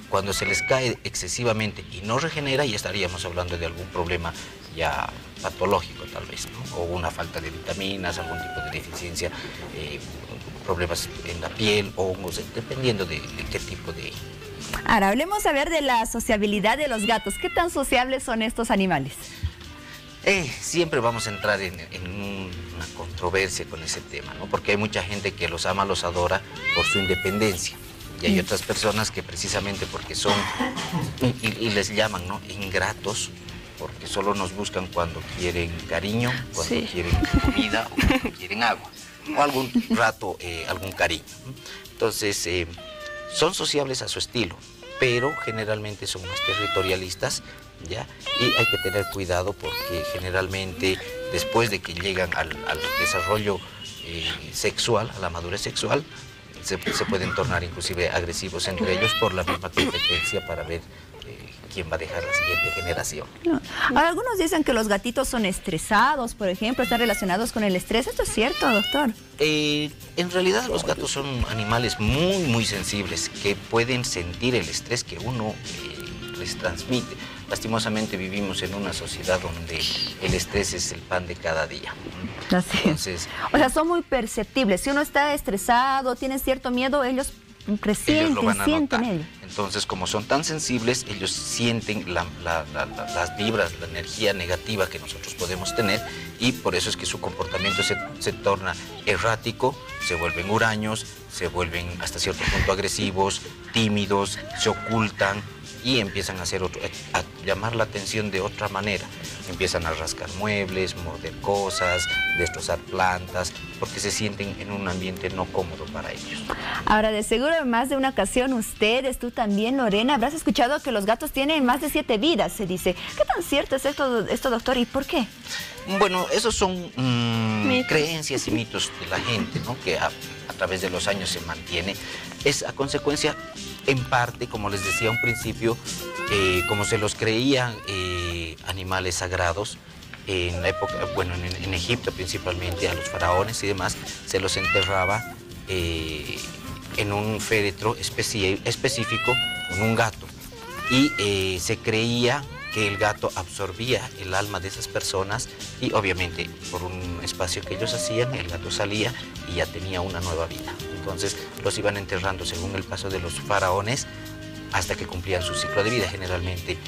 Cuando se les cae excesivamente y no regenera, ya estaríamos hablando de algún problema ya patológico tal vez, ¿no? O una falta de vitaminas, algún tipo de deficiencia, problemas en la piel, hongos, dependiendo de qué tipo de... Ahora, hablemos a ver de la sociabilidad de los gatos. ¿Qué tan sociables son estos animales? Siempre vamos a entrar en una controversia con ese tema, ¿no? Porque hay mucha gente que los ama, los adora por su independencia. Y hay otras personas que precisamente porque son, y les llaman, ¿no?, ingratos, porque solo nos buscan cuando quieren cariño, cuando quieren comida o cuando quieren agua, o algún rato algún cariño. Entonces, son sociables a su estilo, pero generalmente son más territorialistas, ¿ya? Y hay que tener cuidado porque generalmente después de que llegan al desarrollo sexual, a la madurez sexual, se pueden tornar inclusive agresivos entre ellos por la misma competencia para ver quién va a dejar la siguiente generación. No. Ahora, algunos dicen que los gatitos son estresados, por ejemplo, están relacionados con el estrés. ¿Esto es cierto, doctor? En realidad los gatos son animales muy sensibles que pueden sentir el estrés que uno les transmite. Lastimosamente vivimos en una sociedad donde el estrés es el pan de cada día. Así es. Entonces, o sea, son muy perceptibles. Si uno está estresado, tiene cierto miedo, ellos ellos lo van a notar. Ellos. Entonces, como son tan sensibles, ellos sienten las vibras, la energía negativa que nosotros podemos tener, y por eso es que su comportamiento se torna errático, se vuelven huraños, se vuelven hasta cierto punto agresivos, tímidos, se ocultan y empiezan a llamar la atención de otra manera. Empiezan a rascar muebles, morder cosas, destrozar plantas, porque se sienten en un ambiente no cómodo para ellos. Ahora, de seguro en más de una ocasión ustedes, tú también, Lorena, habrás escuchado que los gatos tienen más de 7 vidas, se dice. ¿Qué tan cierto es esto, doctor, y por qué? Bueno, esos son creencias y mitos de la gente, ¿no? Que a través de los años se mantiene. Es a consecuencia, en parte, como les decía a un principio, como se los creían animales sagrados, en la época, bueno, en Egipto principalmente, a los faraones y demás, se los enterraba en un féretro específico con un gato. Y se creía que el gato absorbía el alma de esas personas y obviamente por un espacio que ellos hacían, el gato salía y ya tenía una nueva vida. Entonces los iban enterrando según el paso de los faraones hasta que cumplían su ciclo de vida. Generalmente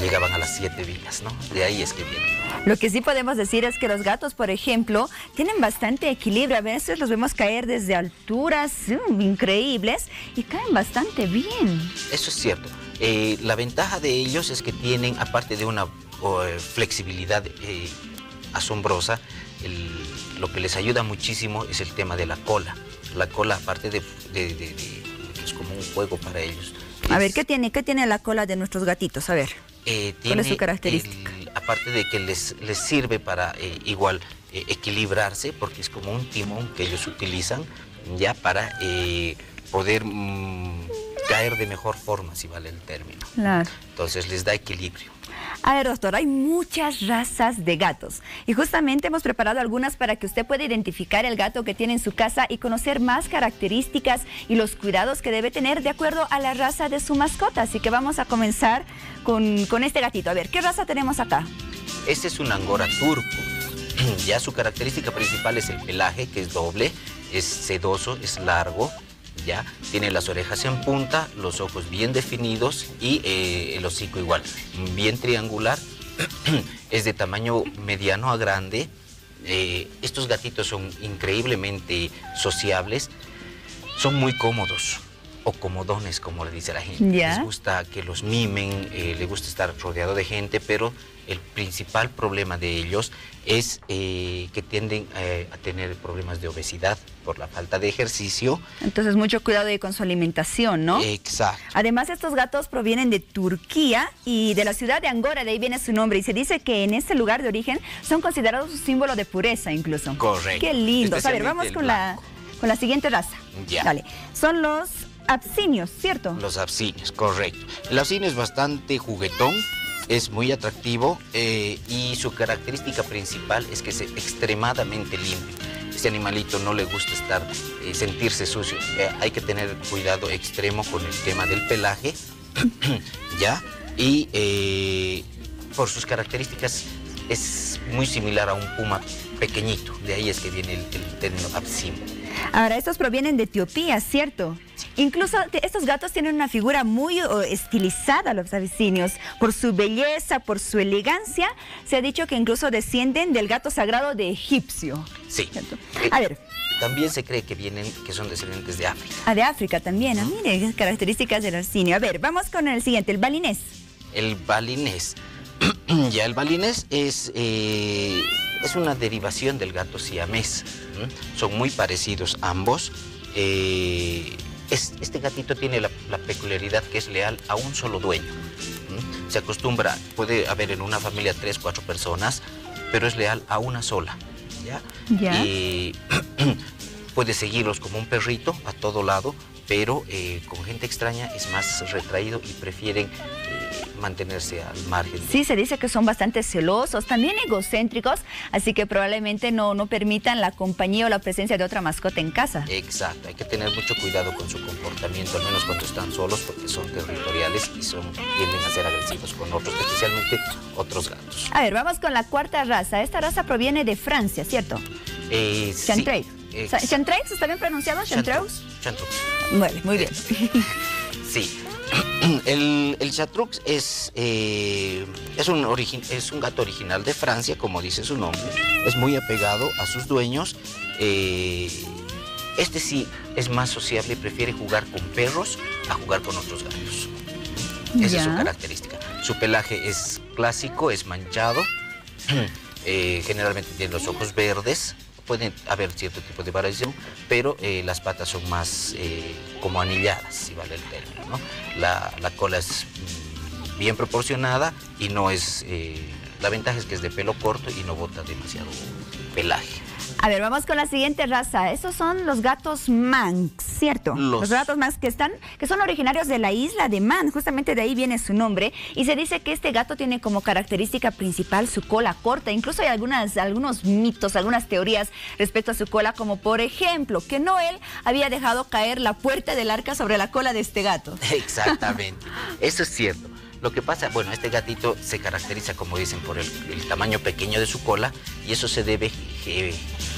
llegaban a las 7 vidas, ¿no? De ahí es que vienen. Lo que sí podemos decir es que los gatos, por ejemplo, tienen bastante equilibrio. A veces los vemos caer desde alturas increíbles y caen bastante bien. Eso es cierto. La ventaja de ellos es que tienen, aparte de una flexibilidad asombrosa, lo que les ayuda muchísimo es el tema de la cola. La cola, aparte de es como un juego para ellos. A ver, ¿qué tiene la cola de nuestros gatitos? A ver, ¿cuál es su característica? Aparte de que les sirve para igual equilibrarse, porque es como un timón que ellos utilizan ya para poder caer de mejor forma, si vale el término. Claro. Entonces les da equilibrio. A ver, doctor, hay muchas razas de gatos y justamente hemos preparado algunas para que usted pueda identificar el gato que tiene en su casa y conocer más características y los cuidados que debe tener de acuerdo a la raza de su mascota. Así que vamos a comenzar con este gatito. A ver, ¿qué raza tenemos acá? Este es un angora turco. Ya su característica principal es el pelaje, que es doble, es sedoso, es largo. ¿Ya? Tiene las orejas en punta, los ojos bien definidos y el hocico igual, bien triangular, es de tamaño mediano a grande. Estos gatitos son increíblemente sociables, son muy cómodos o comodones, como le dice la gente. ¿Ya? Les gusta que los mimen, les gusta estar rodeado de gente, pero el principal problema de ellos es que tienden a tener problemas de obesidad por la falta de ejercicio. Entonces mucho cuidado con su alimentación, ¿no? Exacto. Además, estos gatos provienen de Turquía y de la ciudad de Angora, de ahí viene su nombre. Y se dice que en este lugar de origen son considerados un símbolo de pureza incluso. Correcto. Qué lindo. A ver, vamos con la siguiente raza. Ya. Dale. Son los absinios, ¿cierto? Los absinios, correcto. El absinio es bastante juguetón, es muy atractivo y su característica principal es que es extremadamente limpio. Este animalito no le gusta sentirse sucio. Hay que tener cuidado extremo con el tema del pelaje, ¿ya? Y por sus características es muy similar a un puma pequeñito. De ahí es que viene el término absinio. Ahora, estos provienen de Etiopía, ¿cierto? Incluso estos gatos tienen una figura muy estilizada, los abisinios. Por su belleza, por su elegancia, se ha dicho que incluso descienden del gato sagrado de egipcio. Sí. A ver. También se cree que son descendientes de África. Ah, de África también. Mire, características del abisinio. A ver, vamos con el siguiente, el balinés. El balinés. Ya, el balinés es una derivación del gato siamés. Son muy parecidos ambos. Este gatito tiene la peculiaridad que es leal a un solo dueño. Se acostumbra, puede haber en una familia 3, 4 personas, pero es leal a una sola. ¿Ya? ¿Ya? Puede seguirlos como un perrito a todo lado, pero con gente extraña es más retraído y prefieren mantenerse al margen. Sí, se dice que son bastante celosos, también egocéntricos, así que probablemente no permitan la compañía o la presencia de otra mascota en casa. Exacto, hay que tener mucho cuidado con su comportamiento, al menos cuando están solos, porque son territoriales y tienden a ser agresivos con otros, especialmente otros gatos. A ver, vamos con la cuarta raza. Esta raza proviene de Francia, ¿cierto? Chantreux. Sí. ¿Chantreux? ¿Está bien pronunciado? ¿Chantreux? Chantreux. Bueno, muy bien. Sí. El Chartreux es un gato original de Francia, como dice su nombre. Es muy apegado a sus dueños. Este sí es más sociable y prefiere jugar con perros a jugar con otros gatos. Esa es su característica. Su pelaje es clásico, es manchado. Generalmente tiene los ojos verdes. Pueden haber cierto tipo de variación, pero las patas son más como anilladas, si vale el término, ¿no? La cola es bien proporcionada y no es... la ventaja es que es de pelo corto y no bota demasiado pelaje. A ver, vamos con la siguiente raza. Estos son los gatos Manx, ¿cierto? Los gatos Manx que son originarios de la isla de Man, justamente de ahí viene su nombre. Y se dice que este gato tiene como característica principal su cola corta. Incluso hay algunos mitos, algunas teorías respecto a su cola, como por ejemplo, que Noel había dejado caer la puerta del arca sobre la cola de este gato. Exactamente, eso es cierto. Lo que pasa, bueno, este gatito se caracteriza, como dicen, por el tamaño pequeño de su cola, y eso se debe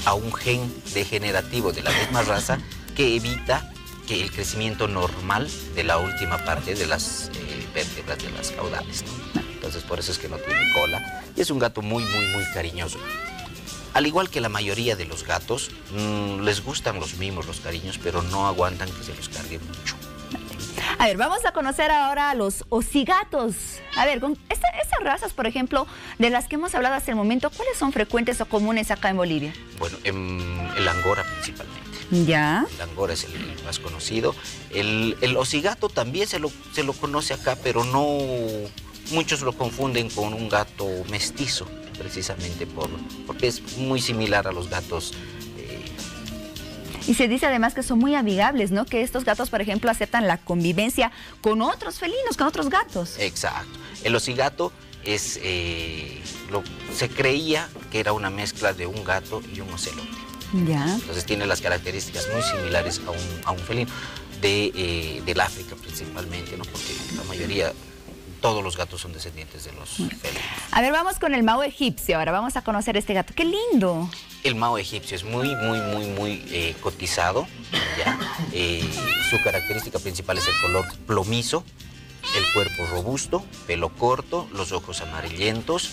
a un gen degenerativo de la misma raza que evita que el crecimiento normal de la última parte de las vértebras de las caudales, ¿no? Entonces por eso es que no tiene cola. Y es un gato muy, muy, muy cariñoso. Al igual que la mayoría de los gatos, les gustan los mimos, los cariños, pero no aguantan que se los carguen mucho. A ver, vamos a conocer ahora a los osigatos. A ver, con estas razas, por ejemplo, de las que hemos hablado hasta el momento, ¿cuáles son frecuentes o comunes acá en Bolivia? Bueno, el angora principalmente. ¿Ya? El angora es el más conocido. El osigato también se lo conoce acá, pero no... Muchos lo confunden con un gato mestizo, precisamente porque es muy similar a los gatos. Y se dice además que son muy amigables, ¿no? Que estos gatos, por ejemplo, aceptan la convivencia con otros felinos, con otros gatos. Exacto. El osigato es... se creía que era una mezcla de un gato y un ocelote. Ya. Entonces tiene las características muy similares a un felino del África principalmente, ¿no? Porque la mayoría... Todos los gatos son descendientes de los felinos. A ver, vamos con el Mao egipcio. Ahora vamos a conocer este gato. ¡Qué lindo! El Mao egipcio es muy, muy, muy, muy cotizado, ¿ya? Su característica principal es el color plomizo, el cuerpo robusto, pelo corto, los ojos amarillentos.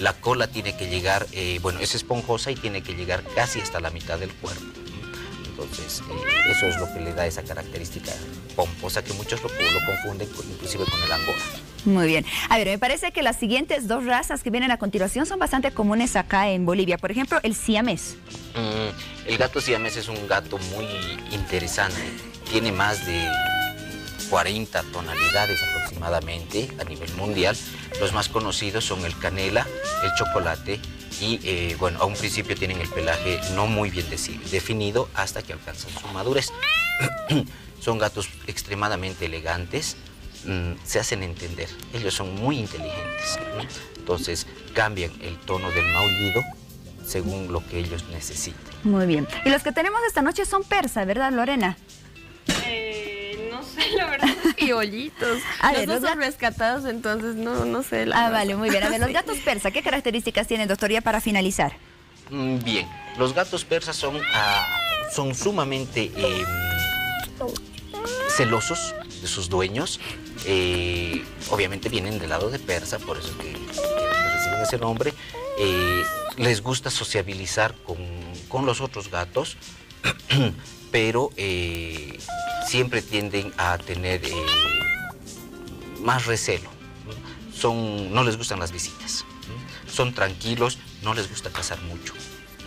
La cola tiene que llegar, es esponjosa y tiene que llegar casi hasta la mitad del cuerpo. Entonces, eso es lo que le da esa característica pomposa que muchos lo confunden inclusive con el angora. Muy bien. A ver, me parece que las siguientes dos razas que vienen a continuación son bastante comunes acá en Bolivia. Por ejemplo, el siamés. El gato siamés es un gato muy interesante. Tiene más de 40 tonalidades aproximadamente a nivel mundial. Los más conocidos son el canela, el chocolate y, a un principio tienen el pelaje no muy bien definido hasta que alcanzan su madurez. Son gatos extremadamente elegantes, se hacen entender, ellos son muy inteligentes, ¿no? Entonces cambian el tono del maullido según lo que ellos necesiten. Muy bien. Y los que tenemos esta noche son persas, ¿verdad, Lorena? No sé, la verdad, piollitos. Los dos son rescatados, entonces no sé. Vale, muy bien. A ver, los gatos persas, ¿qué características tienen, doctor, ya para finalizar? Bien, los gatos persas son sumamente celosos de sus dueños. Obviamente vienen del lado de persa, por eso que reciben ese nombre. Les gusta sociabilizar con los otros gatos, pero siempre tienden a tener más recelo. No les gustan las visitas. Son tranquilos, no les gusta cazar mucho.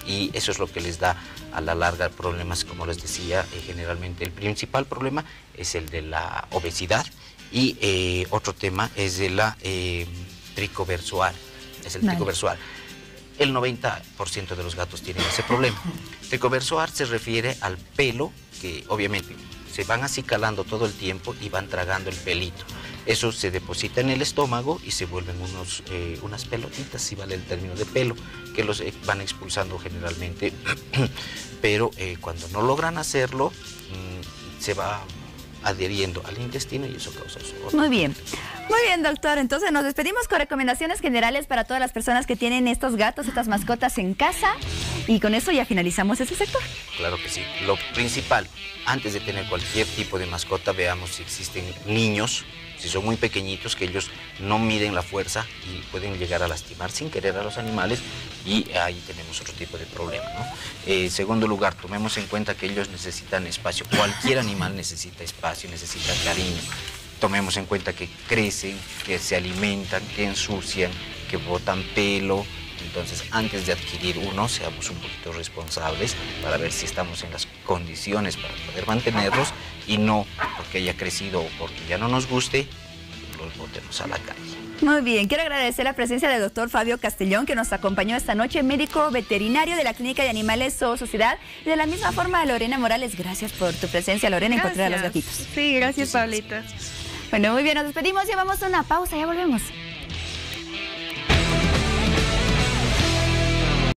Y eso es lo que les da a la larga problemas, como les decía, generalmente el principal problema es el de la obesidad y otro tema es de la tricoversual, tricoversual. El 90% de los gatos tienen ese problema. Tricoversual se refiere al pelo que obviamente se van acicalando todo el tiempo y van tragando el pelito. Eso se deposita en el estómago y se vuelven unas pelotitas, si vale el término de pelo, que los van expulsando generalmente, pero cuando no logran hacerlo, se va adheriendo al intestino y eso causa su... Muy bien, doctor. Entonces nos despedimos con recomendaciones generales para todas las personas que tienen estos gatos, estas mascotas en casa. Y con eso ya finalizamos ese sector. Claro que sí. Lo principal, antes de tener cualquier tipo de mascota, veamos si existen niños, si son muy pequeñitos, que ellos no miden la fuerza y pueden llegar a lastimar sin querer a los animales, y ahí tenemos otro tipo de problema, ¿no? Segundo lugar, tomemos en cuenta que ellos necesitan espacio. Cualquier animal necesita espacio, necesita cariño. Tomemos en cuenta que crecen, que se alimentan, que ensucian, que botan pelo. Entonces, antes de adquirir uno, seamos un poquito responsables para ver si estamos en las condiciones para poder mantenerlos, y no porque haya crecido o porque ya no nos guste, los botemos a la calle. Muy bien, quiero agradecer la presencia del doctor Fabio Castellón, que nos acompañó esta noche, médico veterinario de la Clínica de Animales Zoo Sociedad. Y de la misma forma, Lorena Morales, gracias por tu presencia, Lorena, en Encontrar a los Gatitos. Sí, gracias, Pablita. Bueno, muy bien, nos despedimos, llevamos una pausa, ya volvemos.